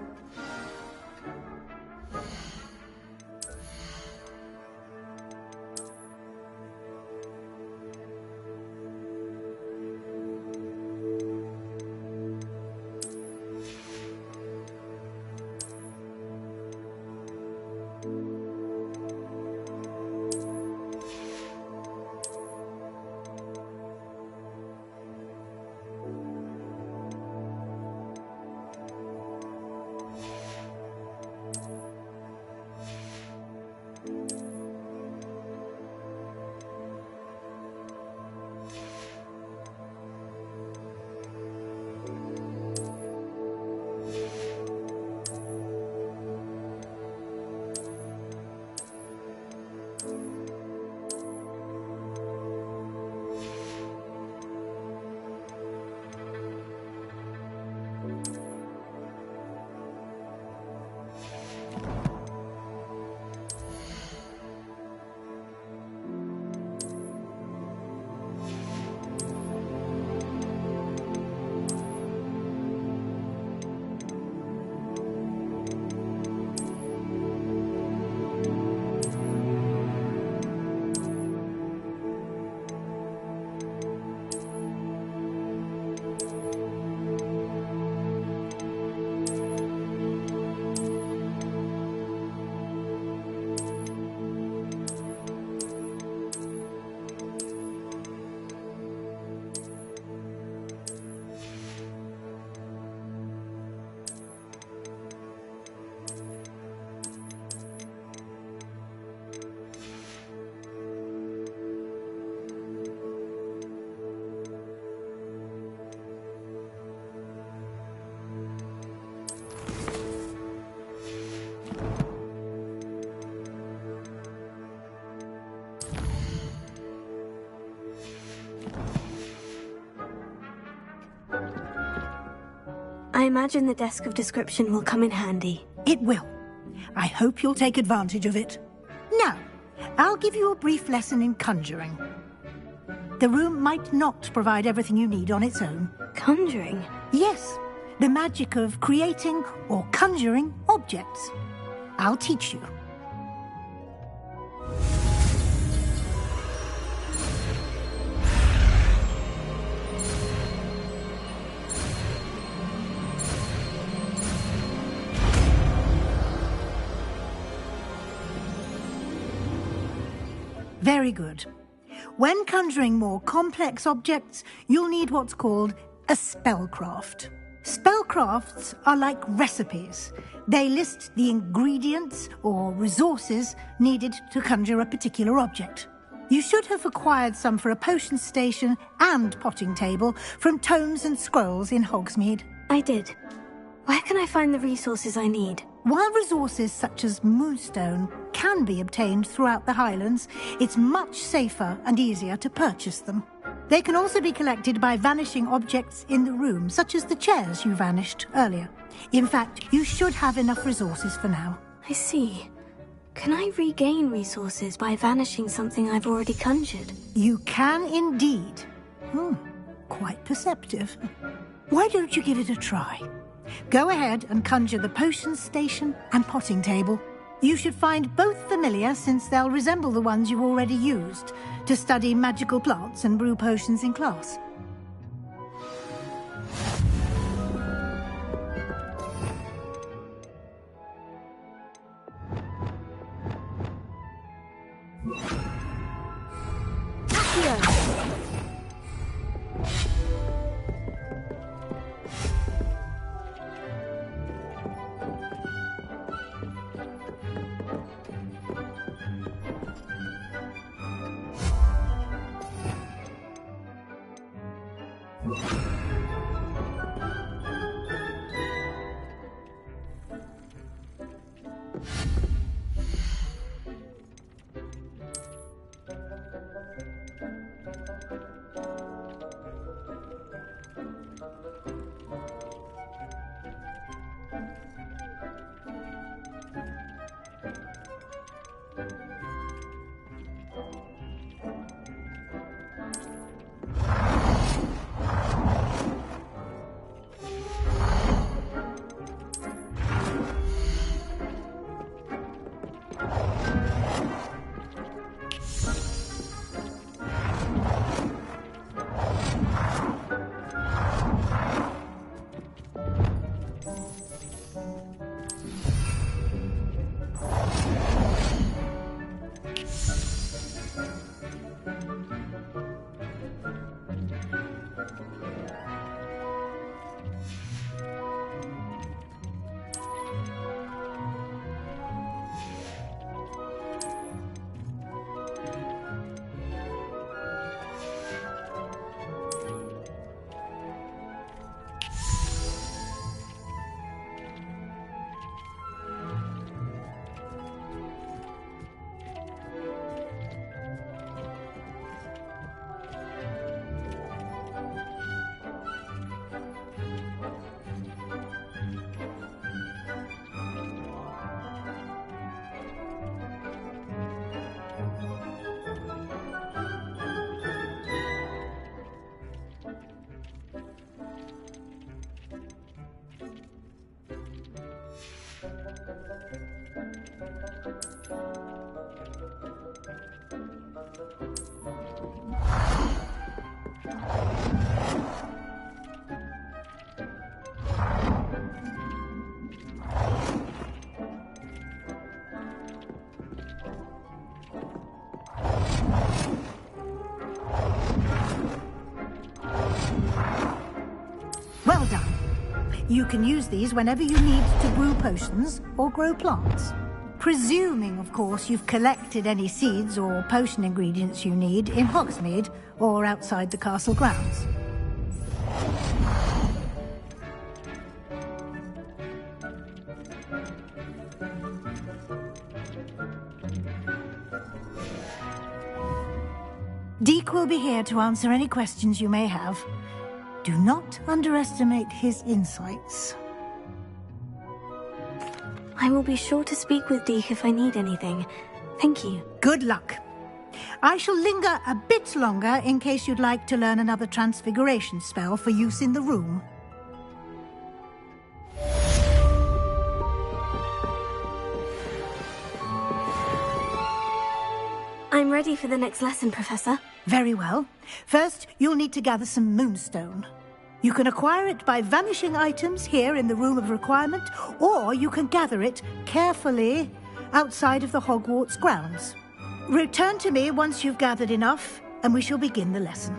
I imagine the desk of description will come in handy. It will. I hope you'll take advantage of it. Now, I'll give you a brief lesson in conjuring. The room might not provide everything you need on its own. Conjuring? Yes, the magic of creating or conjuring objects. I'll teach you. Very good. When conjuring more complex objects, you'll need what's called a spellcraft. Spellcrafts are like recipes. They list the ingredients or resources needed to conjure a particular object. You should have acquired some for a potion station and potting table from tomes and scrolls in Hogsmeade. I did. Where can I find the resources I need? While resources such as moonstone can be obtained throughout the Highlands, it's much safer and easier to purchase them. They can also be collected by vanishing objects in the room, such as the chairs you vanished earlier. In fact, you should have enough resources for now. I see. Can I regain resources by vanishing something I've already conjured? You can indeed. Quite perceptive. Why don't you give it a try? Go ahead and conjure the potion station and potting table. You should find both familiar, since they'll resemble the ones you've already used to study magical plants and brew potions in class. Well done. You can use these whenever you need to brew potions or grow plants. Presuming, of course, you've collected any seeds or potion ingredients you need in Hogsmeade or outside the castle grounds. Deke will be here to answer any questions you may have. Do not underestimate his insights. I will be sure to speak with Deke if I need anything. Thank you. Good luck. I shall linger a bit longer in case you'd like to learn another transfiguration spell for use in the room. I'm ready for the next lesson, Professor. Very well. First, you'll need to gather some moonstone. You can acquire it by vanishing items here in the Room of Requirement, or you can gather it carefully outside of the Hogwarts grounds. Return to me once you've gathered enough, and we shall begin the lesson.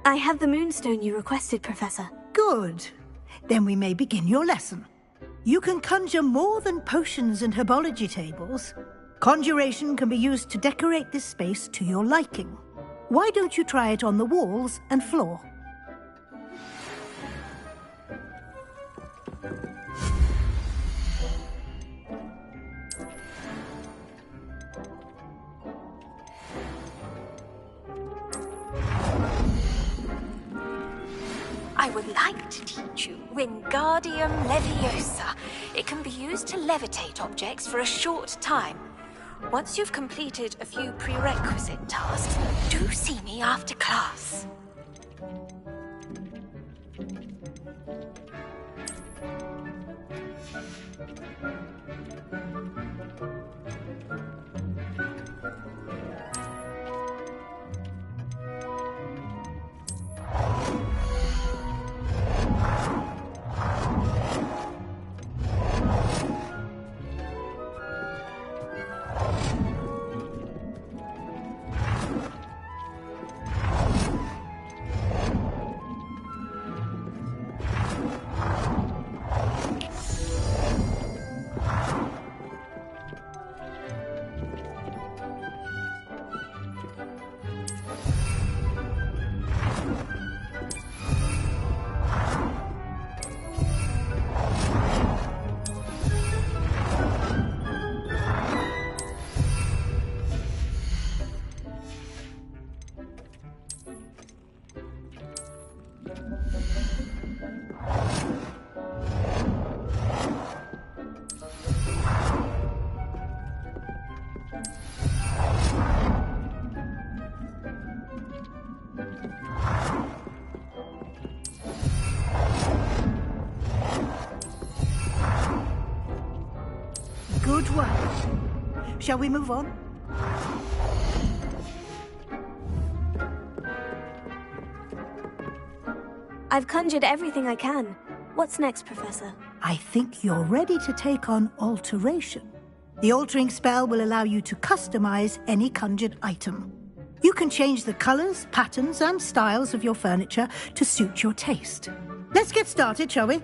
I have the moonstone you requested, Professor. Good. Then we may begin your lesson. You can conjure more than potions and herbology tables. Conjuration can be used to decorate this space to your liking. Why don't you try it on the walls and floor? I would like to teach you Wingardium Leviosa. It can be used to levitate objects for a short time. Once you've completed a few prerequisite tasks, do see me after class. Good work. Shall we move on? I've conjured everything I can. What's next, Professor? I think you're ready to take on alteration. The altering spell will allow you to customize any conjured item. You can change the colors, patterns, and styles of your furniture to suit your taste. Let's get started, shall we?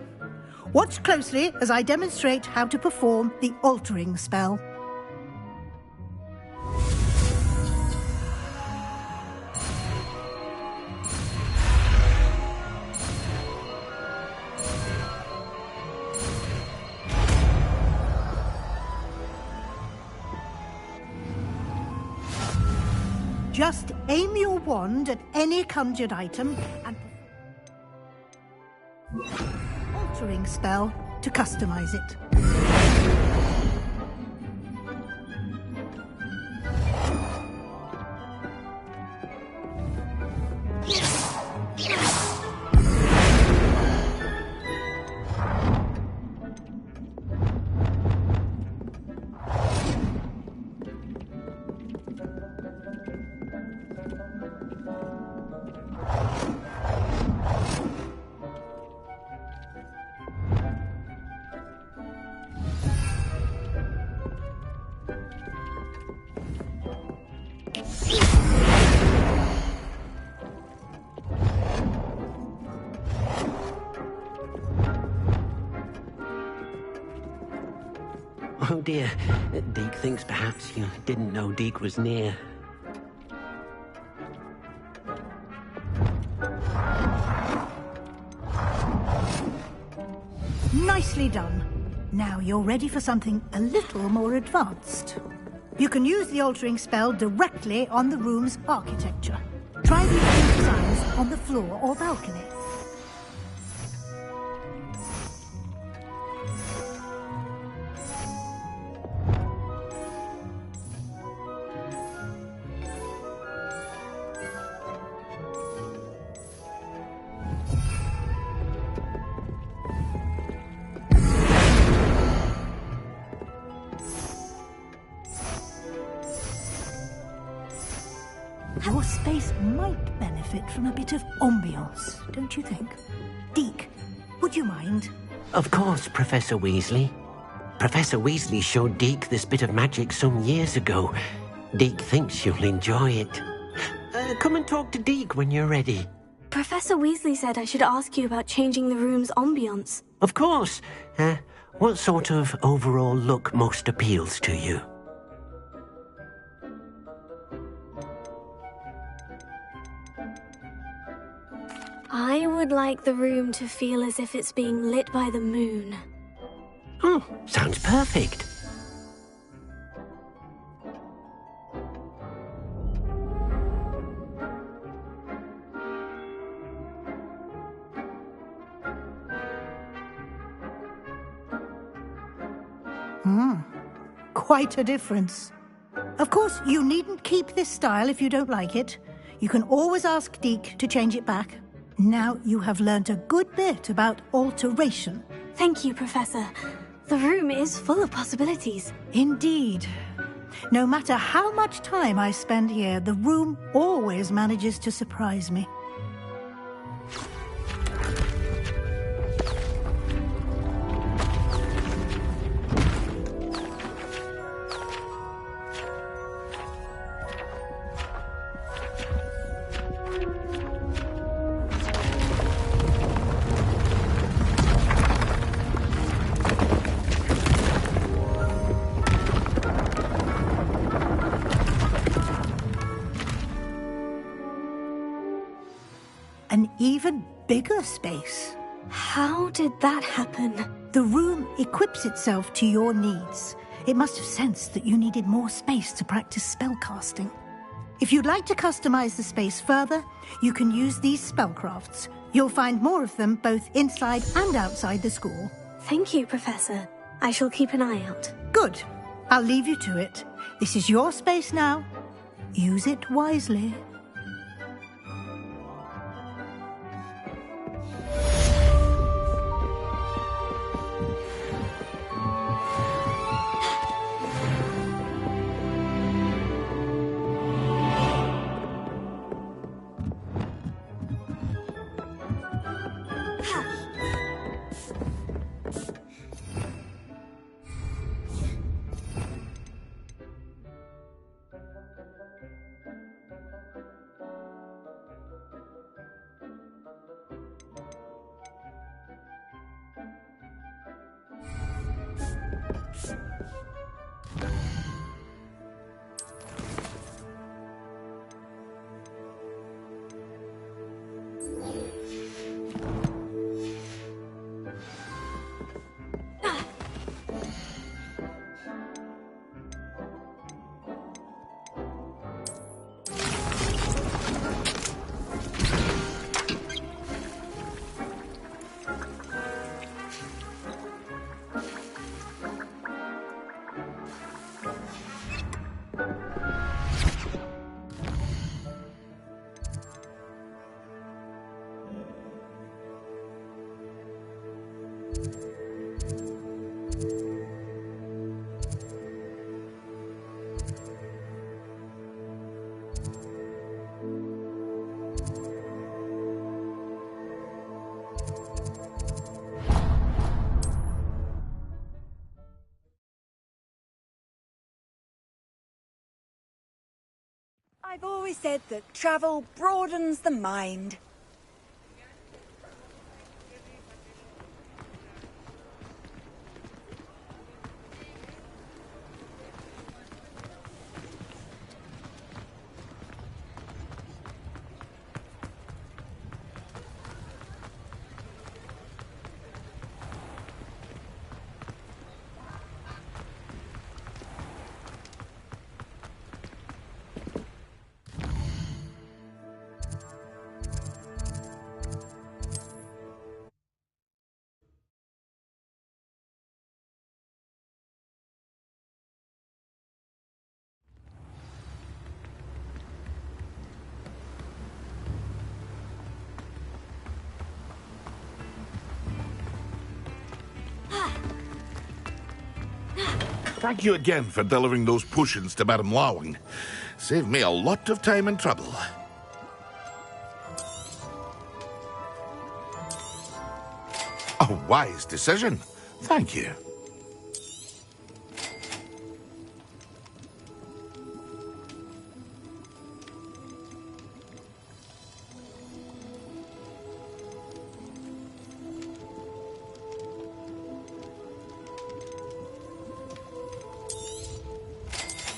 Watch closely as I demonstrate how to perform the altering spell. Just aim your wand at any conjured item and altering spell to customize it. Oh dear, Deke thinks perhaps you didn't know Deke was near. Nicely done. Now you're ready for something a little more advanced. You can use the altering spell directly on the room's architecture. Try these new designs on the floor or balcony. Your space might benefit from a bit of ambiance, don't you think? Deke, would you mind? Of course, Professor Weasley. Professor Weasley showed Deke this bit of magic some years ago. Deke thinks you'll enjoy it. Come and talk to Deke when you're ready. Professor Weasley said I should ask you about changing the room's ambience. Of course. What sort of overall look most appeals to you? I would like the room to feel as if it's being lit by the moon. Oh, sounds perfect. Quite a difference. Of course, you needn't keep this style if you don't like it. You can always ask Deke to change it back. Now you have learnt a good bit about alteration. Thank you, Professor. The room is full of possibilities. Indeed. No matter how much time I spend here, the room always manages to surprise me. An even bigger space. How did that happen? The room equips itself to your needs. It must have sensed that you needed more space to practice spellcasting. If you'd like to customize the space further, you can use these spellcrafts. You'll find more of them both inside and outside the school. Thank you, Professor. I shall keep an eye out. Good. I'll leave you to it. This is your space now. Use it wisely. I've always said that travel broadens the mind. Thank you again for delivering those potions to Madame Lawing. Saved me a lot of time and trouble. A wise decision. Thank you.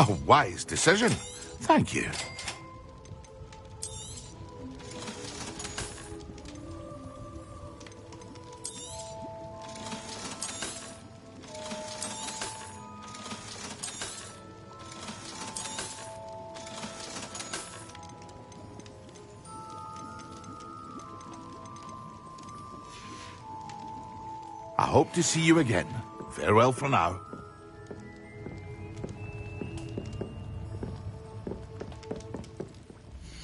A wise decision. Thank you. I hope to see you again. Farewell for now.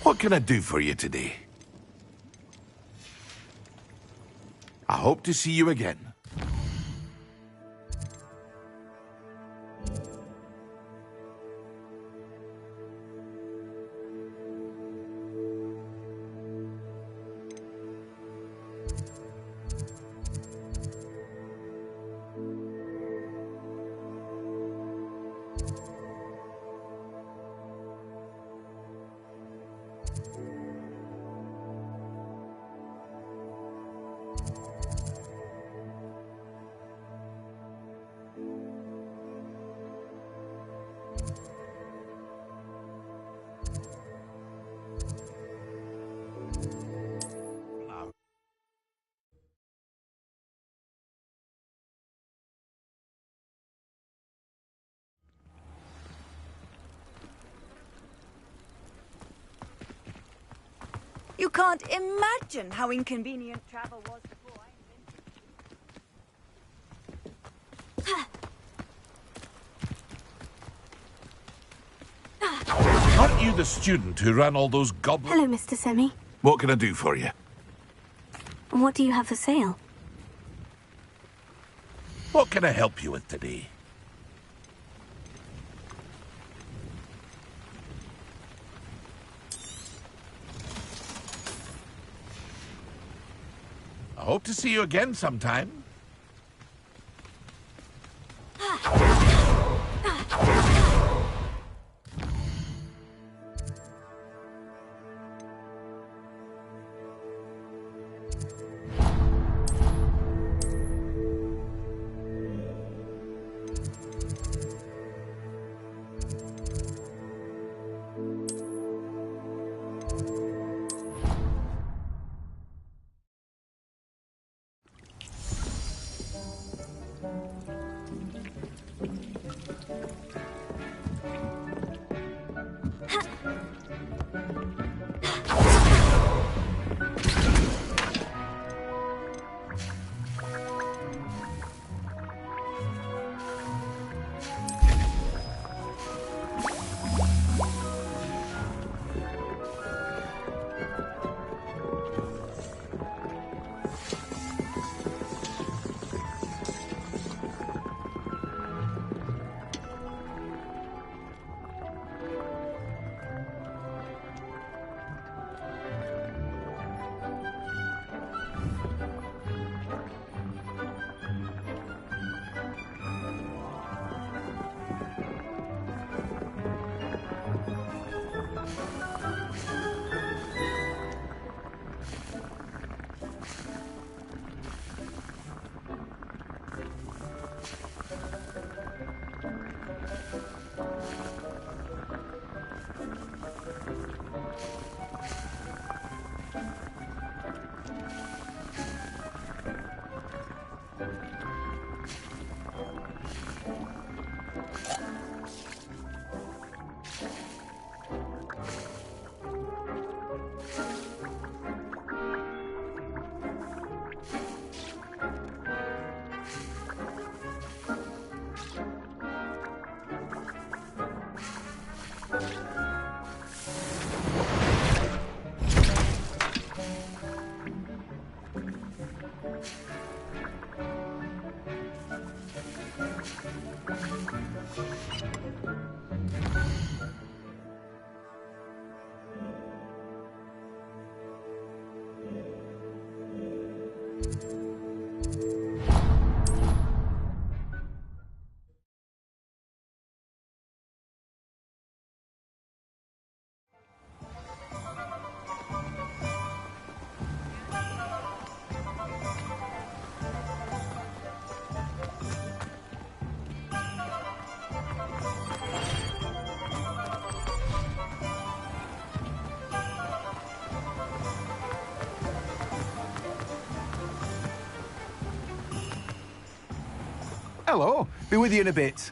What can I do for you today? I hope to see you again. You can't imagine how inconvenient travel was before I Aren't you the student who ran all those goblins? Hello, Mr. Semi. What can I do for you? What do you have for sale? What can I help you with today? I hope to see you again sometime. Hello. Be with you in a bit.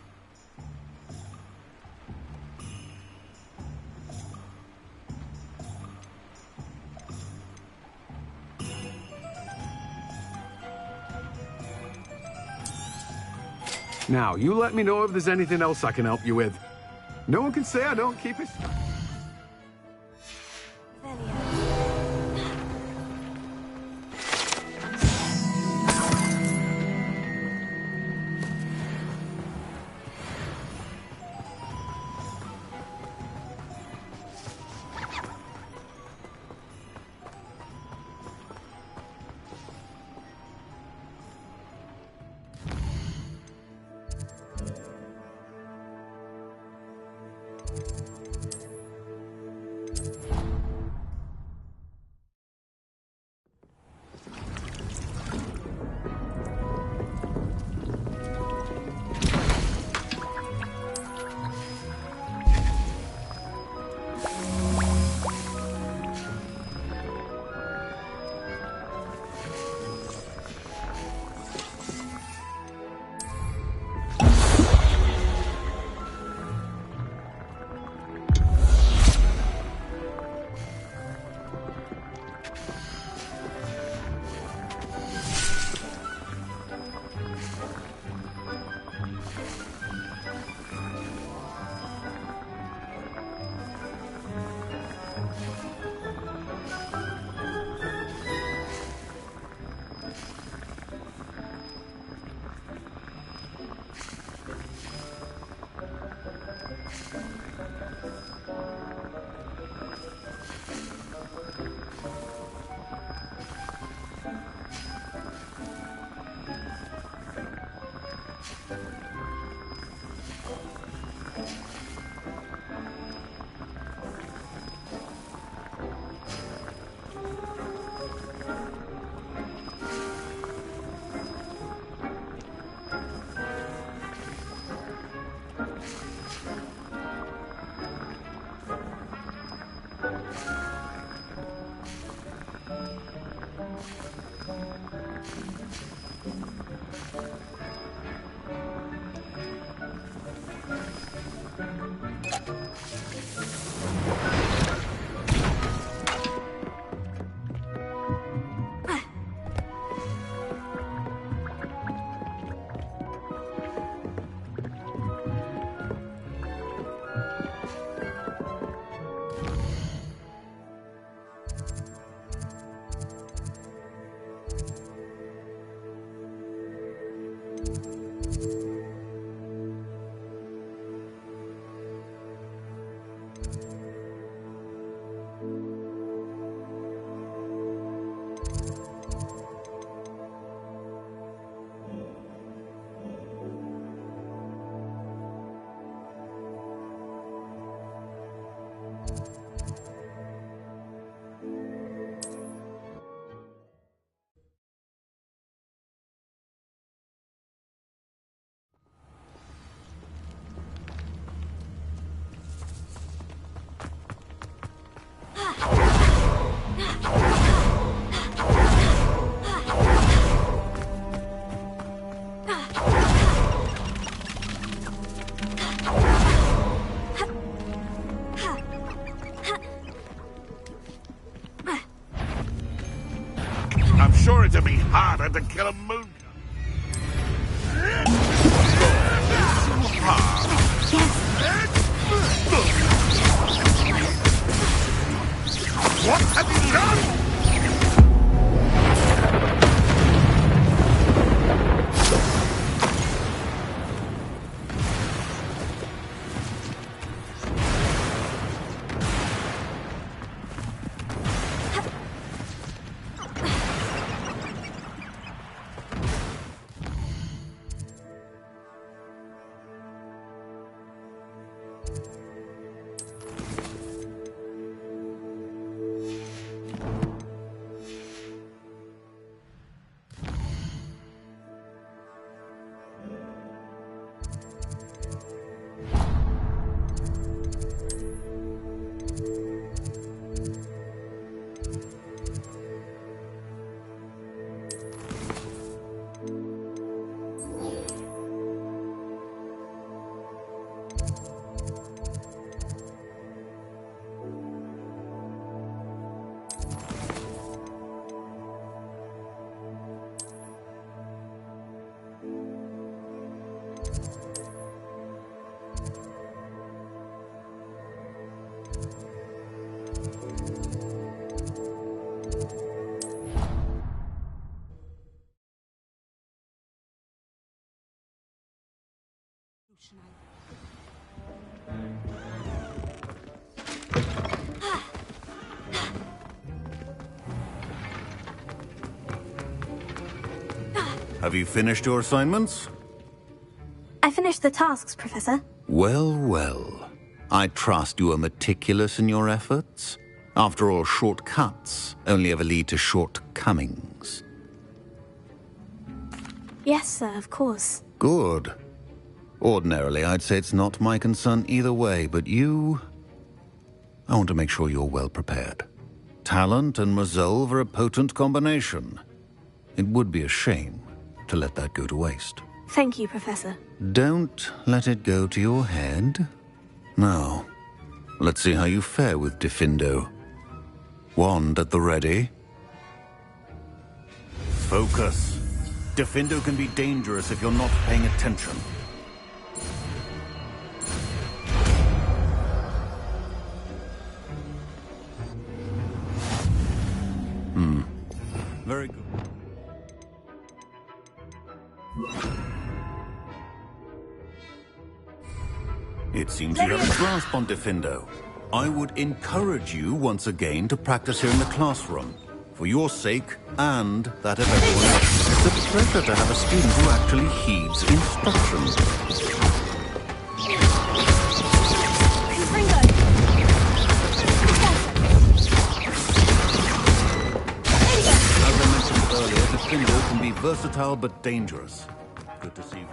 Now, you let me know if there's anything else I can help you with. No one can say I don't keep it. I'm sure it'd be harder to kill a moon. What have you done? Have you finished your assignments? I finished the tasks, Professor. Well, well. I trust you are meticulous in your efforts. After all, shortcuts only ever lead to shortcomings. Yes, sir, of course. Good. Ordinarily, I'd say it's not my concern either way, but you... I want to make sure you're well prepared. Talent and resolve are a potent combination. It would be a shame to let that go to waste. Thank you, Professor. Don't let it go to your head. Now, let's see how you fare with Diffindo. Wand at the ready. Focus. Diffindo can be dangerous if you're not paying attention. Very good. It seems you have a grasp on Diffindo. I would encourage you once again to practice here in the classroom. For your sake, and that of everyone else. It's a pleasure to have a student who actually heeds instructions. As I mentioned earlier, Diffindo can be versatile but dangerous. Good to see you.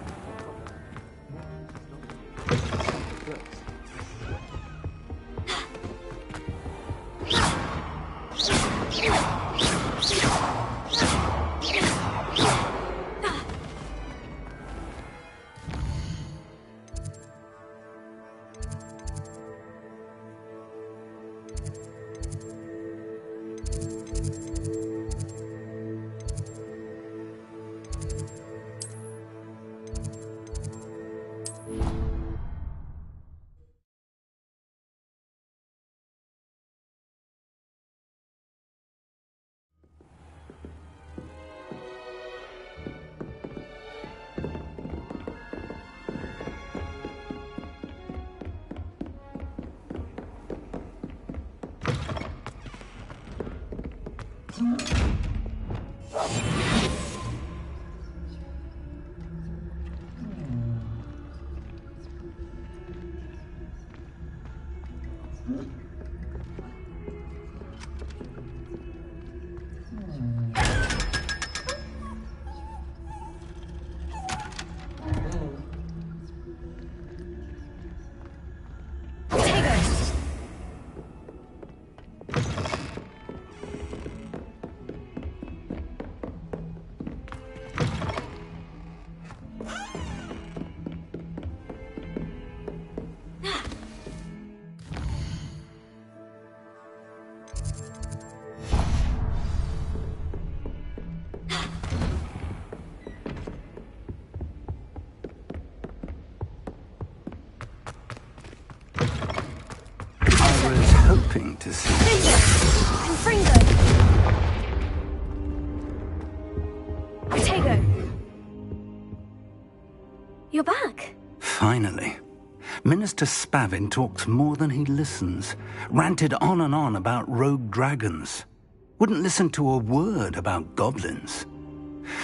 Hoping to see. Tego! You're back. Finally. Minister Spavin talks more than he listens. Ranted on and on about rogue dragons. Wouldn't listen to a word about goblins.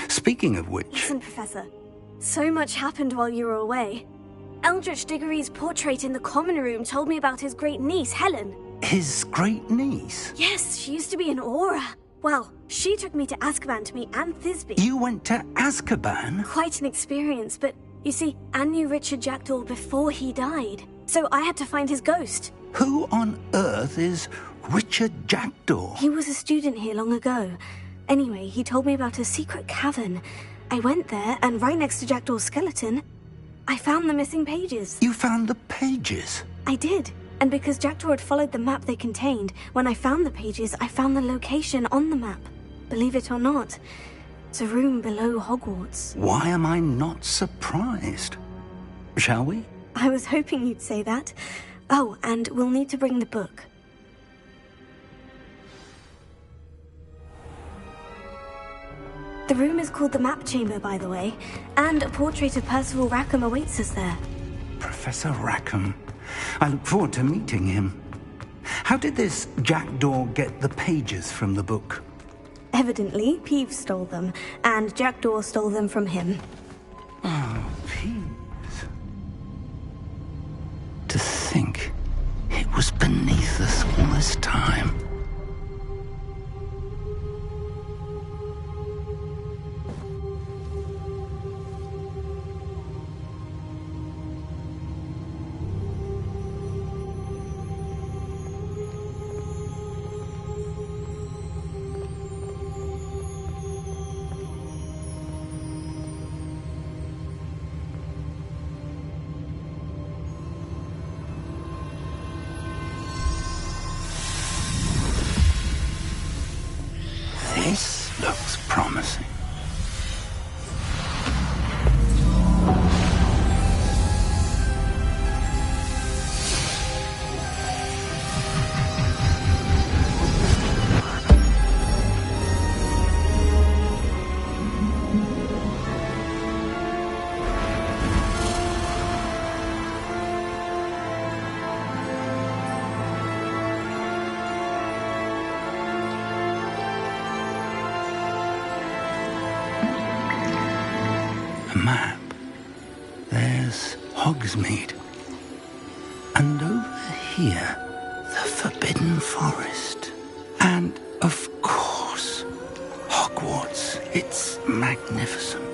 Speaking of which... Listen, Professor. So much happened while you were away. Eldritch Diggory's portrait in the common room told me about his great niece, Helen. His great niece? Yes, she used to be an Aura. Well, she took me to Azkaban to meet Anne Thisbe. You went to Azkaban? Quite an experience, but you see, Anne knew Richard Jackdaw before he died, so I had to find his ghost. Who on earth is Richard Jackdaw? He was a student here long ago. Anyway, he told me about a secret cavern. I went there, and right next to Jackdaw's skeleton, I found the missing pages. You found the pages? I did. And because Jackdaw had followed the map they contained, when I found the pages, I found the location on the map. Believe it or not, it's a room below Hogwarts. Why am I not surprised? Shall we? I was hoping you'd say that. Oh, and we'll need to bring the book. The room is called the Map Chamber, by the way, and a portrait of Percival Rackham awaits us there. Professor Rackham. I look forward to meeting him. How did this jackdaw get the pages from the book? Evidently, Peeves stole them, and Jackdaw stole them from him. Oh, Peeves. To think it was beneath us all this time. This looks promising. A map. There's Hogsmeade. And over here, the Forbidden Forest. And, of course, Hogwarts. It's magnificent.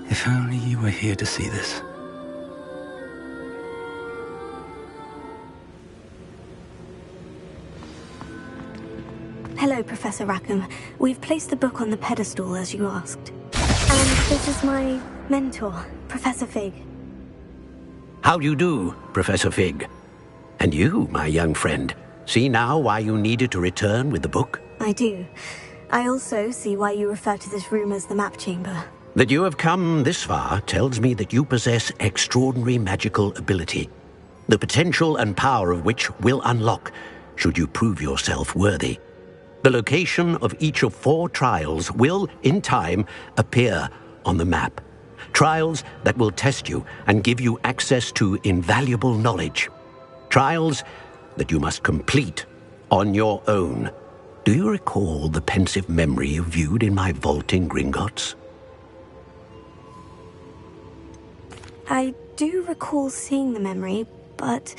If only you were here to see this. Hello, Professor Rackham. We've placed the book on the pedestal, as you asked. And this is my mentor, Professor Fig. How do you do, Professor Fig? And you, my young friend, see now why you needed to return with the book? I do. I also see why you refer to this room as the map chamber. That you have come this far tells me that you possess extraordinary magical ability, the potential and power of which will unlock should you prove yourself worthy. The location of each of 4 trials will, in time, appear on the map. Trials that will test you and give you access to invaluable knowledge. Trials that you must complete on your own. Do you recall the pensive memory you viewed in my vault in Gringotts? I do recall seeing the memory, but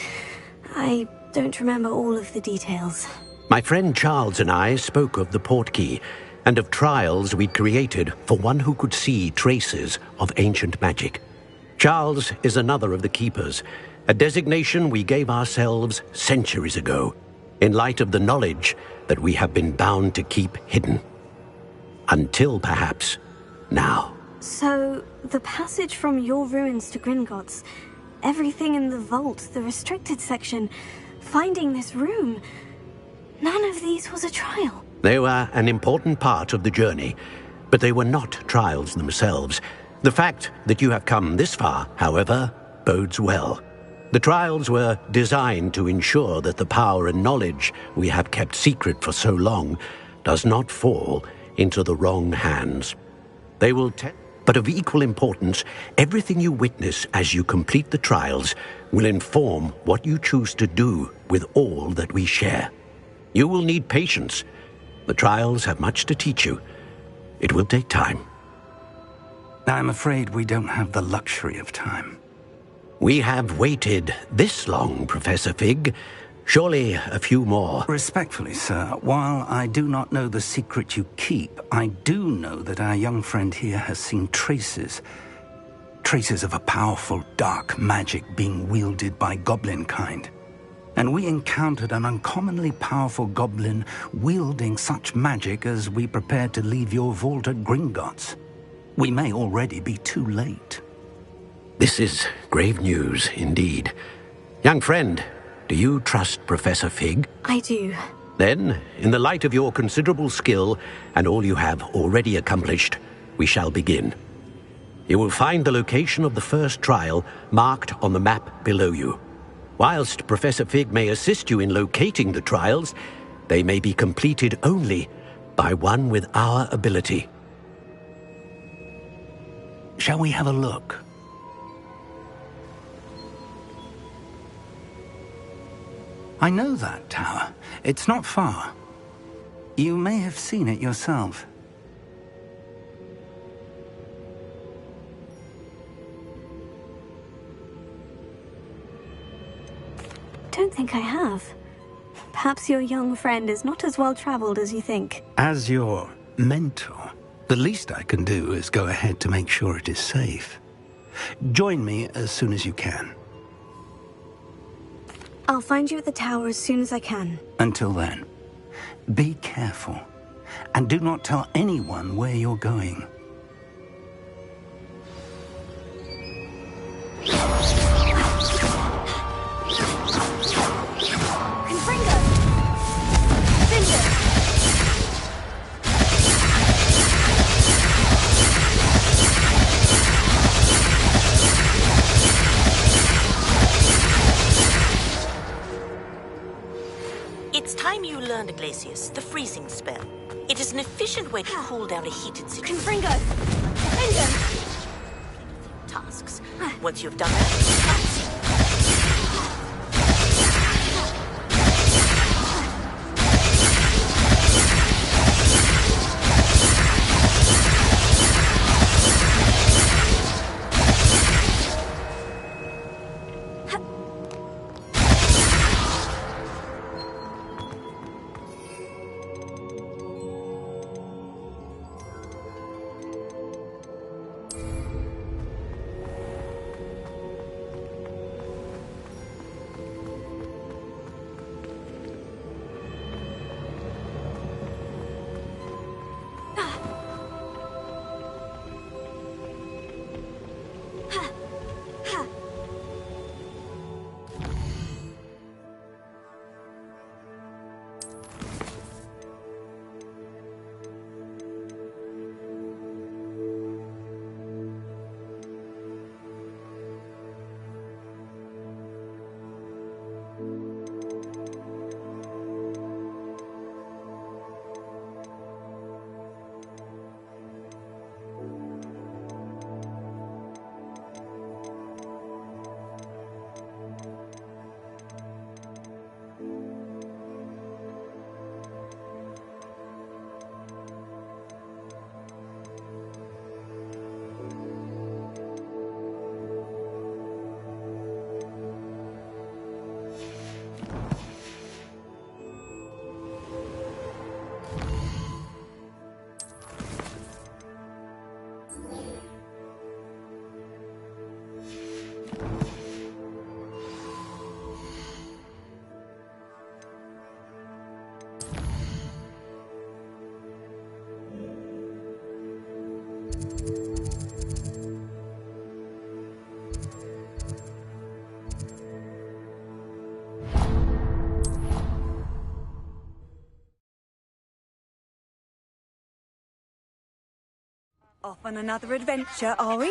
I don't remember all of the details. My friend Charles and I spoke of the portkey and of trials we'd created for one who could see traces of ancient magic. Charles is another of the keepers, a designation we gave ourselves centuries ago, in light of the knowledge that we have been bound to keep hidden. Until perhaps now. So, the passage from your ruins to Gringotts, everything in the vault, the restricted section, finding this room, none of these was a trial. They were an important part of the journey, but they were not trials themselves. The fact that you have come this far, however, bodes well. The trials were designed to ensure that the power and knowledge we have kept secret for so long does not fall into the wrong hands. They will but of equal importance, everything you witness as you complete the trials will inform what you choose to do with all that we share. You will need patience. The trials have much to teach you. It will take time. I'm afraid we don't have the luxury of time. We have waited this long, Professor Fig. Surely a few more. Respectfully, sir, while I do not know the secret you keep, I do know that our young friend here has seen traces of a powerful dark magic being wielded by goblin kind. And we encountered an uncommonly powerful goblin wielding such magic as we prepared to leave your vault at Gringotts. We may already be too late. This is grave news indeed. Young friend, do you trust Professor Fig? I do. Then, in the light of your considerable skill and all you have already accomplished, we shall begin. You will find the location of the first trial marked on the map below you. Whilst Professor Fig may assist you in locating the trials, they may be completed only by one with our ability. Shall we have a look? I know that tower. It's not far. You may have seen it yourself. Don't think I have. Perhaps your young friend is not as well traveled as you think. As your mentor, the least I can do is go ahead to make sure it is safe. Join me as soon as you can. I'll find you at the tower as soon as I can. Until then, be careful, and do not tell anyone where you're going. It's time you learned, Glacius, the freezing spell. It is an efficient way to cool down a heated situation. Confringo! Tasks. Once you've done that, off on another adventure, are we?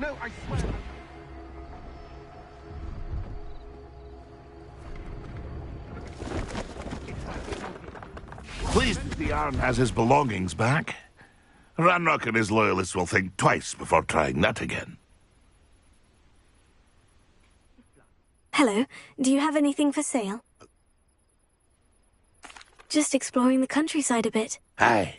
No, I swear. Pleased the Arn has his belongings back. Ranrock and his loyalists will think twice before trying that again. Hello, do you have anything for sale? Just exploring the countryside a bit. Aye.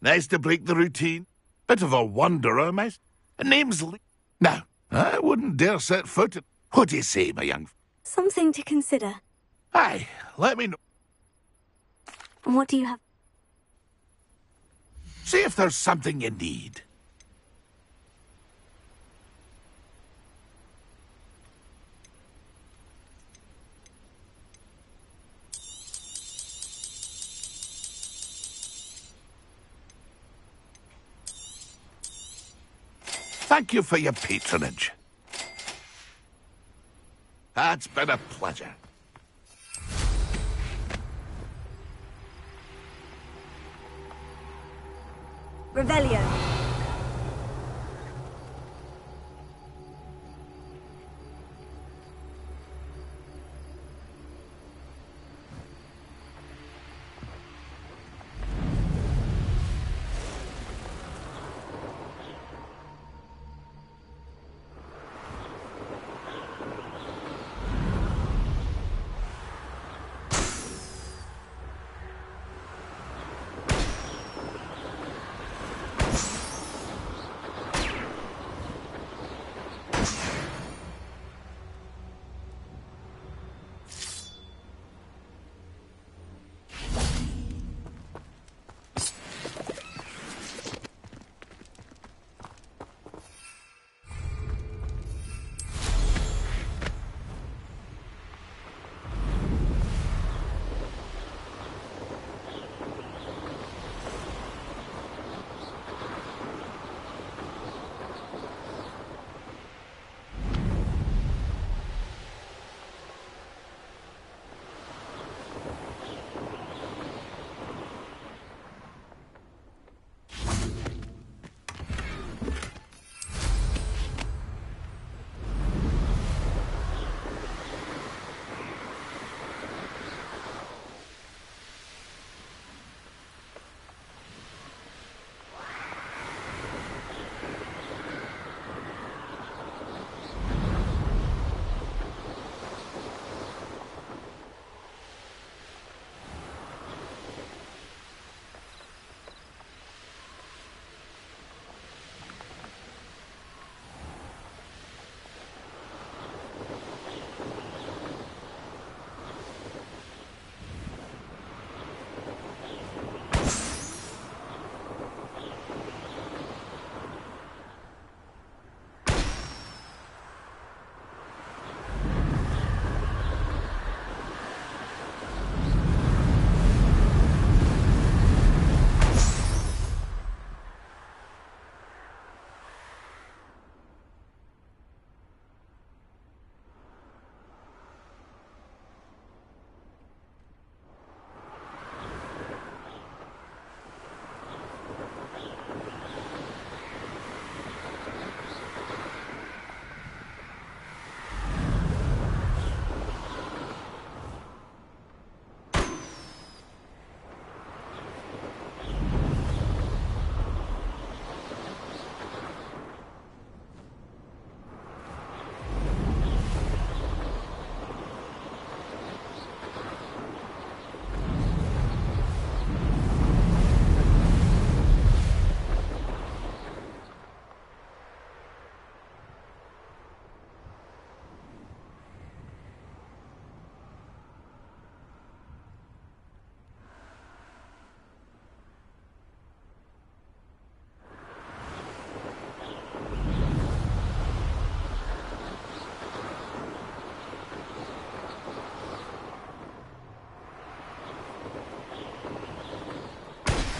Nice to break the routine. Bit of a wanderer, miss. Name's Lee. Now, I wouldn't dare set foot in... What do you say, my young... Something to consider. Aye, let me know. What do you have? See if there's something you need. Thank you for your patronage. It's been a pleasure. Revelio.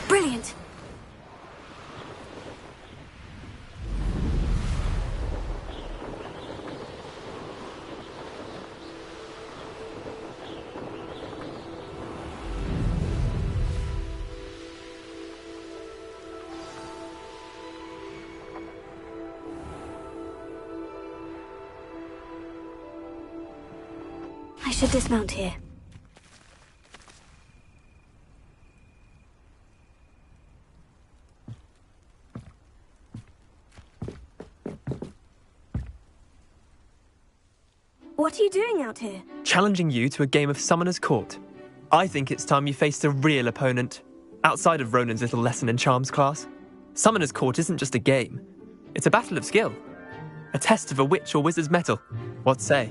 Brilliant! I should dismount here. What are you doing out here? Challenging you to a game of Summoner's Court. I think it's time you faced a real opponent, outside of Ronan's little lesson in charms class. Summoner's Court isn't just a game. It's a battle of skill. A test of a witch or wizard's mettle. What say?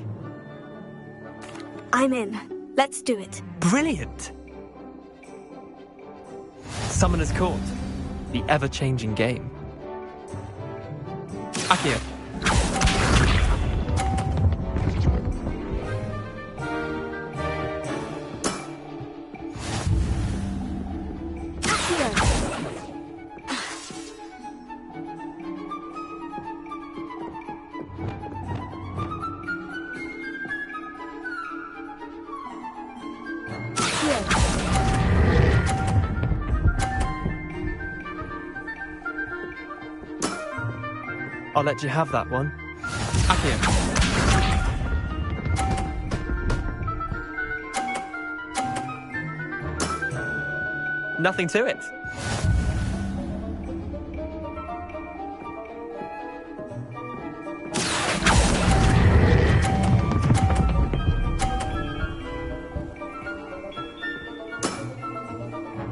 I'm in. Let's do it. Brilliant! Summoner's Court. The ever-changing game. Akio. I'll let you have that one. Akio. Nothing to it.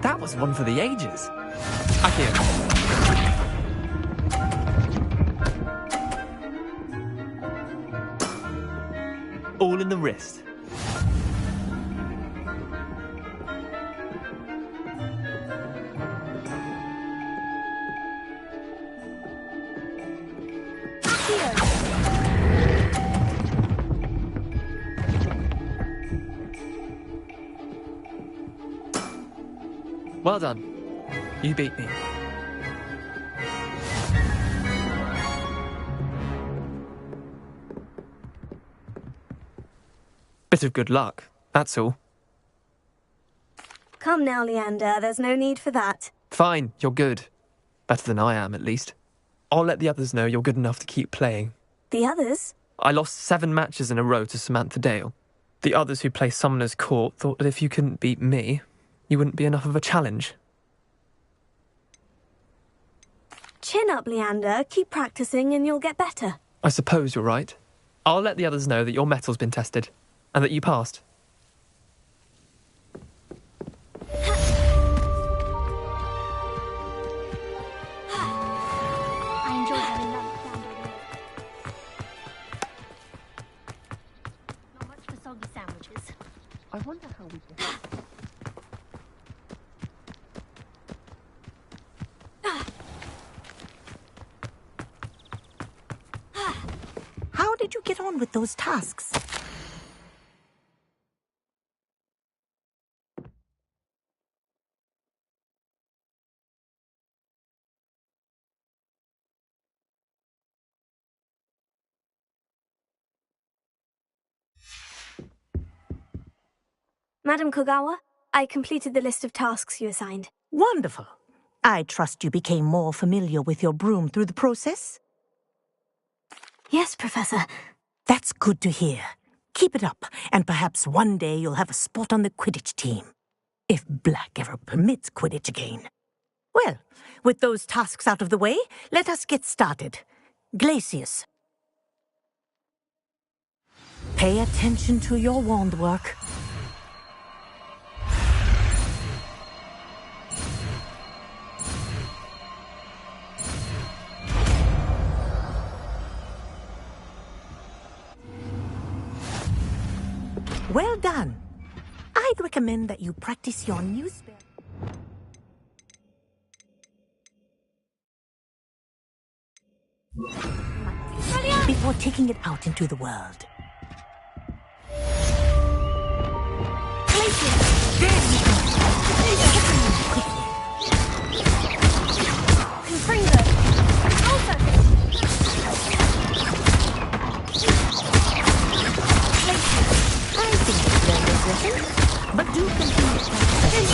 That was one for the ages. Akio. All in the wrist. Well done. You beat me. Bit of good luck, that's all. Come now, Leander. There's no need for that. Fine, you're good. Better than I am, at least. I'll let the others know you're good enough to keep playing. The others? I lost 7 matches in a row to Samantha Dale. The others who play Summoner's Court thought that if you couldn't beat me, you wouldn't be enough of a challenge. Chin up, Leander. Keep practicing and you'll get better. I suppose you're right. I'll let the others know that your metal's been tested, and that you passed. I enjoy having lunch down by the Not much for soggy sandwiches. I wonder how we can... How did you get on with those tasks? Madam Kogawa, I completed the list of tasks you assigned. Wonderful. I trust you became more familiar with your broom through the process? Yes, Professor. That's good to hear. Keep it up, and perhaps one day you'll have a spot on the Quidditch team. If Black ever permits Quidditch again. Well, with those tasks out of the way, let us get started. Glacius. Pay attention to your wand work. Well done. I'd recommend that you practice your new spell before taking it out into the world. But do continue to practice.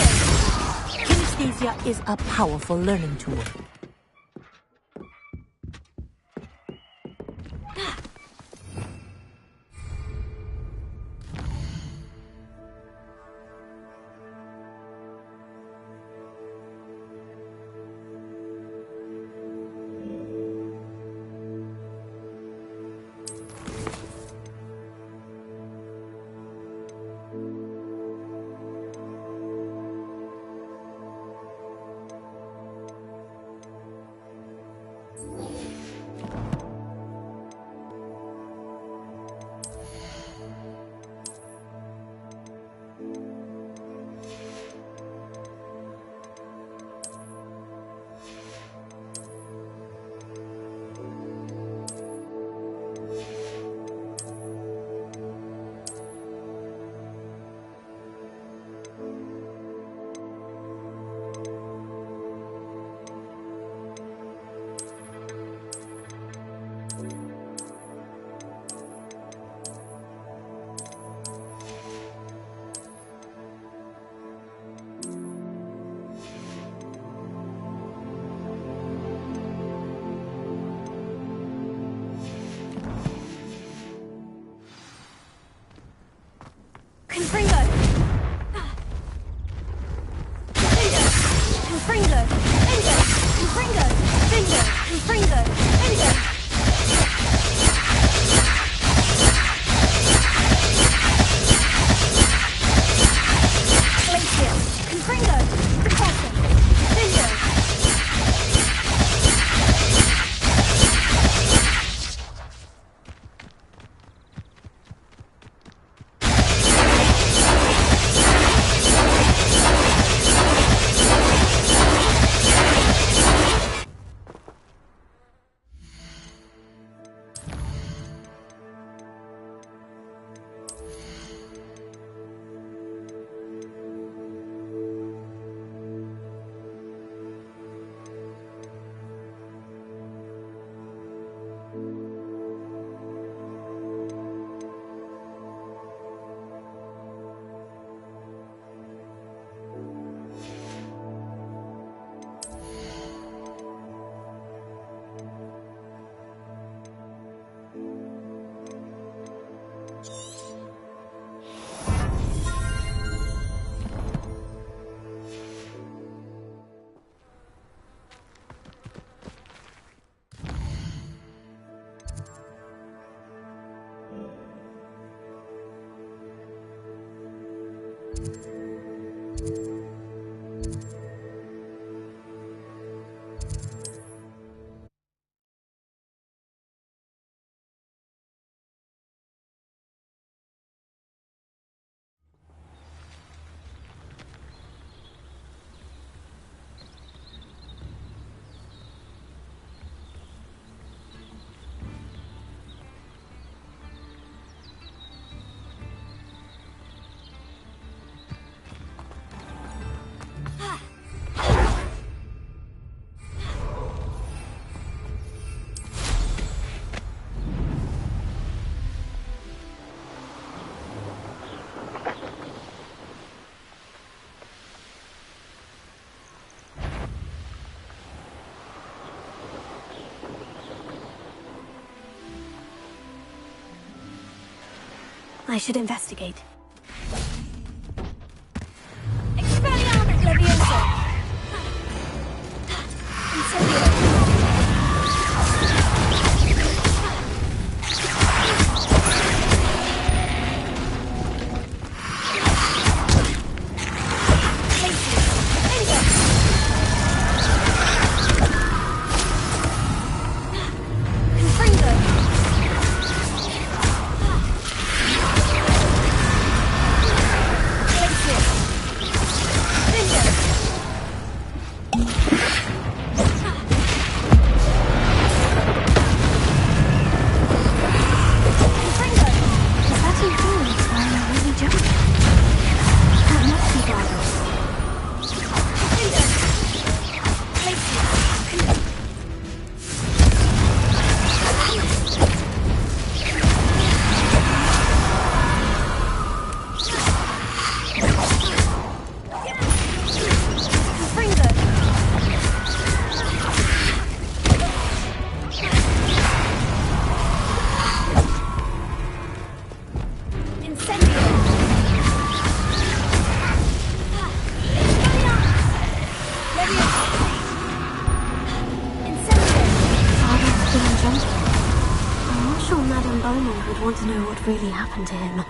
Kinesthesia is a powerful learning tool. Confringo! Finger! Confringo! Finger! Confringo! Finger! Confringo! Finger! Glacier! Confringo! Repulsion! Finger! I should investigate. Expelliarmus Leviosa! Incendio! would want to know what really happened to him.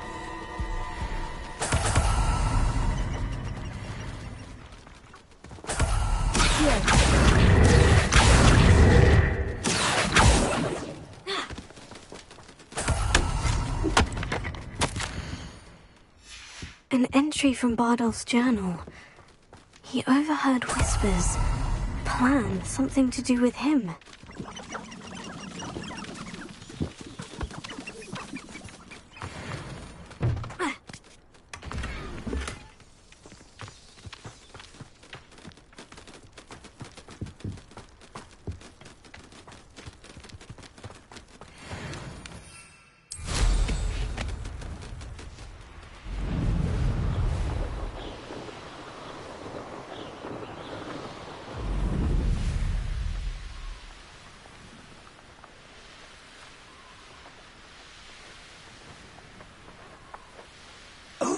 An entry from Bardolph's journal. He overheard whispers. A plan, something to do with him.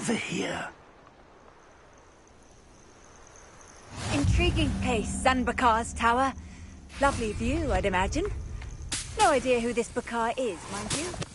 over here. Intriguing place, Zanbakar's tower. Lovely view, I'd imagine. No idea who this Bakar is, mind you.